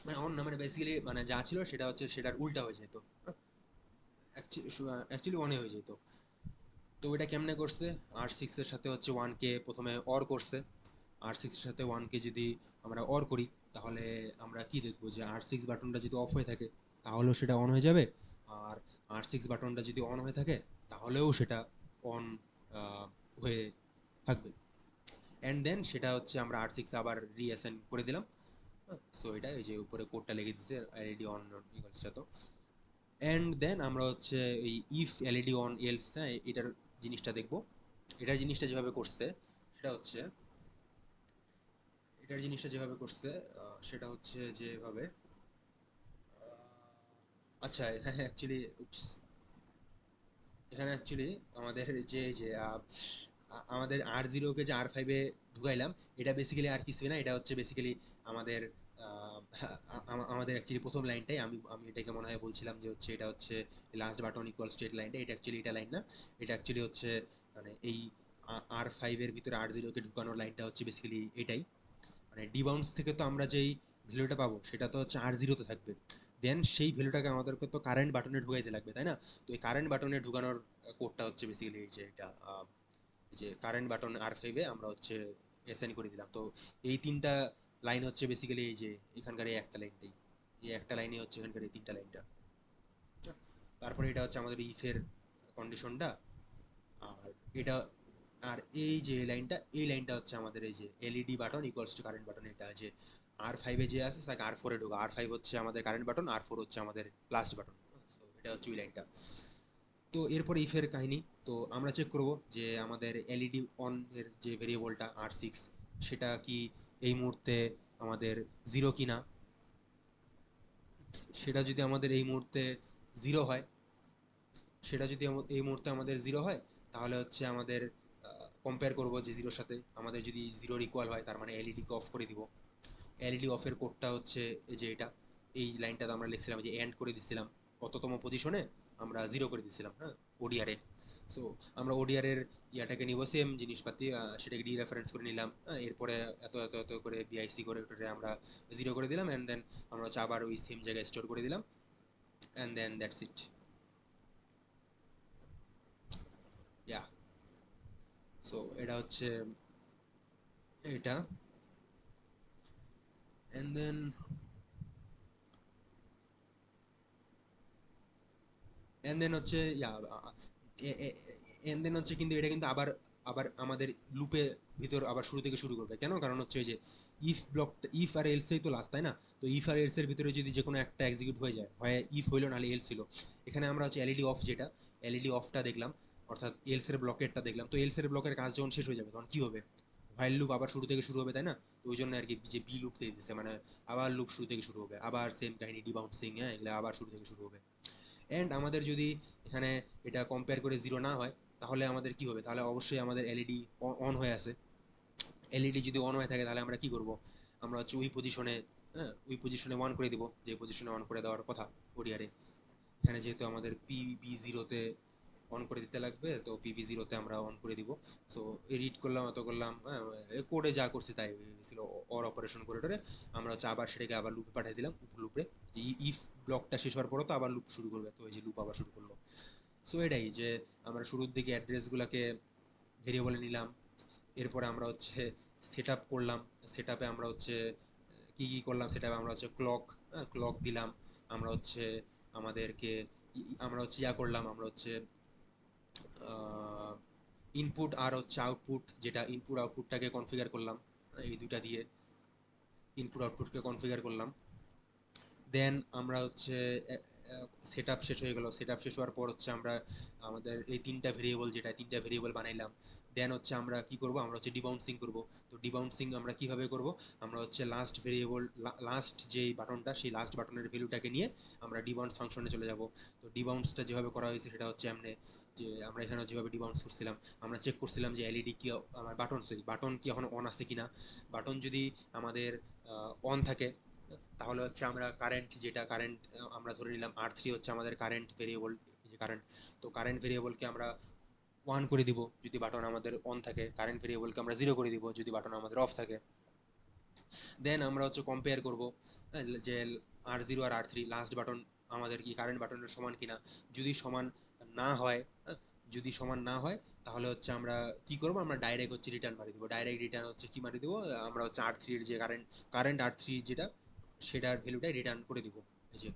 A: মানে অন না, মানে বেসিক্যালি মানে যা ছিল সেটা হচ্ছে সেটার উল্টা হয়ে যেত, অ্যাকচুয়ালি অনে হয়ে যেত। তো এটা কেমনে করছে, R6 এর সাথে হচ্ছে 1K প্রথমে অর করছে। R6 এর সাথে 1K যদি আমরা অর করি, তাহলে আমরা কি দেখবো যে R6 বাটনটা যদি অফ হয়ে থাকে তাহলেও সেটা অন হয়ে যাবে, আর R6 বাটনটা যদি অন হয়ে থাকে তাহলেও সেটা অন হয়ে থাকবে। অ্যান্ড দেন সেটা হচ্ছে আমরা R6 আবার রিঅ্যাসাইন করে দিলাম। সো এটা এই যে উপরে কোডটা লিখে দিচ্ছে এলইডি অন ইকুয়ালস তো। অ্যান্ড দেন আমরা হচ্ছে এই ইফ এলইডি অন এলস, হ্যাঁ এটার জিনিসটা দেখব। এটার জিনিসটা যেভাবে করছে সেটা হচ্ছে এটার জিনিসটা যেভাবে করছে সেটা হচ্ছে যেভাবে আচ্ছা এখানে অ্যাকচুয়ালি এখানে অ্যাকচুয়ালি আমাদের যে যে আমাদের R0 কে যে R5-এ ঢুকাইলাম, এটা বেসিক্যালি আর কিছুই না, এটা হচ্ছে বেসিক্যালি আমাদের আমাদের অ্যাকচুয়ালি প্রথম লাইনটাই আমি আমি এটাকে মনে হয় বলছিলাম যে হচ্ছে এটা হচ্ছে লাস্ট বাটন ইকুয়াল স্টেট লাইনটা, এটা অ্যাকচুয়ালি এটা লাইন না। এটা অ্যাকচুয়ালি হচ্ছে মানে এই R5-এর ভিতরে R0-কে ঢুকানোর লাইনটা হচ্ছে বেসিক্যালি এটাই। মানে ডিবাউন্স থেকে তো আমরা যেই ভ্যালুটা পাবো সেটা তো হচ্ছে R0-তে থাকবে। দেন সেই ভ্যালুটাকে আমাদেরকে তো কারেন্ট বাটনে ঢুকাইতে লাগবে, তাই না? তো এই কারেন্ট বাটনে ঢুকানোর কোডটা হচ্ছে বেসিক্যালি এই যে এটা এই যে কারেন্ট বাটন R5-এ আমরা হচ্ছে অ্যাসাইন করে দিলাম। তো এই তিনটা লাইন হচ্ছে বেসিক্যালি এই যে এখানকার এই একটা লাইনটাই, এই একটা লাইনই হচ্ছে এখানকার এই তিনটা লাইনটা। তারপরে এটা হচ্ছে আমাদের ইফের কন্ডিশনটা। আর এটা আর এই যে এই লাইনটা হচ্ছে আমাদের এই যে LED button equals to current button, এটা যে R5-এ যে আছে তাকে R4-এ ঢোকা, R5 হচ্ছে আমাদের কারেন্ট বাটন, R4 হচ্ছে আমাদের লাস্ট বাটন। এটা হচ্ছে ওই লাইনটা। তো এরপর ইফের কাহিনী। তো আমরা চেক করব যে আমাদের এলইডি অন এর যে ভেরিয়েবলটা R6 সেটা কি এই মুহূর্তে আমাদের জিরো কিনা। সেটা যদি আমাদের এই মুহূর্তে জিরো হয়, সেটা যদি এই মুহূর্তে আমাদের জিরো হয়, তাহলে হচ্ছে আমাদের কম্পেয়ার করব যে জিরোর সাথে। আমাদের যদি জিরোর ইকুয়াল হয় তার মানে এলইডিকে অফ করে দিব। এলইডি অফের কোডটা হচ্ছে এই যে এটা, এই লাইনটাতে আমরা লিখছিলাম যে এন্ড করে দিছিলাম কততম পজিশনে, আমরা জিরো করে দিছিলাম, হ্যাঁ ওডিআরে। সো আমরা ওডিআর এর ইয়াটাকে নিব সেম জিনিসপাতি, সেটাকে ডি রেফারেন্স করে নিলাম, এরপরে এত এত এত করে বিআইসি করে ওটাকে আমরা জিরো করে দিলাম, অ্যান্ড দেন আমরা হচ্ছে আবার ওই সেম জায়গায় স্টোর করে দিলাম, and then that's it. Yeah, so এটা হচ্ছে এটা। অ্যান্ড দেন হচ্ছে ইয়া এন্ড দেন হচ্ছে কিন্তু এটা কিন্তু আবার আবার আমাদের লুপে ভিতর আবার শুরু থেকে শুরু করবে কেন, কারণ হচ্ছে ওই যে ইফ ব্লক, ইফ আর এলসেই তো লাস্ট, তাই না? তো ইফ আর এলস এর ভিতরে যদি যে কোনো একটা এক্সিকিউট হয়ে যায়, হয় ইফ হইলো নাহলে এলস হইলো। এখানে আমরা হচ্ছে এলইডি অফ যেটা, এলইডি অফটা দেখলাম, অর্থাৎ এলস এর ব্লকেরটা দেখলাম। তো এলস এর ব্লকের কাজ যখন শেষ হয়ে যাবে তখন কি হবে, হোয়াইল লুপ আবার শুরু থেকে শুরু হবে, তাই না? তো ওই জন্য আর কি যে বি লুপ দিয়ে দিচ্ছে, মানে আবার লুপ শুরু থেকে শুরু হবে, আবার সেম কাহিনী ডিবাউন্সিং, হ্যাঁ এগুলো আবার শুরু থেকে শুরু হবে। অ্যান্ড আমাদের যদি এখানে এটা কম্পেয়ার করে জিরো না হয়, তাহলে আমাদের কি হবে, তাহলে অবশ্যই আমাদের এলইডি অন হয়ে আছে। এলইডি যদি অন হয়ে থাকে তাহলে আমরা কি করব, আমরা হচ্ছে ওই পজিশনে, হ্যাঁ ওই পজিশনে অন করে দিব যে পজিশনে অন করে দেওয়ার কথা ওডিআরে। এখানে যেহেতু আমাদের পিবি জিরোতে অন করে দিতে লাগবে, তো পিবি জিরোতে আমরা অন করে দিব। সো এডিট করলাম, অত করলাম, হ্যাঁ কোডে যা করছি তাই ছিল, অর অপারেশন করে টরে আমরা হচ্ছে আবার সেটাকে আবার লুপে পাঠিয়ে দিলাম, লুপে যে ইফ ব্লকটা শেষ হওয়ার পরও তো আবার লুপ শুরু করবে, তো ওই যে লুপ আবার শুরু করলো। সো এটাই যে আমরা শুরুর দিকে অ্যাড্রেসগুলোকে ভেরিয়েবলে নিলাম, এরপরে আমরা হচ্ছে সেট আপ করলাম। সেট আপে আমরা হচ্ছে কি কি করলাম, সেটা আমরা হচ্ছে ক্লক, ক্লক দিলাম। আমরা হচ্ছে আমাদেরকে আমরা হচ্ছে ইয়া করলাম, আমরা হচ্ছে ইনপুট আর হচ্ছে আউটপুট, যেটা ইনপুট আউটপুটটাকে কনফিগার করলাম, এই দুইটা দিয়ে ইনপুট আউটপুটকে কনফিগার করলাম। দেন আমরা হচ্ছে সেট আপ শেষ হয়ে গেল। সেট আপ শেষ হওয়ার পর হচ্ছে আমরা আমাদের এই তিনটা ভেরিয়েবল, যেটা তিনটা ভেরিয়েবল বানাইলাম, দেন হচ্ছে আমরা কি করব, আমরা হচ্ছে ডিবাউন্সিং করব। তো ডিবাউন্সিং আমরা কিভাবে করব, আমরা হচ্ছে লাস্ট ভেরিয়েবল, লাস্ট যেই বাটনটা সেই লাস্ট বাটনের ভ্যালুটাকে নিয়ে আমরা ডিবাউন্স ফাংশনে চলে যাব। তো ডিবাউন্সটা যেভাবে করা হয়েছে সেটা হচ্ছে এমনি যে আমরা এখানে যেভাবে ডিবাউন্স করছিলাম, আমরা চেক করছিলাম যে এলইডি কি আমার বাটন, সরি বাটন কি এখন অন আছে কিনা। বাটন যদি আমাদের অন থাকে তাহলে হচ্ছে আমরা কারেন্ট, যেটা কারেন্ট আমরা ধরে নিলাম R3 হচ্ছে আমাদের কারেন্ট ভেরিয়েবল, যে কারেন্ট, তো কারেন্ট ভেরিয়েবলকে আমরা ওয়ান করে দিব যদি বাটন আমাদের অন থাকে, কারেন্ট ভেরিয়েবলকে আমরা জিরো করে দিব যদি বাটন আমাদের অফ থাকে। দেন আমরা হচ্ছে কম্পেয়ার করব যে R0 আর R3 লাস্ট বাটন আমাদের কি কারেন্ট বাটনের সমান কিনা। যদি সমান না হয়, যদি সমান না হয় তাহলে হচ্ছে আমরা কি করব, আমরা ডাইরেক্ট হচ্ছে রিটার্ন মারি দিব। ডাইরেক্ট রিটার্ন হচ্ছে কি মারি দিব, আমরা হচ্ছে R3 এর যে কারেন্ট R3 যেটা, সেটার ভ্যালুটাই রিটার্ন করে দিব। এই যে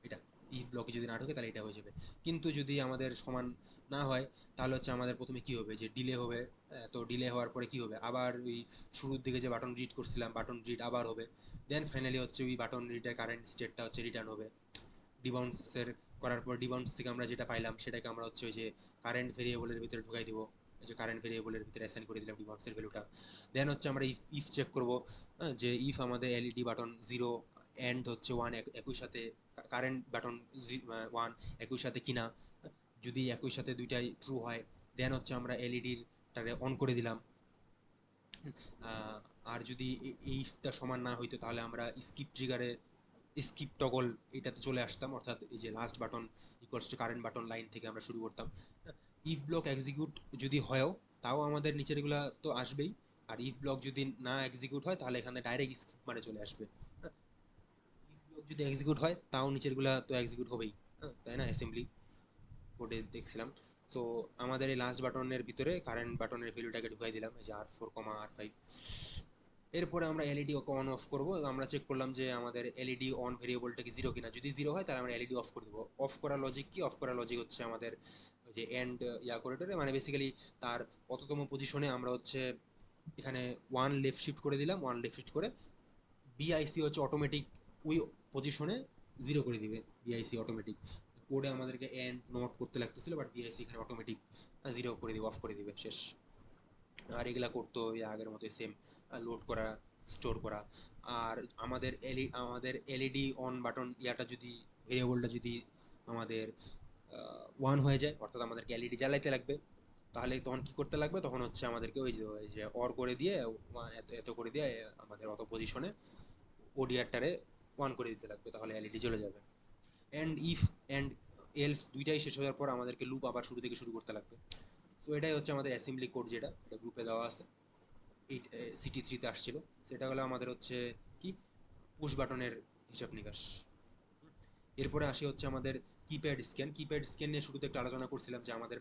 A: এটা, ইফ ব্লকে যদি না ঢোকে তাহলে এটা হয়ে যাবে। কিন্তু যদি আমাদের সমান না হয় তাহলে হচ্ছে আমাদের প্রথমে কি হবে, যে ডিলে হবে। তো ডিলে হওয়ার পরে কি হবে, আবার ওই শুরুর দিকে যে বাটন রিড করছিলাম বাটন রিড আবার হবে। দেন ফাইনালি হচ্ছে ওই বাটন রিডের কারেন্ট স্টেটটা হচ্ছে রিটার্ন হবে। ডিবাউন্সের করার পর ডিবাউন্স থেকে আমরা যেটা পাইলাম সেটাকে আমরা হচ্ছে ওই যে কারেন্ট ভেরিয়েবলের ভিতরে ঢুকাই দিব। এই যে কারেন্ট ভেরিয়েবলের ভিতরে অ্যাসাইন করে দিলাম ডিবাউন্সের ভ্যালুটা। দেন হচ্ছে আমরা ইফ ইফ চেক করব, যে ইফ আমাদের এলইডি বাটন জিরো এন্ড হচ্ছে ওয়ান একই সাথে, কারেন্ট বাটন ওয়ান একই সাথে কিনা। যদি একই সাথে দুইটাই ট্রু হয় দেন হচ্ছে আমরা এলইডির টারে অন করে দিলাম। আর যদি এইটা সমান না হইতো তাহলে আমরা স্কিপ ট্রিগারে স্কিপ টগল এটাতে চলে আসতাম, অর্থাৎ এই যে last button equals to current button line থেকে আমরা শুরু করতাম। ইফ ব্লক এক্সিকিউট যদি হয়ও তাও আমাদের নিচের এগুলা তো আসবেই। আর ইফ ব্লক যদি না এক্সিকিউট হয় তাহলে এখানে ডাইরেক্ট স্কিপ মানে চলে আসবে। ইফ ব্লক যদি এক্সিকিউট হয় তাও নিচের গুলা তো এক্সিকিউট হবেই, তাই না, অ্যাসেম্বলি কোডে দেখছিলাম। সো আমাদের এই লাস্ট বাটনের ভিতরে কারেন্ট বাটনের ভ্যালুটাকে ঢুকাই দিলাম, এই যে R4, R5। এরপরে আমরা এলইডি ওকে অন অফ করব। আমরা চেক করলাম যে আমাদের এলইডি অন ভেরিয়েবলটা কি জিরো কিনা, যদি জিরো হয় তাহলে আমরা এলইডি অফ করে দেবো। অফ করার লজিক কি, অফ করার লজিক হচ্ছে আমাদের ওই যে এন্ড করিডোরে, মানে বেসিক্যালি তার কততম পজিশনে আমরা হচ্ছে এখানে ওয়ান লেফট শিফট করে দিলাম, ওয়ান লেফট শিফট করে বিআইসি হচ্ছে অটোমেটিক ওই পজিশনে জিরো করে দিবে। বিআইসি অটোমেটিক, কোডে আমাদেরকে এন্ড নোট করতে লাগতেছিল, বাট বিআইসি এখানে অটোমেটিক জিরো করে দিবে, অফ করে দিবে, শেষ। আর এগুলা করতো ওই আগের মতোই সেম, লোড করা, স্টোর করা। আর আমাদের এলইডি অন বাটন যদি ভেরিয়েবলটা যদি আমাদের ওয়ান হয়ে যায়, অর্থাৎ আমাদেরকে এলইডি জ্বালাইতে লাগবে, তাহলে তখন কি করতে লাগবে, তখন হচ্ছে আমাদেরকে ওই যে অর করে দিয়ে এত এত করে দিয়ে আমাদের অত পজিশনে ওডিআরটারে ওয়ান করে দিতে লাগবে, তাহলে এলইডি জ্বলে যাবে। অ্যান্ড ইফ অ্যান্ড এলস দুইটাই শেষ হওয়ার পর আমাদেরকে লুপ আবার শুরু থেকে শুরু করতে লাগবে। সো এটাই হচ্ছে আমাদের অ্যাসেম্বলি কোড, যেটা এটা গ্রুপে দেওয়া আছে, এই CT3-তে আসছিল। সেটা হলো আমাদের হচ্ছে কি, পুশ বাটনের হিসাব নিকাশ। এরপরে আসি হচ্ছে আমাদের কিপ্যাড স্ক্যান নিয়ে শুরুতে একটু আলোচনা করছিলাম যে আমাদের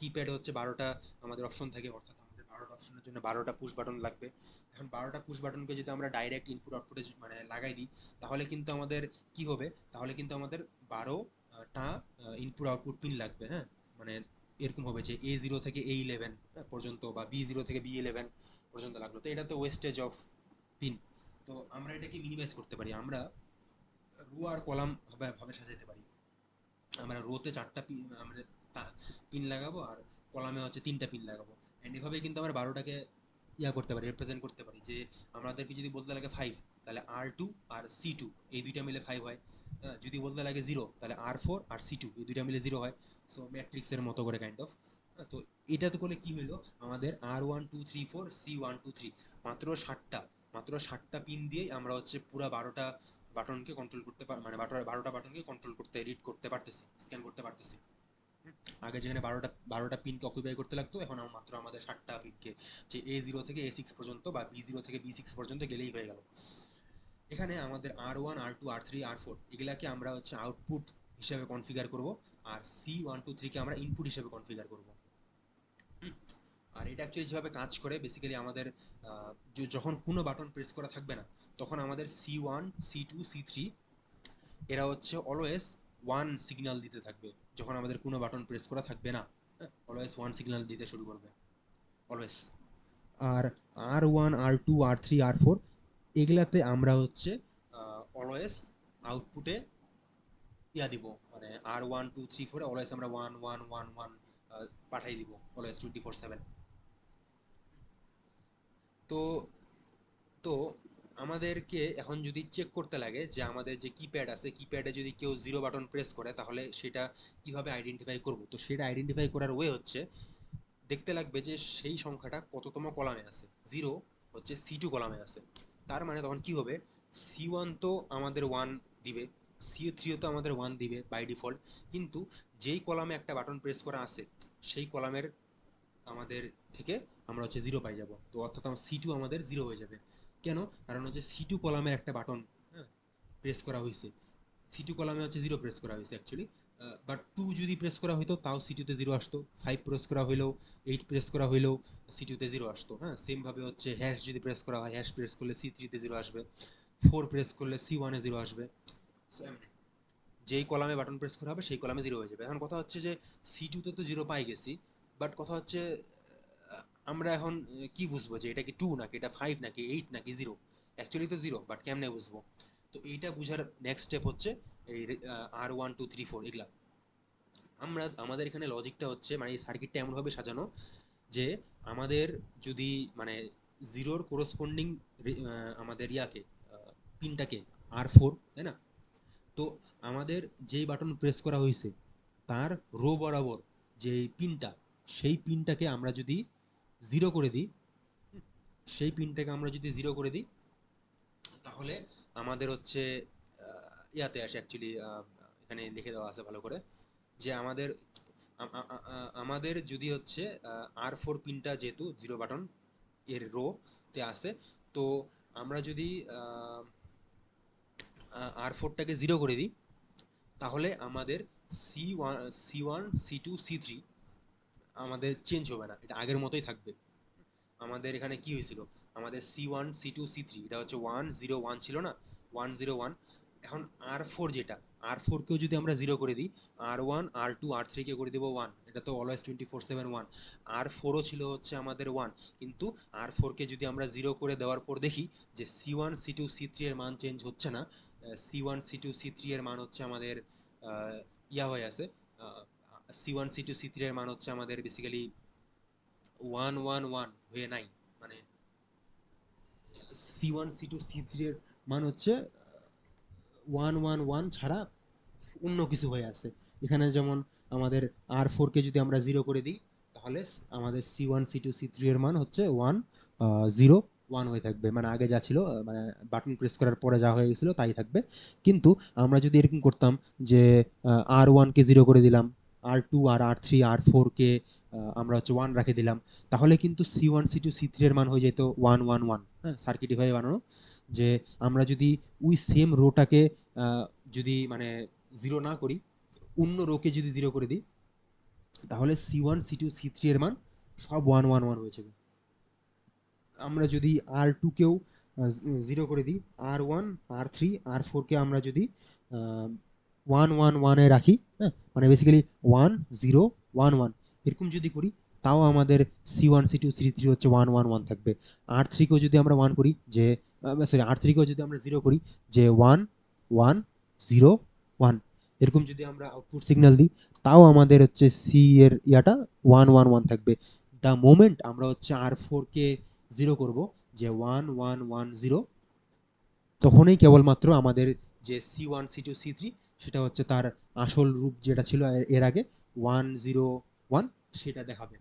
A: কিপ্যাডে হচ্ছে 12টা আমাদের অপশন থাকে, অর্থাৎ আমাদের 12টা অপশনের জন্য 12টা পুশ বাটন লাগবে। এখন 12টা পুশ বাটনকে যদি আমরা ডাইরেক্ট ইনপুট আউটপুটে মানে লাগাই দিই তাহলে কিন্তু আমাদের কি হবে, তাহলে কিন্তু আমাদের 12টা ইনপুট আউটপুট পিন লাগবে, হ্যাঁ। মানে এরকম হবে যে A0 থেকে A11 পর্যন্ত, বা B0 থেকে B11 পর্যন্ত লাগলো, তো এটা তো ওয়েস্টেজ অফ পিন। তো আমরা এটাকে মিনিমাইজ করতে পারি, আমরা রো আর কলাম ভাবে সাজাতে পারি। আমরা রোতে 4টা পিন আমরা পিন লাগাবো, আর কলামে হচ্ছে 3টা পিন লাগাবো। এন্ড এভাবে কিন্তু আমরা 12টাকে করতে পারি, রিপ্রেজেন্ট করতে পারি। যে আমাদেরকে যদি বলতে লাগে 5, তাহলে R2 আর C2 এই দুইটা মিলে 5 হয়। যদি বলতে লাগে 0 তাহলে R4 আর C2 এই দুইটা মিলে 0 হয়। সো ম্যাট্রিক্সের মতো করে কাইন্ড অফ। তো এটাতে করলে কি হইলো, আমাদের R1 2 3 4 C1 2 3 মাত্র 7টা, মাত্র 7টা পিন দিয়েই আমরা হচ্ছে পুরা 12টা বাটনকে কন্ট্রোল করতে মানে 12টা বাটনকে কন্ট্রোল করতে, রিড করতে পারতেছি, স্ক্যান করতে পারতেছি। আগে যেখানে 12টা পিনকে অকুপাই করতে লাগতো, এখন মাত্র আমাদের 7টা পিনকে, যে A0 থেকে A6 পর্যন্ত বা B0 থেকে B6 পর্যন্ত গেলেই হয়ে গেল। এখানে আমাদের R1 R2 R3 R4 এগুলাকে আমরা হচ্ছে আউটপুট হিসাবে কনফিগার করব, আর C1 2 3 কে আমরা ইনপুট হিসাবে কনফিগার করব। আর এটা অ্যাকচুয়ালি যেভাবে কাজ করে বেসিক্যালি আমাদের যখন কোনো বাটন প্রেস করা থাকবে না তখন আমাদের C1 C2 C3 এরা হচ্ছে অলওয়েজ ওয়ান সিগন্যাল দিতে থাকবে। যখন আমাদের কোনো বাটন প্রেস করা থাকবে না, অলওয়েজ ওয়ান সিগন্যাল দিতে শুরু করবে, অলওয়েজ। আর R1 R2 R3 R4 এগুলাতে আমরা হচ্ছে অলওয়েজ আউটপুটে দিব, মানে R1 2 3 4 অলওয়েজ আমরা 1 1 1 1 পাঠাই দিব, অলওয়েজ 24/7। তো তো আমাদেরকে এখন যদি চেক করতে লাগে যে আমাদের যে কিপ্যাড আছে, কিপ্যাডে যদি কেউ জিরো বাটন প্রেস করে তাহলে সেটা কিভাবে আইডেন্টিফাই করব, তো সেটা আইডেন্টিফাই করার ওয়ে হচ্ছে দেখতে লাগবে যে সেই সংখ্যাটা কততম কলামে আছে। জিরো হচ্ছে C2 কলামে আছে, তার মানে তখন কি হবে, C1 তো আমাদের ওয়ান দিবে, C3 তো আমাদের ওয়ান দিবে বাই ডিফল্ট, কিন্তু যেই কলামে একটা বাটন প্রেস করা আছে সেই কলামের আমাদের থেকে আমরা হচ্ছে জিরো পাই যাব, তো অর্থাৎ আমার C2 আমাদের জিরো হয়ে যাবে। কেন, কারণ হচ্ছে C2 কলামের একটা বাটন, হ্যাঁ, প্রেস করা হয়েছে। সি টু কলামে হচ্ছে জিরো প্রেস করা হয়েছে অ্যাকচুয়ালি, বাট টু যদি প্রেস করা হইতো তাও সি টুতে জিরো আসতো, ফাইভ প্রেস করা হইলেও, এইট প্রেস করা হইলেও সি টুতে জিরো আসতো। হ্যাঁ, সেমভাবে হচ্ছে হ্যাশ যদি প্রেস করা হয়, হ্যাশ প্রেস করলে সি থ্রিতে জিরো আসবে, ফোর প্রেস করলে সি ওয়ানে জিরো আসবে। So, যেই কলামে বাটন প্রেস করা হবে সেই কলামে জিরো হয়ে যাবে। এখন কথা হচ্ছে যে সি টুতে তো জিরো পাই গেছি, বাট কথা হচ্ছে আমরা এখন কি বুঝবো যে এটা কি টু নাকি এটা ফাইভ নাকি এইট নাকি জিরো? অ্যাকচুয়ালি তো জিরো, বাট কেমনে বুঝবো? তো এইটা বুঝার নেক্সট স্টেপ হচ্ছে এই আর ওয়ান টু থ্রি ফোর এগুলা। আমাদের এখানে লজিকটা হচ্ছে মানে এই সার্কিটটা এমনভাবে সাজানো যে আমাদের যদি মানে জিরোর কোরসপন্ডিং আমাদের ইয়াকে পিনটাকে আর ফোর, তাই না? তো আমাদের যেই বাটন প্রেস করা হয়েছে তার রো বরাবর যেই পিনটা, সেই পিনটাকে আমরা যদি জিরো করে দিই, সেই পিনটাকে আমরা যদি জিরো করে দিই, তাহলে আমাদের হচ্ছে ইয়াতে আসে অ্যাকচুয়ালি, এখানে লিখে দেওয়া আছে ভালো করে যে আমাদের আমাদের যদি হচ্ছে আর ফোর পিনটা যেহেতু জিরো বাটন এর রো তে আছে, তো আমরা যদি আর ফোরটাকে জিরো করে দিই, তাহলে আমাদের C one C two C three আমাদের চেঞ্জ হবে না, এটা আগের মতোই থাকবে। আমাদের এখানে কি হয়েছিল, আমাদের C one C two C three এটা হচ্ছে ওয়ান জিরো ওয়ান ছিল না, ওয়ান জিরো ওয়ান। এখন আর ফোর যেটা, আর ফোরকেও যদি আমরা জিরো করে দিই, আর ওয়ান আর টু আর থ্রিকে করে দেবো ওয়ান, এটা তো অলওয়েজ 24/7 ওয়ান। আর ফোরও ছিল হচ্ছে আমাদের ওয়ান, কিন্তু আর ফোরকে যদি আমরা জিরো করে দেওয়ার পর দেখি যে C one C two C three এর মান চেঞ্জ হচ্ছে না, C one C two C three এর মান হচ্ছে আমাদের ইয়া হয়ে আছে, C one C two C three এর মান হচ্ছে আমাদের বেসিক্যালি ওয়ান ওয়ান ওয়ান হয়ে নাই, মানে C one C two C three এর মান হচ্ছে ওয়ান ওয়ান ওয়ান ছাড়া অন্য কিছু হয়ে আছে। এখানে যেমন আমাদের আর ফোরকে যদি আমরা জিরো করে দিই, তাহলে আমাদের C one C two C three এর মান হচ্ছে ওয়ান জিরো ওয়ান হয়ে থাকবে, মানে আগে যা ছিল মানে বাটন প্রেস করার পরে যা হয়ে গেছিলো তাই থাকবে। কিন্তু আমরা যদি এরকম করতাম যে আর ওয়ানকে জিরো করে দিলাম, আর টু আর আর থ্রি আর ফোরকে আমরা হচ্ছে ওয়ান রাখে দিলাম, তাহলে কিন্তু C one C two C three এর মান হয়ে যেত ওয়ান ওয়ান ওয়ান। হ্যাঁ, সার্কিট এভাবে বানানো যে আমরা যদি ওই সেম রোটাকে যদি মানে জিরো না করি, অন্য রোকে যদি জিরো করে দিই, তাহলে C one C two C three এর মান সব ওয়ান ওয়ান ওয়ান হয়ে যাবে। আমরা যদি আর টুকেও জিরো করে দিই, আর ওয়ান আর থ্রি আর ফোরকে আমরা যদি ওয়ান ওয়ান ওয়ানে রাখি, হ্যাঁ মানে basically one zero one one এরকম যদি করি, তাও আমাদের C one C two C three হচ্ছে ওয়ান ওয়ান ওয়ান থাকবে। আর থ্রিকেও যদি আমরা ওয়ান করি যে সরি আর থ্রিকেও যদি আমরা জিরো করি যে ওয়ান ওয়ান জিরো ওয়ান, এরকম যদি আমরা আউটপুট সিগন্যাল দিই, তাও আমাদের হচ্ছে সি এর ইয়াটা ওয়ান ওয়ান ওয়ান থাকবে। দ্য মোমেন্ট আমরা হচ্ছে আর ফোরকে জিরো করব যে ওয়ান ওয়ান ওয়ান জিরো, তখনই কেবলমাত্র আমাদের যে C one C two C three সেটা হচ্ছে তার আসল রূপ যেটা ছিল এর আগে ওয়ান জিরো ওয়ান, সেটা দেখাবে।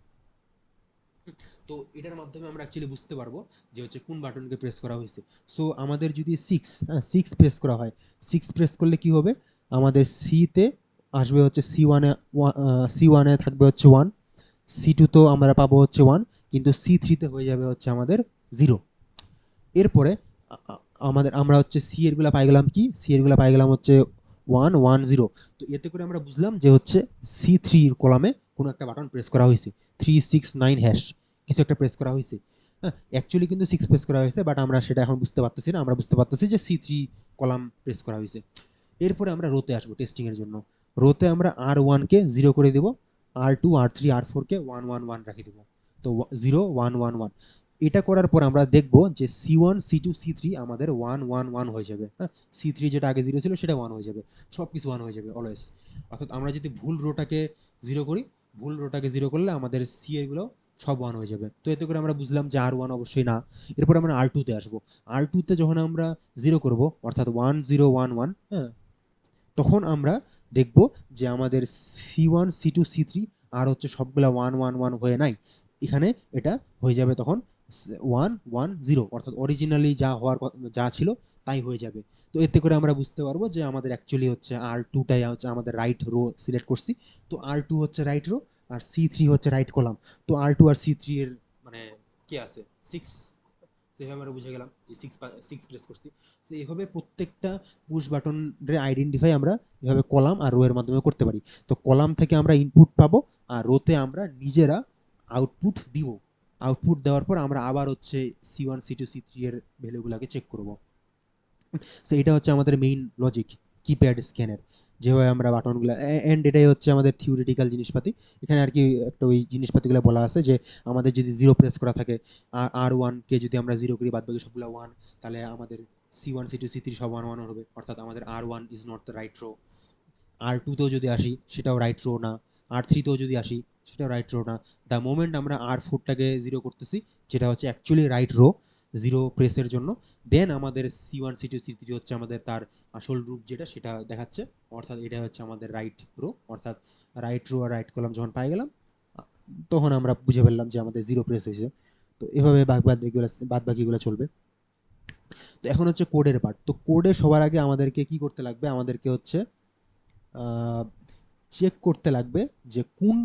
A: তো এটার মাধ্যমে আমরা অ্যাকচুয়ালি বুঝতে পারবো যে হচ্ছে কোন বাটনকে প্রেস করা হয়েছে। সো আমাদের যদি সিক্স, হ্যাঁ সিক্স প্রেস করা হয়, সিক্স প্রেস করলে কি হবে, আমাদের সিতে আসবে হচ্ছে সি ওয়ানে থাকবে হচ্ছে ওয়ান, সি টু তো আমরা পাবো হচ্ছে ওয়ান, কিন্তু সি থ্রিতে হয়ে যাবে হচ্ছে আমাদের জিরো। এরপরে আমাদের আমরা হচ্ছে সি এর গুলা পাই গেলাম, কি সি এর গুলা পাই গেলাম হচ্ছে ওয়ান ওয়ান জিরো। তো এতে করে আমরা বুঝলাম যে হচ্ছে সি থ্রির কলামে কোনো একটা বাটন প্রেস করা হয়েছে, 369 হ্যাশ কিছু একটা প্রেস করা হয়েছে। হ্যাঁ, অ্যাকচুয়ালি কিন্তু সিক্স প্রেস করা হয়েছে, বাট আমরা সেটা এখন বুঝতে পারতেছি না, আমরা বুঝতে পারতেছি যে সি থ্রি কলাম প্রেস করা হয়েছে। এরপরে আমরা রোতে আসবো টেস্টিং এর জন্য। রোতে আমরা আর ওয়ানকে জিরো করে দেবো, আর টু আর থ্রি আর ফোরকে ওয়ান ওয়ান ওয়ান রাখি দেবো। তো জিরো ওয়ান ওয়ান ওয়ান, এটা করার পর আমরা দেখব যে C one C two C three আমাদের ওয়ান ওয়ান ওয়ান হয়ে যাবে। হ্যাঁ, সি থ্রি যেটা আগে জিরো ছিল সেটা ওয়ান হয়ে যাবে, সব কিছু ওয়ান হয়ে যাবে অলওয়েজ। অর্থাৎ আমরা যদি ভুল রোটাকে জিরো করি, ভুল রোটাকে জিরো করলে আমাদের সি এগুলো সব ওয়ান হয়ে যাবে। তো এতে করে আমরা বুঝলাম যে আর ওয়ান অবশ্যই না। এরপর আমরা আর টুতে আসবো। আর টুতে যখন আমরা জিরো করব, অর্থাৎ ওয়ান জিরো ওয়ান ওয়ান, হ্যাঁ, তখন আমরা দেখব যে আমাদের C one C two C three আর হচ্ছে সবগুলা ওয়ান ওয়ান ওয়ান হয়ে নাই, এখানে এটা হয়ে যাবে তখন ওয়ান ওয়ান জিরো, অর্থাৎ অরিজিনালি যা হওয়ার যা ছিল তাই হয়ে যাবে। তো এতে করে আমরা বুঝতে পারবো যে আমাদের অ্যাকচুয়ালি হচ্ছে আর টুটাই হচ্ছে আমাদের রাইট রো সিলেক্ট করছি। তো আর টু হচ্ছে রাইট রো আর সি থ্রি হচ্ছে রাইট কলাম। তো আর টু আর সি থ্রি এর মানে কে আছে, সিক্স, সেভাবে আমরা বুঝে গেলাম যে সিক্স প্রেস করছি। তো এভাবে প্রত্যেকটা পুশ বাটনের আইডেন্টিফাই আমরা এভাবে কলাম আর রো এর মাধ্যমে করতে পারি। তো কলাম থেকে আমরা ইনপুট পাবো আর রোতে আমরা নিজেরা আউটপুট দিব। আউটপুট দেওয়ার পর আমরা আবার হচ্ছে C1 C2 C3 এর ভ্যালুগুলোকে চেক করব। সো এটা হচ্ছে আমাদের মেইন লজিক কিপ্যাড স্ক্যানের, যেভাবে আমরা বাটনগুলো এন্ড এটাই হচ্ছে আমাদের থিওরিটিক্যাল জিনিসপাতি। এখানে আর কি একটা ওই জিনিসপাতিগুলো বলা আছে যে আমাদের যদি জিরো প্রেস করা থাকে, আর ওয়ানকে যদি আমরা জিরো করি বাদ বাকি সবগুলো ওয়ান, তাহলে আমাদের C1 C2 C3 সব ওয়ান ওয়ান হবে, অর্থাৎ আমাদের R1 is not the right row. R2তেও যদি আসি সেটাও রাইট রো না, R3তেও যদি আসি সেটাও রাইট রো না। দ্য মোমেন্ট আমরা R4টাকে জিরো করতেছি, যেটা হচ্ছে অ্যাকচুয়ালি রাইট রো জিরো প্রেসের জন্য, দেন আমাদের C1 C2 C3 হচ্ছে আমাদের তার আসল রূপ যেটা সেটা দেখাচ্ছে, অর্থাৎ এটা হচ্ছে আমাদের রাইট রো। অর্থাৎ রাইট রো আর রাইট কলাম যখন পাই গেলাম, তখন আমরা বুঝে ফেললাম যে আমাদের জিরো প্রেস হয়েছে। তো এভাবে বাদ বাকিগুলো চলবে। তো এখন হচ্ছে কোডের পার্ট। তো কোডে সবার আগে আমাদেরকে কি করতে লাগবে, আমাদেরকে হচ্ছে চেক করতে লাগবে যে কোন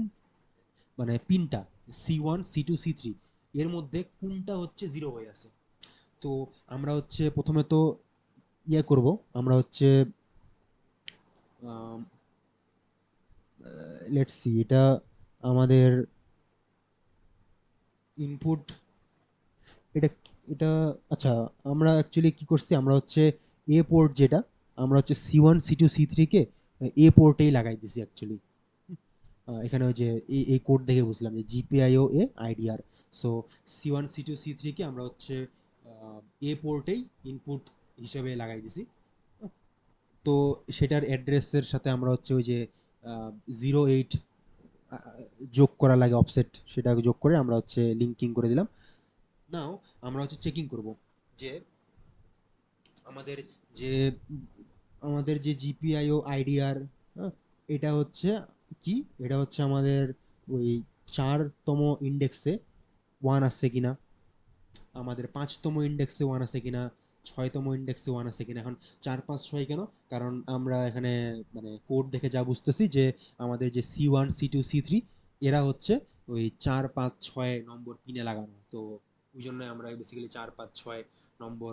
A: মানে পিনটা C1 C2 C3 এর মধ্যে কোনটা হচ্ছে জিরো হয়ে আছে। তো আমরা হচ্ছে প্রথমে তো ইয়ে করব, আমরা হচ্ছে লেটস সি, এটা আমাদের ইনপুট, এটা এটা আচ্ছা, আমরা অ্যাকচুয়ালি কি করছি, আমরা হচ্ছে এ পোর্ট যেটা, আমরা হচ্ছে C1 C2 C3 কে এ পোর্টেই লাগাই দিছি অ্যাকচুয়ালি। এখানে ওই যে এই কোড দেখে বুঝলাম যে GPIO A IDR. So C1 C2 C3 কে আমরা হচ্ছে এ পোর্টেই ইনপুট হিসেবে লাগাই দিছি। তো সেটার অ্যাড্রেসের সাথে আমরা হচ্ছে ওই যে 08 যোগ করা লাগে অফসেট, সেটা যোগ করে আমরা হচ্ছে লিঙ্কিং করে দিলাম। নাও আমরা হচ্ছে চেকিং করব যে আমাদের যে আমাদের যে জিপিআইও আইডিআর, এটা হচ্ছে কি, এটা হচ্ছে আমাদের ওই 4তম ইন্ডেক্সে ওয়ান আছে কিনা, আমাদের 5তম ইন্ডেক্সে ওয়ান আছে কিনা, 6তম ইন্ডেক্সে ওয়ান আছে কিনা। এখন 4 5 6 কেন, কারণ আমরা এখানে মানে কোড দেখে যা বুঝতেছি যে আমাদের যে C1 C2 C3 এরা হচ্ছে ওই 4 5 6 নম্বর পিনে লাগানো। তো ওই জন্য আমরা বেসিক্যালি 4 5 6 নম্বর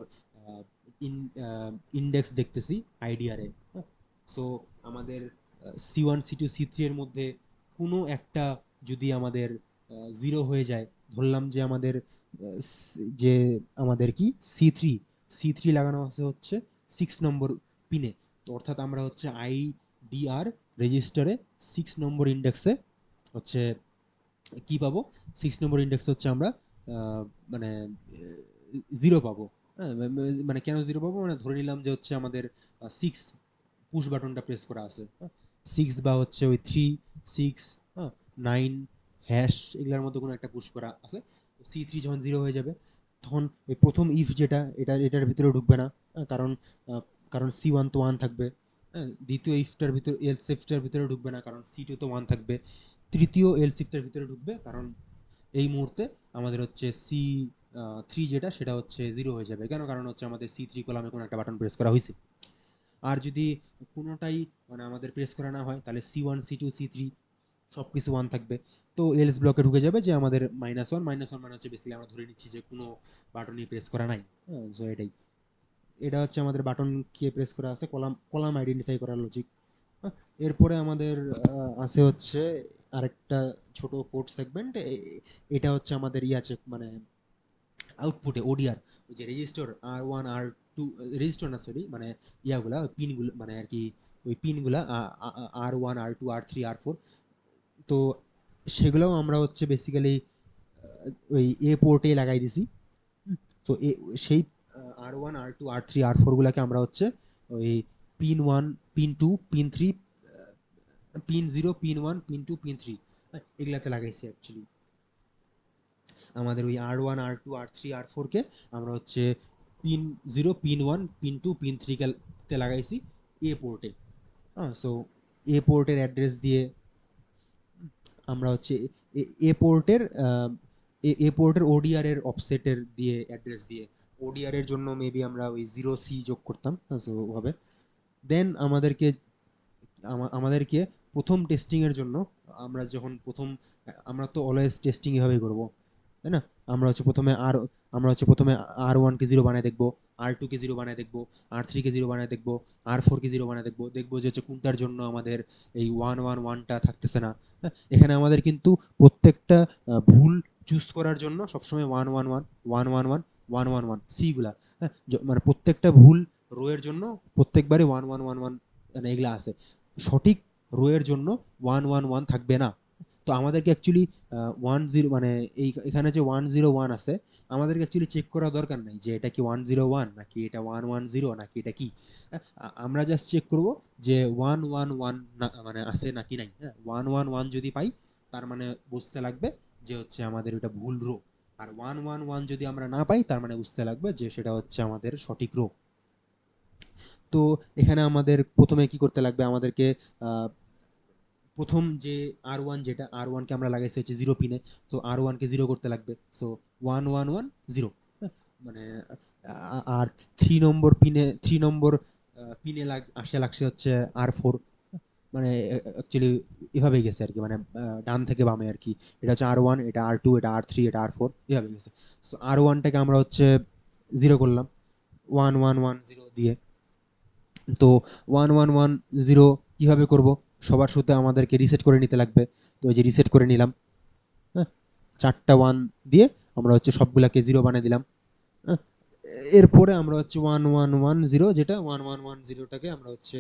A: ইন্ডেক্স দেখতেছি আইডিআরে। সো আমাদের C1 C2 C3 এর মধ্যে কোনো একটা যদি আমাদের জিরো হয়ে যায়, ধরলাম যে আমাদের যে আমাদের কি সি থ্রি লাগানো আছে হচ্ছে 6 নম্বর পিনে। তো অর্থাৎ আমরা হচ্ছে আইডিআর রেজিস্টারে 6 নম্বর ইন্ডেক্সে হচ্ছে কি পাবো, 6 নম্বর ইন্ডেক্সে হচ্ছে আমরা মানে জিরো পাবো। হ্যাঁ, মানে কেন জিরো পাবো, মানে ধরে নিলাম যে হচ্ছে আমাদের সিক্স পুশ বাটনটা প্রেস করা আছে, সিক্স বা হচ্ছে ওই 3 6 9 হ্যাশ এগুলোর মধ্যে কোনো একটা পুশ করা আছে। C3 যখন জিরো হয়ে যাবে, তখন ওই প্রথম ইফ যেটা এটার ভিতরে ঢুকবে না, কারণ কারণ C1 তো ওয়ান থাকবে। হ্যাঁ, দ্বিতীয় ইফটার ভিতরে এলস ইফটার ভিতরে ঢুকবে না, কারণ C2 তো ওয়ান থাকবে। তৃতীয় এলস ইফটার ভিতরে ঢুকবে, কারণ এই মুহূর্তে আমাদের হচ্ছে C3 যেটা সেটা হচ্ছে জিরো হয়ে যাবে। কেন, কারণ হচ্ছে আমাদের C3 কলামে কোনো একটা বাটন প্রেস করা হয়েছে। আর যদি কোনোটাই মানে আমাদের প্রেস করা না হয়, তাহলে C1 C2 C3 সব কিছু ওয়ান থাকবে। তো এলস ব্লকে ঢুকে যাবে যে আমাদের -1 মানে হচ্ছে বেসিক্যালি আমরা ধরে নিচ্ছি যে কোনো বাটনই প্রেস করা নাই। হ্যাঁ, সো এটাই, এটা হচ্ছে আমাদের বাটন কে প্রেস করা আছে, কলাম কলাম আইডেন্টিফাই করার লজিক। এরপরে আমাদের আছে হচ্ছে আরেকটা ছোট কোড সেগমেন্ট, এটা হচ্ছে আমাদের ইয়া চেক মানে আউটপুটে ওডিআর, ওই যে রেজিস্টার R1 R2, রেজিস্টার না সরি, মানে ইয়াগুলা পিনগুলো মানে আর কি, ওই পিনগুলা R1 R2 R3 R4, তো সেগুলোও আমরা হচ্ছে বেসিক্যালি ওই এ পোর্টে লাগাই দিছি। তো সেই R1 R2 R3 R4 গুলাকে আমরা হচ্ছে ওই pin 1 pin 2 pin 3 pin 0 pin 1 pin 2 pin 3 এগুলাতে লাগাইছি অ্যাকচুয়ালি। আমাদের ওই R1 R2 R3 R4 কে আমরা হচ্ছে পিন 0 পিন 1 পিন 2 পিন 3 তে লাগাইছি এ পোর্টে। সো এ পোর্টের অ্যাড্রেস দিয়ে আমরা হচ্ছে এ পোর্টের এ পোর্টের ওডিআর এর অফসেটের দিয়ে অ্যাড্রেস দিয়ে, ওডিআর এর জন্য মেবি আমরা ওই 0C যোগ করতাম। সো ওভাবে দেন আমাদেরকে প্রথম টেস্টিং এর জন্য আমরা যখন প্রথম, আমরা তো অলওয়েজ টেস্টিং এভাবেই করব, তাই না? আমরা হচ্ছে প্রথমে আর আমরা হচ্ছে প্রথমে R1 কে 0 বানায় দেখব, R2 কে 0 বানায় দেখব, R3 কে 0 বানায় দেখব, R4 কে 0 বানায় দেখব। দেখব যে হচ্ছে কোনটার জন্য আমাদের এই 1 1 1 টা থাকতেছে না। হ্যাঁ? এখানে আমাদের কিন্তু প্রত্যেকটা ভুল চুজ করার জন্য সবসময় 1 1 1 1 1 1 1 1 1 সি গুলা, হ্যাঁ? মানে প্রত্যেকটা ভুল রো এর জন্য প্রত্যেকবারই 1 1 1 1 মানে এগুলা আছে। সঠিক রো এর জন্য 1 1 1 থাকবে না। তো আমাদেরকে অ্যাকচুয়ালি 10 মানে এখানে যে 101 আছে, আমাদেরকে অ্যাকচুয়ালি চেক করা দরকার নাই যে এটা কি 101 নাকি এটা 110 নাকি এটা কি। আমরা জাস্ট চেক করব যে 111 মানে আছে নাকি নাই। হ্যাঁ, 111 যদি পাই তার মানে বুঝতে লাগবে যে হচ্ছে আমাদের এটা ভুল রো। আর 111 যদি আমরা না পাই তার মানে বুঝতে লাগবে যে সেটা হচ্ছে আমাদের সঠিক রো। তো এখানে আমাদের প্রথমে কি করতে লাগবে, আমাদেরকে আহ, প্রথম যে R1, যেটা R1 কে আমরা লাগাইছি হচ্ছে 0 পিনে, তো R1 কে 0 করতে লাগবে। সো 1 1 1 0, মানে আর 3 নম্বর পিনে, 3 নম্বর পিনে লাগছে হচ্ছে R4। মানে অ্যাকচুয়ালি এভাবেই গেছে আর কি, মানে ডান থেকে বামে আর কি। এটা হচ্ছে R1, এটা R2, এটা R3, এটা R4, এভাবে গেছে। সো R1টাকে আমরা হচ্ছে 0 করলাম 1 1 1 0 দিয়ে। তো 1 1 1 0 কিভাবে করব? সবার শুরুতে আমাদেরকে রিসেট করে নিতে লাগবে। তো এই যে রিসেট করে নিলাম, হ্যাঁ, 4টা 1 দিয়ে আমরা হচ্ছে সবগুলাকে 0 বানিয়ে দিলাম। হ্যাঁ, এরপরে আমরা হচ্ছে 1 1 1 0, যেটা 1 1 1 0টাকে আমরা হচ্ছে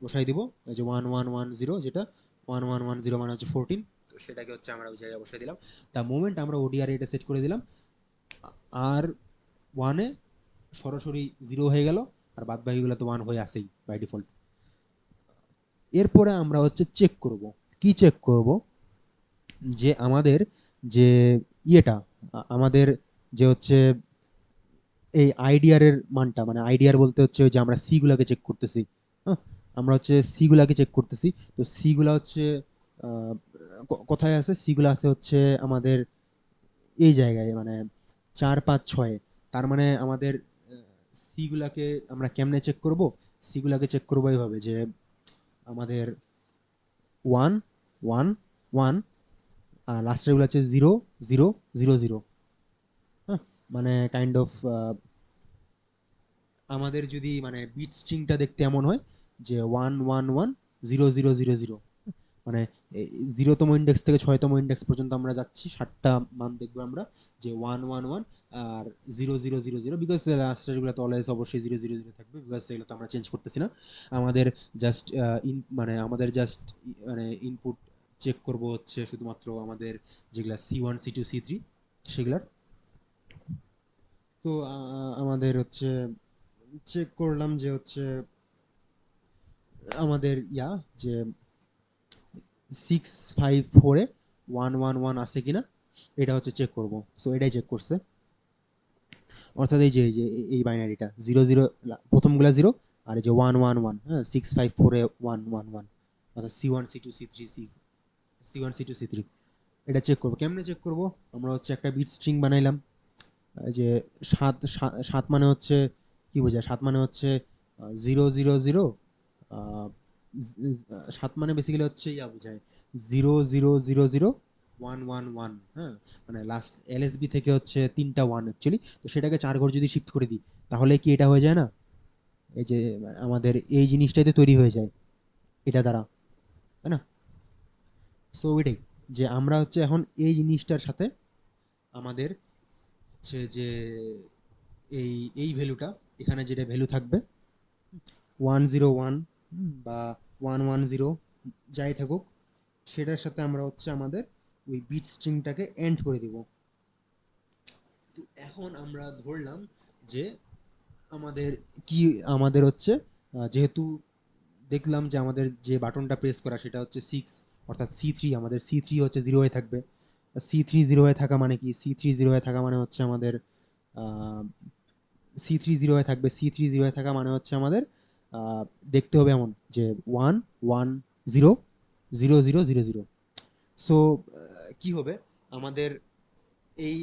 A: বসাই দিব। এই যে 1 1 1 0, যেটা 1 1 1 0 মানে হচ্ছে 14, তো সেটাকে হচ্ছে আমরা ওই জায়গায় বসাই দিলাম। দ্য মোমেন্ট আমরা ওডিআর এটা সেট করে দিলাম, আর ওয়ানে সরাসরি 0 হয়ে গেল, আর বাদ বাকিগুলো তো 1 হয়ে আসেই বাই ডিফল্ট। এরপরে আমরা হচ্ছে চেক করব, কি চেক করব, যে আমাদের যে ইয়েটা আমাদের যে হচ্ছে এই আইডিআর এর মানটা, মানে আইডিআর বলতে হচ্ছে ওই যে আমরা সি গুলাকে চেক করতেছি। হ্যাঁ, আমরা হচ্ছে সি গুলাকে চেক করতেছি। তো সি গুলা হচ্ছে আহ, কোথায় আছে? সি গুলা আছে হচ্ছে আমাদের এই জায়গায়, মানে 4 5 6। তার মানে আমাদের সি গুলাকে আমরা কেমনে চেক করব? সি গুলাকে চেক করবো এইভাবে যে আমাদের 1 1 1, আর লাস্টের গুলো হচ্ছে 0 0 0 0। হ্যাঁ, মানে কাইন্ড অফ আমাদের যদি মানে বিট স্ট্রিংটা দেখতে এমন হয় যে 1 1 1 0 0 0 0, মানে 0তম ইন্ডেক্স থেকে 6তম ইন্ডেক্স পর্যন্ত আমরা যাচ্ছি, 7টা মান দেখবো আমরা, যে 1 1 1 আর 0 0 0 0, বিকজ লাস্টের গুলো তো অলওয়েজ অবশ্যই 0 0 0 থাকবে, বিকজ এগুলো তো আমরা চেঞ্জ করতেছি না। আমাদের জাস্ট মানে আমাদের জাস্ট মানে ইনপুট চেক করব হচ্ছে শুধুমাত্র আমাদের যেগুলা C1 C2 C3 সেগুলার। তো আমাদের হচ্ছে চেক করলাম যে হচ্ছে আমাদের যে 6 5 4-এ 1 1 1 আছে কিনা এটা হচ্ছে চেক করব। সো এটাই চেক করছে, অর্থাৎ এই বাইনারিটা 0 0, প্রথমগুলা 0, আর এই যে 1 1 1, হ্যাঁ, 6 5 4-এ 1 1 1, অর্থাৎ C1 C2 C3 এটা চেক করবো। কেমনে চেক করব? আমরা হচ্ছে একটা বিট স্ট্রিং বানাইলাম। এই যে সাত, সাত মানে হচ্ছে কি বোঝায়? সাত মানে হচ্ছে 0 0 0, 7 মানে বেসিক্যালি হচ্ছে বোঝায় 0 0 0 0 1 1 1। হ্যাঁ, মানে লাস্ট এলএসবি থেকে হচ্ছে 3টা 1 অ্যাকচুয়ালি। তো সেটাকে 4 ঘর যদি শিফট করে দিই তাহলে কি এটা হয়ে যায় না? এই যে আমাদের এই জিনিসটাই তো তৈরি হয়ে যায় এটা দ্বারা, তাই না? সো এটাই, যে আমরা হচ্ছে এখন এই জিনিসটার সাথে আমাদের হচ্ছে যে এই এই ভ্যালুটা, এখানে যেটা ভ্যালু থাকবে 1 0 1 বা 1 1 0, যাই থাকুক, সেটার সাথে আমরা হচ্ছে আমাদের ওই বিট স্ট্রিংটাকে এন্ড করে দিব। তো এখন আমরা ধরলাম যে আমাদের কি, আমাদের হচ্ছে যেহেতু দেখলাম যে আমাদের যে বাটনটা প্রেস করা সেটা হচ্ছে 6, অর্থাৎ C3, আমাদের C3 হচ্ছে 0 হয়ে থাকবে। C3 0 হয়ে থাকা মানে কি? C3 0 হয়ে থাকা মানে হচ্ছে আমাদের C3 0 হয়ে থাকবে। C3 0 হয়ে থাকা মানে হচ্ছে আমাদের আহ, দেখতে হবে এমন যে 1 1 0 0 0 0 0। সো কি হবে আমাদের এই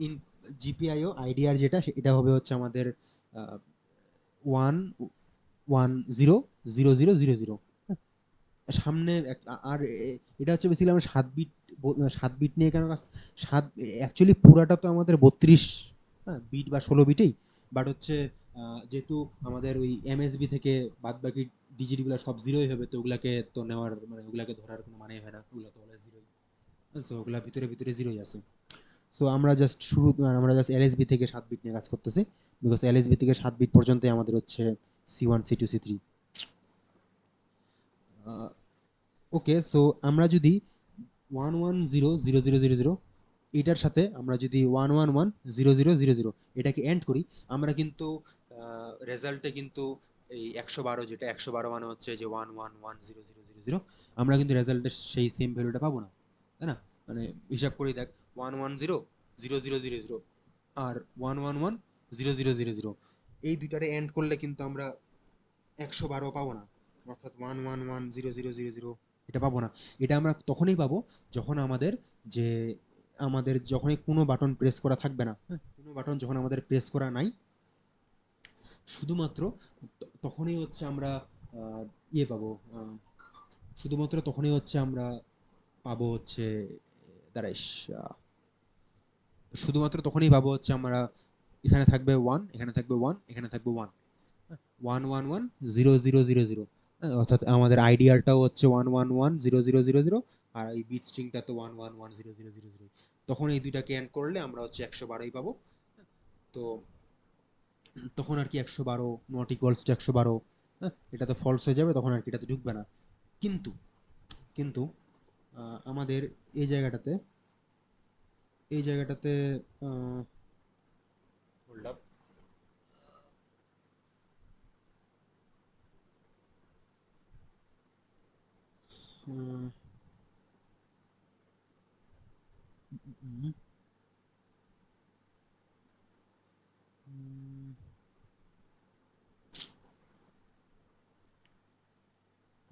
A: ইন জিপিআইও আইডিআর যেটা এটা হবে হচ্ছে আমাদের 1 1 0 0 0 0 0। সামনে আর এটা হচ্ছে বেসিক্যালি আমরা 7 বিট সাত বিট নিয়ে কেন কাজ, সাত অ্যাকচুয়ালি পুরাটা তো আমাদের 32 বিট বা 16 বিটেই, বাট হচ্ছে যেহেতু আমাদের ওই এমএসবি থেকে বাদ বাকি ডিজিটগুলো সব জিরোই হবে, তো ওগুলাকে তো নেওয়ার মানে ওগুলাকে ধরার কোনো মানেই হয় না, ওগুলো তো অলওয়েজ জিরোই। সো ওগুলা ভিতরে ভিতরে জিরোই আছে। সো আমরা জাস্ট এলএসবি থেকে 7 বিট নিয়ে কাজ করতেছি, বিকজ এলএসবি থেকে 7 বিট পর্যন্তই আমাদের হচ্ছে C1 C2 C3। ওকে, সো আমরা যদি 1100000 এটার সাথে আমরা যদি 1110000 এটাকে এন্ড করি, আমরা কিন্তু রেজাল্টে কিন্তু এই 112, যেটা 112 মানে হচ্ছে যে 1110000, আমরা কিন্তু রেজাল্টে সেই সেম ভ্যালুটা পাবো না, তাই না? মানে হিসাব করে দেখ, 1100000 আর 1110000, এই দুইটারে এন্ড করলে কিন্তু আমরা 112 পাবো না, অর্থাৎ 1110000 এটা পাবো না। এটা আমরা তখনই পাবো যখন যে যখনই কোনো বাটন প্রেস করা থাকবে না, হ্যাঁ, কোনো বাটন যখন আমাদের প্রেস করা নাই, শুধুমাত্র তখনই হচ্ছে আমরা আহ, ইয়ে পাবো, শুধুমাত্র তখনই হচ্ছে আমরা পাবো হচ্ছে, দাঁড়াইস, আহ, শুধুমাত্র তখনই পাবো হচ্ছে আমরা, এখানে থাকবে ওয়ান, এখানে থাকবে ওয়ান, এখানে থাকবে ওয়ান, 1110000, অর্থাৎ আমাদের আইডিয়ালটাও হচ্ছে 1110000, আর এই বিট স্ট্রিংটা তো 1110000। তখন এই দুইটাকে এন্ড করলে আমরা হচ্ছে 112ই পাবো। তো তখন আর কি 112 নট ইকুয়ালস টু 112, এটা তো ফলস হয়ে যাবে, তখন আর কি এটাতে ঢুকবে না। কিন্তু কিন্তু আমাদের এই জায়গাটাতে, এই জায়গাটাতে হোল্ড আপ,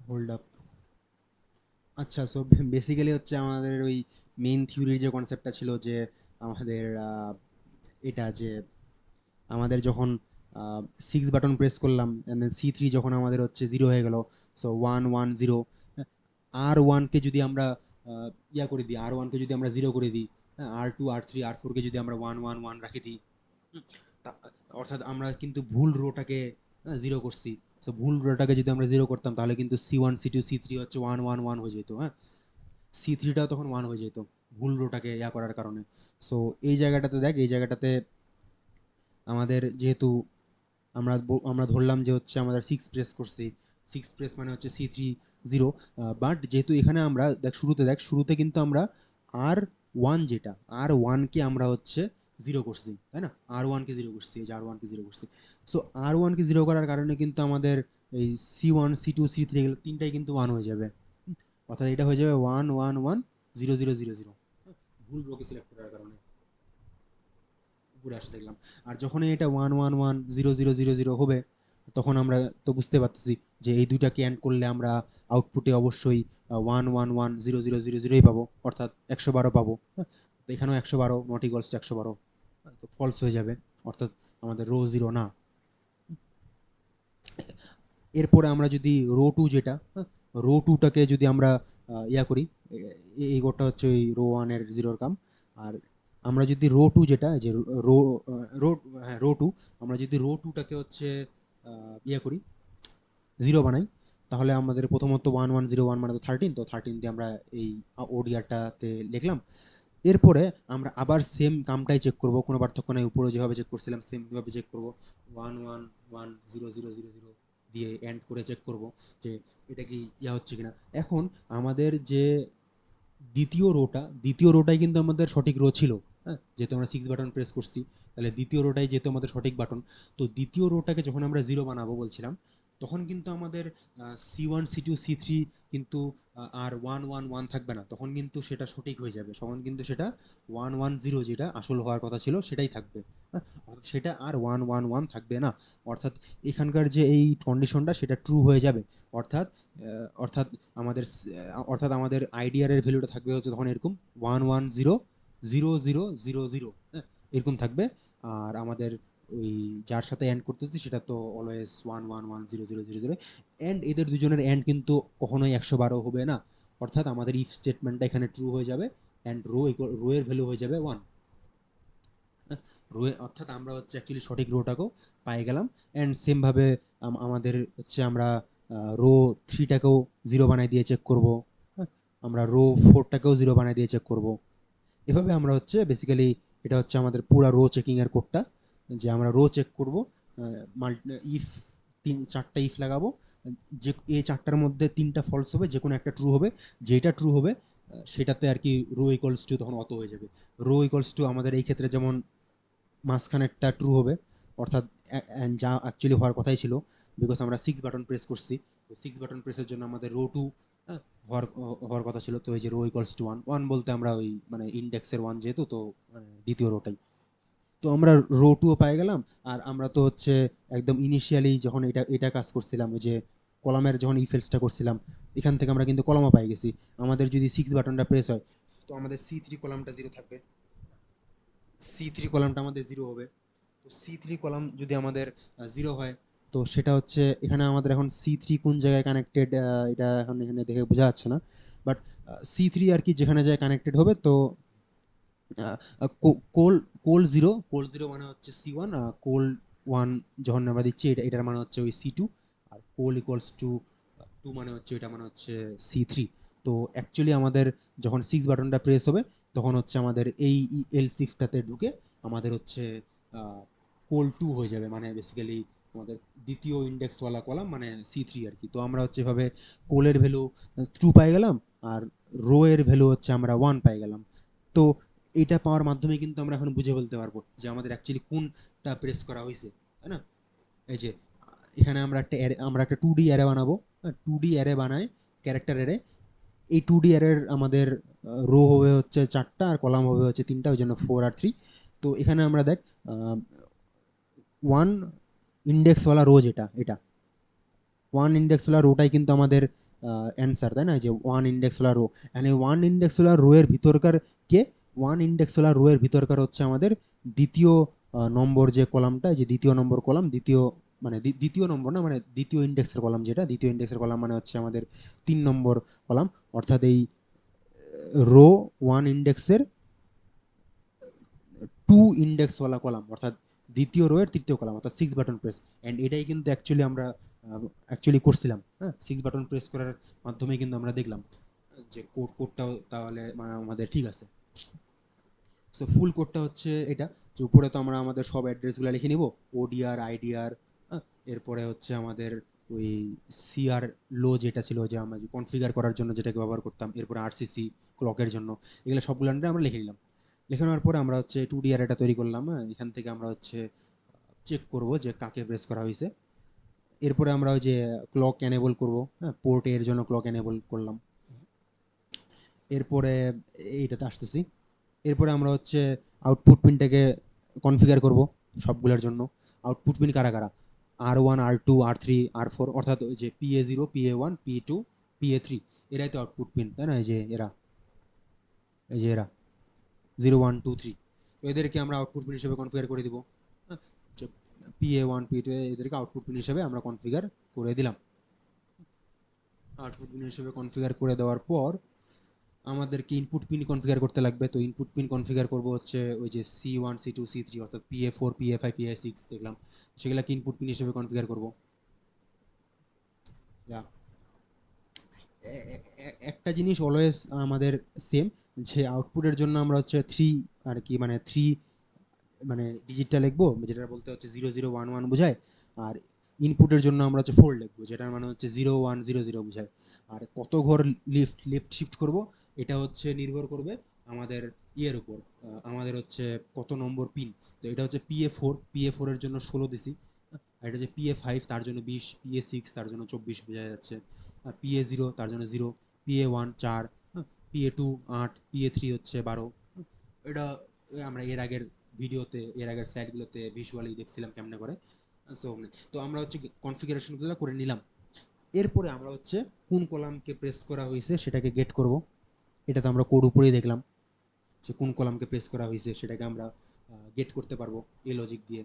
A: হোল্ড আপ। আচ্ছা, সো বেসিক্যালি হচ্ছে আমাদের ওই মেইন থিওরির যে কনসেপ্টটা ছিল যে আমাদের এটা যে আমাদের যখন 6 বাটন প্রেস করলাম, C3 যখন আমাদের হচ্ছে জিরো হয়ে গেল, সো 110, R1কে যদি আমরা ইয়া করে দিই, R1কে যদি আমরা জিরো করে দিই, R2 R3 R4কে যদি আমরা 111 রাখি দিই, হুম, তা- অর্থাৎ আমরা কিন্তু ভুল রোটাকে জিরো করছি। সো ভুল রোটাকে যদি আমরা জিরো করতাম, তাহলে কিন্তু C1 C2 C3 হচ্ছে 111 হয়ে যেত, হ্যাঁ, C3টাও তখন ওয়ান হয়ে যেত, ভুল রোটাকে ইয়া করার কারণে। সো এই জায়গাটাতে দেখ, এই জায়গাটাতে আমাদের যেহেতু আমরা ধরলাম যে হচ্ছে আমরা সিক্স প্রেস করছি, সিক্স প্রেস মানে হচ্ছে C3 জিরো, বাট যেহেতু এখানে আমরা দেখ শুরুতে কিন্তু আমরা R1, যেটা R1কে আমরা হচ্ছে জিরো করছি, তাই না? R1কে জিরো করছি, এই যে R1কে জিরো করছি। সো R1কে জিরো করার কারণে কিন্তু আমাদের এই C1 C2 C3 এগুলো তিনটাই কিন্তু ওয়ান হয়ে যাবে, অর্থাৎ এটা হয়ে যাবে 1110000, ভুল রোকে সিলেক্ট করার কারণে উপরে আসে দেখলাম। আর যখনই এটা 1110000 হবে, তখন আমরা তো বুঝতে পারতেছি যে এই দুইটাকে এন্ড করলে আমরা আউটপুটে অবশ্যই 1110000ই পাবো, অর্থাৎ 112 পাবো, হ্যাঁ? তো এখানেও 112 নট ইকুয়ালস টু 112, তো ফলস হয়ে যাবে, অর্থাৎ আমাদের রো জিরো না। এরপরে আমরা যদি রো টু, যেটা রো টুটাকে যদি আমরা ইয়া করি, এই কোডটা হচ্ছে ওই রো ওয়ানের জিরোর কাম। আর আমরা যদি রো টু, যেটা যে রো রো হ্যাঁ রো টু, আমরা যদি রো টুটাকে হচ্ছে ইয়া করি, জিরো বানাই, তাহলে আমাদের প্রথমত 1101 মানে তো 13, তো 13 দিয়ে আমরা এই ওডিআরটাতে লিখলাম। এরপরে আমরা আবার সেম কামটাই চেক করব, কোনো পার্থক্য নাই, উপরে যেভাবে চেক করছিলাম সেম ভাবে চেক করব, 1110000 দিয়ে এন্ড করে চেক করব যে এটা কি ইয়া হচ্ছে কিনা। এখন আমাদের যে দ্বিতীয় রোটাই কিন্তু আমাদের সঠিক রো ছিল, হ্যাঁ, যেহেতু আমরা 6 বাটন প্রেস করছি, তাহলে দ্বিতীয় রোটাই যেহেতু আমাদের সঠিক বাটন, তো দ্বিতীয় রোটাকে যখন আমরা জিরো বানাবো বলছিলাম, তখন কিন্তু আমাদের C1 C2 C3 কিন্তু আর 111 থাকবে না, তখন কিন্তু সেটা সঠিক হয়ে যাবে, তখন কিন্তু সেটা 110, যেটা আসল হওয়ার কথা ছিল সেটাই থাকবে, হ্যাঁ, অর্থাৎ সেটা আর 111 থাকবে না। অর্থাৎ এখানকার যে এই কন্ডিশনটা সেটা ট্রু হয়ে যাবে, অর্থাৎ অর্থাৎ আমাদের অর্থাৎ আমাদের আইডিআর এর ভ্যালুটা থাকবে হচ্ছে তখন এরকম 1100000, হ্যাঁ, এরকম থাকবে। আর আমাদের ওই যার সাথে এন্ড করতেছি সেটা তো অলওয়েজ 1110000, এন্ড এদের দুজনের এন্ড কিন্তু কখনোই 112 হবে না, অর্থাৎ আমাদের ইফ স্টেটমেন্টটা এখানে ট্রু হয়ে যাবে অ্যান্ড রো এর ভ্যালু হয়ে যাবে 1। রো অর্থাৎ আমরা হচ্ছে অ্যাকচুয়ালি সঠিক রোটাকেও পাই গেলাম। অ্যান্ড সেমভাবে আমাদের হচ্ছে আমরা রো থ্রিটাকেও জিরো বানাই দিয়ে চেক করব। হ্যাঁ, আমরা রো ফোরটাকেও জিরো বানাই দিয়ে চেক করব। এভাবে আমরা হচ্ছে বেসিক্যালি এটা হচ্ছে আমাদের পুরা রো চেকিং এর কোডটা, যে আমরা রো চেক করব, ইফ চারটা ইফ লাগাবো, যে এই চারটার মধ্যে তিনটা ফলস হবে, যে কোনো একটা ট্রু হবে, যেটা ট্রু হবে সেটাতে আর কি রো ইকুয়ালস টু তখন অত হয়ে যাবে। রো ইকুয়ালস টু আমাদের এই ক্ষেত্রে যেমন মাঝখানেরটা ট্রু হবে, অর্থাৎ যা অ্যাকচুয়ালি হওয়ার কথাই ছিল, বিকজ আমরা 6 বাটন প্রেস করছি, তো 6 বাটন প্রেসের জন্য আমাদের রো টু হওয়ার কথা ছিল। তো এই যে row equals to one, one বলতে আমরা ওই মানে ইন্ডেক্সের ওয়ান যেহেতু, তো মানে দ্বিতীয় রোটাই। তো আমরা রো টুও পাই গেলাম। আর আমরা তো হচ্ছে একদম ইনিশিয়ালি যখন এটা এটা কাজ করছিলাম, ওই যে কলামের যখন ইফেলসটা করছিলাম, এখান থেকে আমরা কিন্তু কলামও পাই গেছি। আমাদের যদি 6 বাটনটা প্রেস হয়, তো আমাদের C3 কলামটা জিরো থাকবে, C3 কলামটা আমাদের জিরো হবে। তো C3 কলাম যদি আমাদের জিরো হয়, তো সেটা হচ্ছে এখানে আমাদের এখন C3 কোন জায়গায় কানেক্টেড, এটা এখন এখানে দেখে বোঝা যাচ্ছে না, বাট C3 আর কি যেখানে যায় কানেক্টেড হবে। তো কোল কোল জিরো, কোল জিরো মানে হচ্ছে C1, কোল ওয়ান যখন আমরা দিচ্ছি এটা, এটার মানে হচ্ছে ওই C2, আর কোল ইকুয়ালস টু টু মানে হচ্ছে এটা মানে হচ্ছে C3। তো অ্যাকচুয়ালি আমাদের যখন 6 বাটনটা প্রেস হবে, তখন হচ্ছে আমাদের এই এল শিফটটাতে ঢুকে আমাদের হচ্ছে কোল টু হয়ে যাবে, মানে বেসিক্যালি আমাদের দ্বিতীয় ইন্ডেক্সওয়ালা কলাম মানে C3 আর কি। তো আমরা হচ্ছে এভাবে কোলের ভ্যালু ট্রু পাই গেলাম, আর রো এর ভ্যালু হচ্ছে আমরা ওয়ান পাই গেলাম। তো এটা পাওয়ার মাধ্যমে কিন্তু আমরা এখন বুঝে বলতে পারবো যে আমাদের অ্যাকচুয়ালি কোনটা প্রেস করা হয়েছে, তাই না? এই যে এখানে আমরা একটা 2D অ্যারে বানাবো। 2D অ্যারে বানায়, ক্যারেক্টার অ্যারে। এই 2D অ্যারের আমাদের রো হবে হচ্ছে চারটা আর কলাম হবে হচ্ছে তিনটা, ওই জন্য 4 আর 3। তো এখানে আমরা দেখ ওয়ান ইন্ডেক্সওয়ালা রো যেটা, এটা ওয়ান ইন্ডেক্সওয়ালা রোটাই কিন্তু আমাদের অ্যান্সার, তাই না? যে ওয়ান ইন্ডেক্সওয়ালা রো, এই ওয়ান ইন্ডেক্সওয়ালা রো এর ভিতরকার কে, ওয়ান ইন্ডেক্সওয়ালা রো এর ভিতরকার হচ্ছে আমাদের দ্বিতীয় নম্বর যে কলামটা, যে দ্বিতীয় নম্বর কলাম, দ্বিতীয় মানে দ্বিতীয় নম্বর না, মানে দ্বিতীয় ইন্ডেক্সের কলাম, যেটা দ্বিতীয় ইন্ডেক্সের কলাম মানে হচ্ছে আমাদের 3 নম্বর কলাম। অর্থাৎ এই রো ওয়ান ইন্ডেক্সের টু ইন্ডেক্সওয়ালা কলাম, অর্থাৎ দ্বিতীয় রো এর তৃতীয় কলাম, অর্থাৎ 6 বাটন প্রেস। অ্যান্ড এটাই কিন্তু অ্যাকচুয়ালি আমরা অ্যাকচুয়ালি করছিলাম। হ্যাঁ, 6 বাটন প্রেস করার মাধ্যমে কিন্তু আমরা দেখলাম যে কোডটাও তাহলে মানে আমাদের ঠিক আছে। সো ফুল কোডটা হচ্ছে এটা, যে উপরে তো আমরা আমাদের সব অ্যাড্রেসগুলো লিখে নিব, ওডিআর আইডিআর, এরপরে হচ্ছে আমাদের ওই সিআর লো যেটা ছিল, যে আমরা কনফিগার করার জন্য যেটাকে ব্যবহার করতাম, এরপরে আরসিসি ক্লকের জন্য, এগুলো সবগুলো আমরা লিখে নিলাম। লিখে নেওয়ার পরে আমরা হচ্ছে 2D অ্যারেটা তৈরি করলাম। এখান থেকে আমরা হচ্ছে চেক করব যে কাকে প্রেস করা হয়েছে। এরপরে আমরা ওই যে ক্লক এনেবল করব, হ্যাঁ, পোর্ট এর জন্য ক্লক এনেবল করলাম। এরপরে এইটাতে আসতেছি। এরপরে আমরা হচ্ছে আউটপুট পিনটাকে কনফিগার করব সবগুলোর জন্য। আউটপুট পিন কারা কারা, R1 R2 R3 R4, অর্থাৎ ওই যে PA0 PA1 PA2 PA3, এরাই তো আউটপুট পিন, তাই না? এই যে এরা, এই যে এরা 0 1 2 3, তো এদেরকে আমরা আউটপুট পিন হিসেবে কনফিগার করে দিব। হ্যাঁ, PA1 PA2 এদেরকে আউটপুট পিন হিসেবে আমরা কনফিগার করে দিলাম। আউটপুট পিন হিসেবে কনফিগার করে দেওয়ার পর আমাদেরকে ইনপুট পিন কনফিগার করতে লাগবে। তো ইনপুট পিন কনফিগার করব হচ্ছে ওই যে C1 C2 C3, অর্থাৎ PA4 PA5 PA6 দেখলাম, সেগুলোকে ইনপুট পিন হিসেবে কনফিগার করব। একটা জিনিস অলওয়েজ আমাদের সেম, যে আউটপুটের জন্য আমরা হচ্ছে থ্রি আর কি, মানে থ্রি মানে ডিজিটটা লিখবো, যেটা বলতে হচ্ছে 0011 বোঝায়। আর ইনপুটের জন্য আমরা হচ্ছে 4 লিখবো, যেটার মানে হচ্ছে 0100 বোঝায়। আর কত ঘর লেফট শিফট করব, এটা হচ্ছে নির্ভর করবে আমাদের ইয়ের উপর, আমাদের হচ্ছে কত নম্বর পিন। তো এটা হচ্ছে PA4 এর জন্য 16 দিছি। আর এটা হচ্ছে PA5 তার জন্য 20, PA6 তার জন্য 24 বোঝা যাচ্ছে, PA0 তার জন্য 0, PA1 4, PA2 8, PA3 হচ্ছে 12। এটা আমরা এর আগের ভিডিওতে, এর আগের স্লাইডগুলোতে ভিজুয়ালি দেখছিলাম কেমনে করে। সো তো আমরা হচ্ছে কনফিগারেশনগুলো করে নিলাম। এরপরে আমরা হচ্ছে কোন কলামকে প্রেস করা হয়েছে সেটাকে গেট করব। এটা তো আমরা কোড উপরেই দেখলাম যে কোন কলামকে প্রেস করা হয়েছে, সেটাকে আমরা গেট করতে পারবো এই লজিক দিয়ে।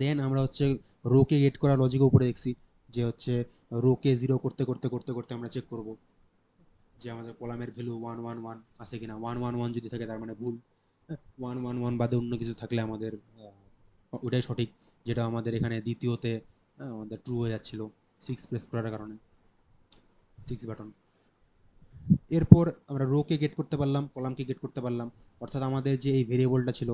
A: দেন আমরা হচ্ছে রোকে গেট করা লজিক উপরে দেখছি, যে হচ্ছে রোকে জিরো করতে করতে করতে করতে আমরা চেক করব যে আমাদের কলামের ভ্যালু 111 আছে কিনা। 111 যদি থাকে তার মানে ভুল, হ্যাঁ, 111 বাদে অন্য কিছু থাকলে আমাদের ওটাই সঠিক, যেটা আমাদের এখানে দ্বিতীয়তে আমাদের ট্রু হয়ে যাচ্ছিল 6 প্রেস করার কারণে, 6 বাটন। এরপর আমরা রোকে গেট করতে পারলাম, কলামকে গেট করতে পারলাম, অর্থাৎ আমাদের যে এই ভেরিয়েবলটা ছিল,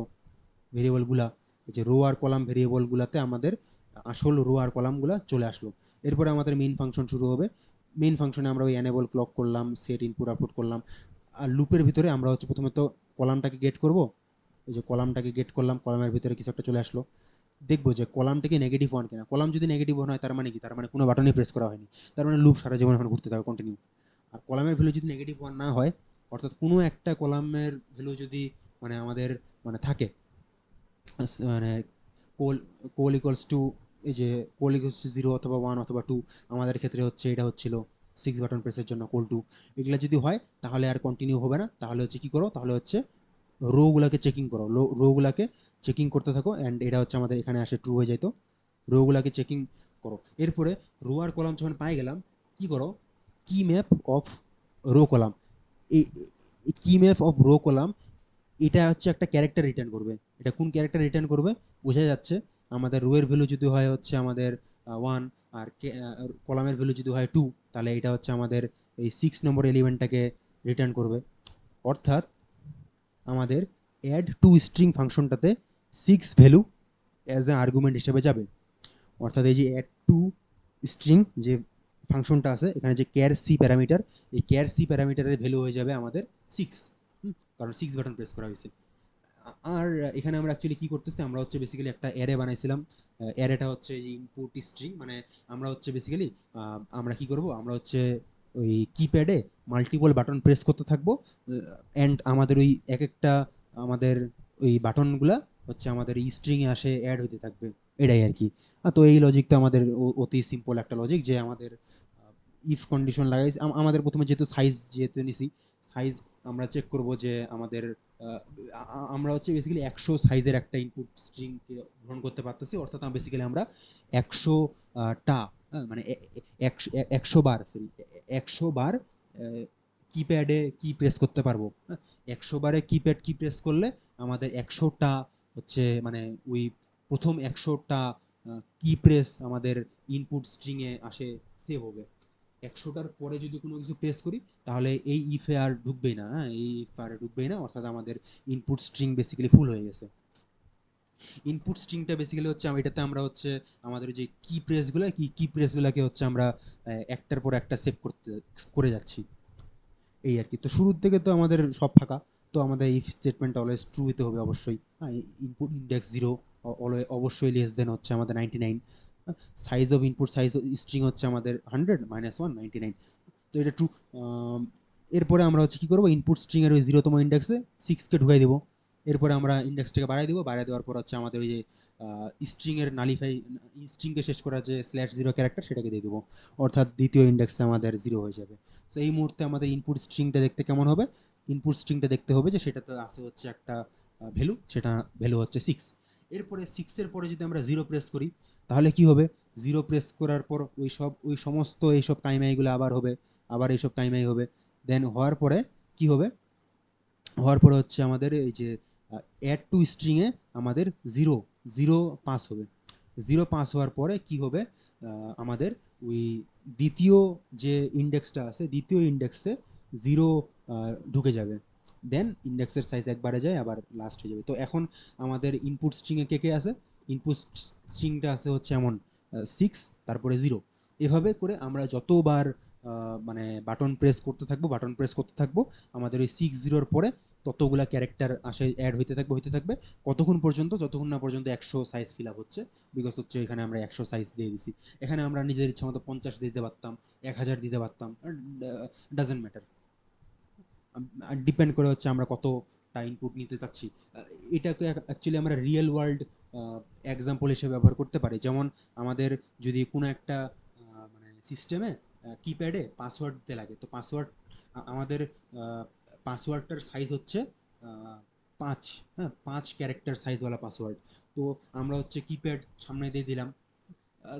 A: ভেরিয়েবলগুলা, যে রো আর কলাম ভেরিয়েবলগুলাতে আমাদের আসল রো আর কলামগুলা চলে আসলো। এরপরে আমাদের মেইন ফাংশন শুরু হবে। মেইন ফাংশনে আমরা ওই এনেবল ক্লক করলাম, সেট ইনপুট আউটপুট করলাম। আর লুপের ভিতরে আমরা হচ্ছে প্রথমে তো কলামটাকে গেট করব। ওই যে কলামটাকে গেট করলাম, কলামের ভিতরে কিছু একটা চলে আসলো। দেখবো যে কলামটা কি নেগেটিভ ওয়ান কিনা। কলাম যদি নেগেটিভ ওয়ান হয় তার মানে কি, তার মানে কোনো বাটনই প্রেস করা হয়নি, তার মানে লুপ সারা জীবন এখন ঘুরতে থাকবে কন্টিনিউ। আর কলামের ভ্যালু যদি নেগেটিভ ওয়ান না হয়, অর্থাৎ কোনো একটা কলামের ভ্যালু যদি মানে আমাদের মানে থাকে, মানে কোল কোল ইকুয়ালস টু, এই যে কোল ইকুয়ালস টু 0 অথবা 1 অথবা 2, আমাদের ক্ষেত্রে হচ্ছে এটা হচ্ছিল 6 বাটন প্রেসের জন্য কোল 2। এগুলা যদি হয় তাহলে আর কন্টিনিউ হবে না, তাহলে হচ্ছে কি করো, তাহলে হচ্ছে রো গুলাকে চেকিং করো, রো গুলাকে চেকিং করতে থাকো, অ্যান্ড এটা হচ্ছে আমাদের এখানে আসে ট্রু হয়ে যাইতো। রো গুলাকে চেকিং করো। এরপরে রো আর কলাম যখন পাই গেলাম, কি করো, কি ম্যাপ অফ রো কলাম, এই কি ম্যাপ অফ রো কলাম, এটা হচ্ছে একটা ক্যারেক্টার রিটার্ন করবে। এটা কোন ক্যারেক্টার রিটার্ন করবে বোঝা যাচ্ছে। আমাদের রো এর ভ্যালু যদি হয় হচ্ছে আমাদের 1, আর কলামের ভ্যালু যদি হয় 2, তাহলে এটা হচ্ছে আমাদের এই 6 নম্বর এলিমেন্টটাকে রিটার্ন করবে। অর্থাৎ আমাদের অ্যাড টু স্ট্রিং ফাংশনটাতে 6 ভ্যালু অ্যাজ এ আর্গুমেন্ট হিসেবে যাবে। অর্থাৎ এই যে অ্যাড টু স্ট্রিং যে ফাংশনটা আছে এখানে, যে ক্যার সি প্যারামিটার, এই ক্যার সি প্যারামিটারের ভ্যালু হয়ে যাবে আমাদের 6, কারণ 6 বাটন প্রেস করা হয়েছে। আর এখানে আমরা অ্যাকচুয়ালি কি করতেছি, আমরা হচ্ছে বেসিক্যালি একটা অ্যারে বানাইছিলাম। অ্যারেটা হচ্ছে ইনপুট স্ট্রিং, মানে আমরা হচ্ছে বেসিক্যালি আমরা কি করব, আমরা হচ্ছে ওই কিপ্যাডে মাল্টিপল বাটন প্রেস করতে থাকবো, অ্যান্ড আমাদের ওই এক একটা আমাদের ওই বাটনগুলা হচ্ছে আমাদের এই স্ট্রিং এ আসে অ্যাড হতে থাকবে, এটাই আর কি। তো এই লজিকটা আমাদের অতি সিম্পল একটা লজিক, যে আমাদের ইফ কন্ডিশন লাগাইছি আমাদের প্রথমে, যেহেতু সাইজ যেহেতু নিছি, সাইজ আমরা চেক করব যে আমাদের আমরা হচ্ছে বেসিক্যালি 100 সাইজের একটা ইনপুট স্ট্রিংকে গ্রহণ করতে পারতেছি, অর্থাৎ বেসিক্যালি আমরা 100 টা, মানে 100 বার, সরি 100 বার কিপ্যাডে কি প্রেস করতে পারবো। 100 বারে কিপ্যাড কি প্রেস করলে আমাদের 100টা হচ্ছে মানে ওই প্রথম 100টা কি প্রেস আমাদের ইনপুট স্ট্রিং এ আসে সেভ হবে। 100টার পরে যদি কোনো কিছু প্রেস করি তাহলে এই ইফে আর ঢুকবেই না, হ্যাঁ, এই ইফ আর ঢুকবেই না, অর্থাৎ আমাদের ইনপুট স্ট্রিং বেসিক্যালি ফুল হয়ে গেছে। ইনপুট স্ট্রিংটা বেসিক্যালি হচ্ছে এটাতে আমরা হচ্ছে আমাদের যে কি প্রেসগুলো, কি প্রেসগুলোকে হচ্ছে আমরা একটার পর একটা সেভ করতে করে যাচ্ছি, এই আর কি। তো শুরুর থেকে তো আমাদের সব ফাঁকা, তো আমাদের ইফ স্টেটমেন্টটা অলওয়েজ ট্রু হতে হবে অবশ্যই। হ্যাঁ, ইনপুট ইন্ডেক্স 0 অবশ্যই লেস দেন হচ্ছে আমাদের 99, size of input size string হচ্ছে আমাদের 100 -1 99, তো এটা ট্রু। এরপরে আমরা হচ্ছে কি করবো, ইনপুট স্ট্রিং এর ওই 0তম ইন্ডেক্সে 6কে ঢুকাই দেবো। এরপরে আমরা ইন্ডেক্সটাকে বাড়াই দেবো, বাড়াই দেওয়ার পর হচ্ছে আমাদের ওই যে স্ট্রিং এর নালিফাই, স্ট্রিংকে শেষ করার যে /0 ক্যারেক্টার সেটাকে দিয়ে দেবো, অর্থাৎ দ্বিতীয় ইন্ডেক্সে আমাদের 0 হয়ে যাবে। তো এই মুহূর্তে আমাদের ইনপুট স্ট্রিংটা দেখতে কেমন হবে, ইনপুট স্ট্রিংটা দেখতে হবে যে সেটাতে আছে হচ্ছে একটা ভ্যালু, সেটা ভ্যালু হচ্ছে 6। এরপরে 6-এর পরে যদি আমরা 0 প্রেস করি তাহলে কি হবে, 0 প্রেস করার পর ওই সমস্ত এইসব কাইমাইগুলো আবার হবে, আবার এইসব কাইমাই হবে। দেন হওয়ার পরে কি হবে, হওয়ার পরে হচ্ছে আমাদের এই যে অ্যাড টু স্ট্রিং এ আমাদের জিরো জিরো পাস হবে। জিরো পাস হওয়ার পরে কি হবে, আমাদের ওই দ্বিতীয় যে ইন্ডেক্সটা আছে, দ্বিতীয় ইন্ডেক্সে জিরো ঢুকে যাবে। দেন ইন্ডেক্সের সাইজ একবারে যায়, আবার লাস্ট হয়ে যাবে। তো এখন আমাদের ইনপুট স্ট্রিং এ কে কে আছে, ইনপুট স্ট্রিংটা আছে হচ্ছে এমন 6 তারপরে 0। এভাবে করে আমরা যতবার মানে বাটন প্রেস করতে থাকবো, বাটন প্রেস করতে থাকবো, আমাদের ওই 6-0-র পরে ততগুলা ক্যারেক্টার আসে অ্যাড হইতে থাকবে, কতক্ষণ পর্যন্ত, যতক্ষণ না পর্যন্ত 100 সাইজ ফিল আপ হচ্ছে। বিকজ হচ্ছে এখানে আমরা 100 সাইজ দিয়ে দিছি, এখানে আমরা নিজের ইচ্ছা মতো 50 দিতে পারতাম, 1000 দিতে পারতাম, ডাজেন্ট ম্যাটার। ডিপেন্ড করে হচ্ছে আমরা কতটা ইনপুট নিতে চাচ্ছি। এটাকে অ্যাকচুয়ালি আমরা রিয়েল ওয়ার্ল্ড এক্সাম্পল হিসেবে ব্যবহার করতে পারি। যেমন আমাদের যদি কোনো একটা মানে সিস্টেমে কিপ্যাডে পাসওয়ার্ড দিতে লাগে, তো পাসওয়ার্ড আমাদের পাসওয়ার্ডটার সাইজ হচ্ছে 5, হ্যাঁ 5 ক্যারেক্টার সাইজওয়ালা পাসওয়ার্ড। তো আমরা হচ্ছে কিপ্যাড সামনে দিয়ে দিলাম,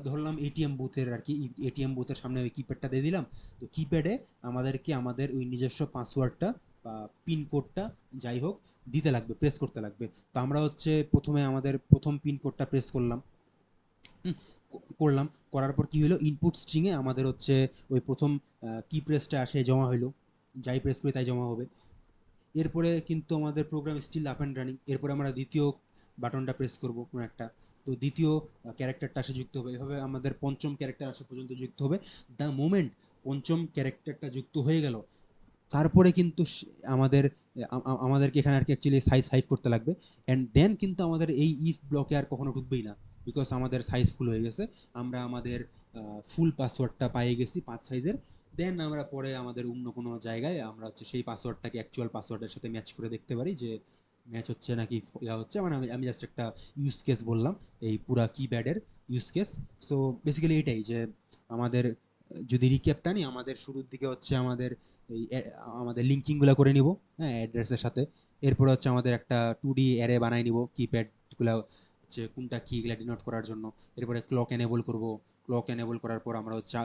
A: ধরলাম এটিএম বুথের আর কি, এটিএম বুথের সামনে ওই কিপ্যাডটা দিয়ে দিলাম। তো কিপ্যাডে আমাদেরকে আমাদের ওই নিজস্ব পাসওয়ার্ডটা বা পিন কোডটা যাই হোক দিতে লাগবে, প্রেস করতে লাগবে। তো আমরা হচ্ছে প্রথমে আমাদের প্রথম পিন কোডটা প্রেস করলাম। হুম, করলাম, করার পর কি হলো, ইনপুট স্ট্রিংয়ে আমাদের হচ্ছে ওই প্রথম কি প্রেসটা আসে জমা হলো, যাই প্রেস করি তাই জমা হবে। এরপরে কিন্তু আমাদের program still up and running. এরপরে আমরা দ্বিতীয় বাটনটা প্রেস করব কোনো একটা, তো দ্বিতীয় ক্যারেক্টারটা আসে যুক্ত হবে। এভাবে আমাদের পঞ্চম ক্যারেক্টার আসা পর্যন্ত যুক্ত হবে। দ্য মোমেন্ট পঞ্চম ক্যারেক্টারটা যুক্ত হয়ে গেল, তারপরে কিন্তু আমাদের আমাদেরকে এখানে আর কি অ্যাকচুয়ালি সাইজ হাইড করতে লাগবে। অ্যান্ড দেন কিন্তু আমাদের এই ইফ ব্লকে আর কখনো ঢুকবেই না, বিকজ আমাদের সাইজ ফুল হয়ে গেছে। আমরা আমাদের ফুল পাসওয়ার্ডটা পাইয়ে গেছি 5 সাইজের। দেন আমরা পরে আমাদের অন্য কোনো জায়গায় আমরা হচ্ছে সেই পাসওয়ার্ডটাকে অ্যাকচুয়াল পাসওয়ার্ডের সাথে ম্যাচ করে দেখতে পারি যে ম্যাচ হচ্ছে নাকি ইয়া হচ্ছে। মানে আমি আমি জাস্ট একটা ইউজ কেস বললাম, এই পুরা কিপ্যাডের ইউজ কেস। সো বেসিক্যালি এটাই যে আমাদের যদি রিক্যাপ টানি, আমাদের শুরুর দিকে হচ্ছে আমাদের এই আমাদের লিঙ্কিংগুলো করে নিব, হ্যাঁ, অ্যাড্রেসের সাথে। এরপরে হচ্ছে আমাদের একটা 2D অ্যারে বানাই নিব কিপ্যাডগুলো হচ্ছে কোনটা কি এগুলা ডিনোট করার জন্য। এরপরে ক্লক এনেবল করব। ক্লক এনেবল করার পর আমরা হচ্ছে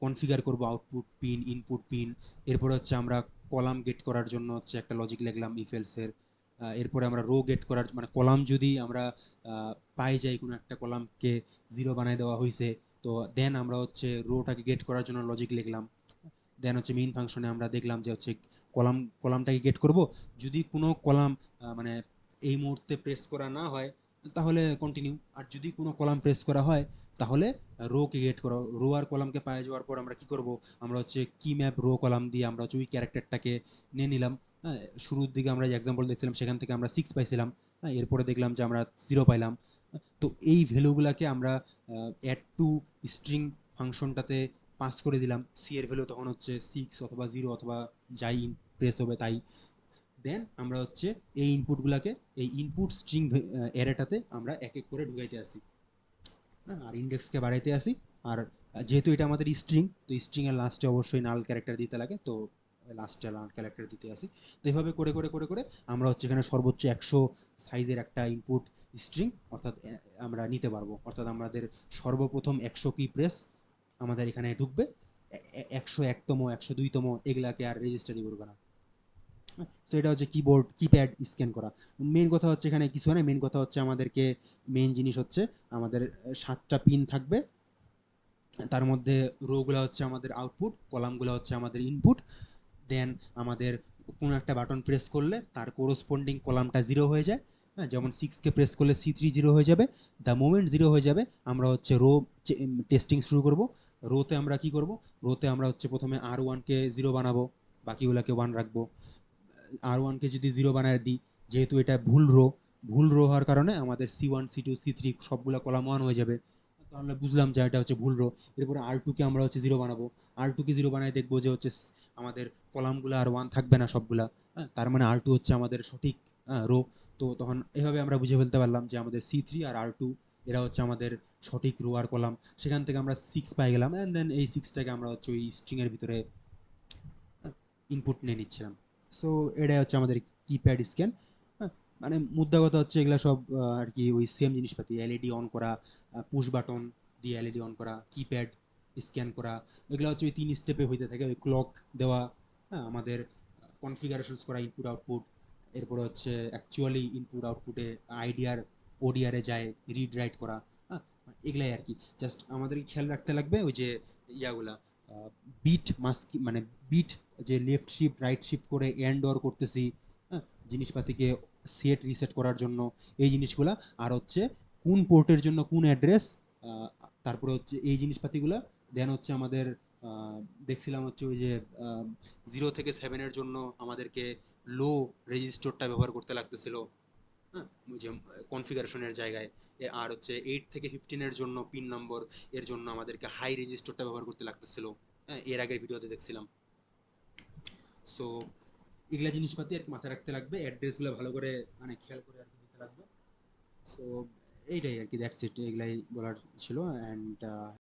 A: কনফিগার করব আউটপুট পিন, ইনপুট পিন। এরপরে হচ্ছে আমরা কলাম গেট করার জন্য হচ্ছে একটা লজিক লিখলাম ইফ এলসের। এরপরে আমরা রো গেট করার মানে কলাম যদি আমরা পাই যাই কোনো একটা কলামকে জিরো বানায় দেওয়া হয়েছে, তো দেন আমরা হচ্ছে রোটাকে গেট করার জন্য লজিক লিখলাম। দেন হচ্ছে মেইন ফাংশনে আমরা দেখলাম যে হচ্ছে কলামটাকে গেট করব। যদি কোনো কলাম মানে এই মুহূর্তে প্রেস করা না হয় তাহলে কন্টিনিউ, আর যদি কোনো কলাম প্রেস করা হয় তাহলে রোকে গেট করো। রো আর কলামকে পায়ে যাওয়ার পর আমরা কি করব, আমরা হচ্ছে কি ম্যাপ রো কলাম দিয়ে আমরা হচ্ছে ওই ক্যারেক্টারটাকে নিয়ে নিলাম। হ্যাঁ, শুরুর দিকে আমরা যে এক্সাম্পল দেখছিলাম সেখান থেকে আমরা 6 পাইছিলাম। হ্যাঁ, এরপরে দেখলাম যে আমরা 0 পাইলাম। তো এই ভ্যালুগুলাকে আমরা অ্যাড টু স্ট্রিং ফাংশনটাতে পাস করে দিলাম। সি এর ভ্যালু তখন হচ্ছে 6 অথবা 0 অথবা যাই প্রেস হবে তাই। দেন আমরা হচ্ছে এই ইনপুটগুলোকে এই ইনপুট স্ট্রিং অ্যারেটাতে আমরা এক এক করে ঢুকাইতে আসি। হ্যাঁ, আর ইন্ডেক্সকে বাড়াইতে আসি। আর যেহেতু এটা আমাদের স্ট্রিং, তো স্ট্রিং এর লাস্টে অবশ্যই নাল ক্যারেক্টার দিতে লাগে, তো লাস্টে নাল ক্যারেক্টার দিতে আসি। তো এইভাবে করে করে করে করে আমরা হচ্ছে এখানে সর্বোচ্চ 100 সাইজের একটা ইনপুট স্ট্রিং অর্থাৎ আমরা নিতে পারবো। অর্থাৎ আমাদের সর্বপ্রথম 100 কি প্রেস আমাদের এখানে ঢুকবে। 101তম 102তম এগুলাকে আর রেজিস্টারই করবে না। তো এটা হচ্ছে কিবোর্ড কিপ্যাড স্ক্যান করা। মেন কথা হচ্ছে এখানে কিছু না, মেন কথা হচ্ছে আমাদেরকে মেন জিনিস হচ্ছে আমাদের 7টা পিন থাকবে। তার মধ্যে রোগুলো হচ্ছে আমাদের আউটপুট, কলামগুলো হচ্ছে আমাদের ইনপুট। দেন আমাদের কোনো একটা বাটন প্রেস করলে তার কোরসপন্ডিং কলামটা জিরো হয়ে যায়। হ্যাঁ, যেমন 6কে প্রেস করলে C3 জিরো হয়ে যাবে। দ্য মোমেন্ট জিরো হয়ে যাবে আমরা হচ্ছে রো টেস্টিং শুরু করব। রোতে আমরা কি করব, রোতে আমরা হচ্ছে প্রথমে R1কে জিরো বানাবো, বাকিগুলোকে ওয়ান রাখবো। R1কে যদি জিরো বানায় দিই, যেহেতু এটা ভুল রো হওয়ার কারণে আমাদের C1 C2 C3 সবগুলো কলাম ওয়ান হয়ে যাবে। তাহলে বুঝলাম যে এটা হচ্ছে ভুল রো। এরপরে R2কে আমরা হচ্ছে জিরো বানাবো। R2কে জিরো বানায় দেখবো যে হচ্ছে আমাদের কলামগুলো আর ওয়ান থাকবে না সবগুলা। হ্যাঁ, তার মানে R2 হচ্ছে আমাদের সঠিক রো। তো তখন এভাবে আমরা বুঝে ফেলতে পারলাম যে আমাদের C3 আর R2 এরা হচ্ছে আমাদের সঠিক রো আর কলাম। সেখান থেকে আমরা 6 পাই গেলাম, অ্যান্ড দেন এই 6টাকে আমরা হচ্ছে ওই স্ট্রিং এর ভিতরে ইনপুট নিয়ে নিচ্ছিলাম। সো এটাই হচ্ছে আমাদের কিপ্যাড স্ক্যান। মানে মুদ্রা কথা হচ্ছে এগুলা সব আর কি ওই সেম জিনিসপাতি, এলইডি অন করা, পুশ বাটন দিয়ে এলইডি অন করা, কিপ্যাড স্ক্যান করা, এগুলো হচ্ছে ওই 3 স্টেপে হইতে থাকে। ওই ক্লক দেওয়া, হ্যাঁ, আমাদের কনফিগারেশনস করা ইনপুট আউটপুট, এরপরে হচ্ছে অ্যাকচুয়ালি ইনপুট আউটপুটে আইডিআর ওডিআরে যায় রিড রাইট করা। হ্যাঁ, এগুলাই আর কি। জাস্ট আমাদের খেয়াল রাখতে লাগবে ওই যে ইয়াগুলা বিট মাস্ক মানে বিট, যে লেফট শিফট রাইট শিফট করে এন্ড অর করতেছি, হ্যাঁ, জিনিসপাতিকে সেট রিসেট করার জন্য এই জিনিসগুলা। আর হচ্ছে কোন পোর্টের জন্য কোন অ্যাড্রেস, তারপরে হচ্ছে এই জিনিসপাতিগুলা। দেন হচ্ছে আমাদের দেখছিলাম হচ্ছে ওই যে 0 থেকে 7-এর জন্য আমাদেরকে লো রেজিস্টারটা ব্যবহার করতে লাগতেছিল। হ্যাঁ, ওই যে কনফিগারেশনের জায়গায়। আর হচ্ছে 8 থেকে 15-এর জন্য পিন নম্বর, এর জন্য আমাদেরকে হাই রেজিস্টারটা ব্যবহার করতে লাগতেছিল। হ্যাঁ, এর আগের ভিডিওতে দেখছিলাম। সো এগুলা জিনিসপাতি আর কি মাথায় রাখতে লাগবে, অ্যাড্রেসগুলো ভালো করে মানে খেয়াল করে আর কি দিতে লাগবে। সো এইটাই আর কি, দ্যাটস ইট, এগুলাই বলার ছিল। অ্যান্ড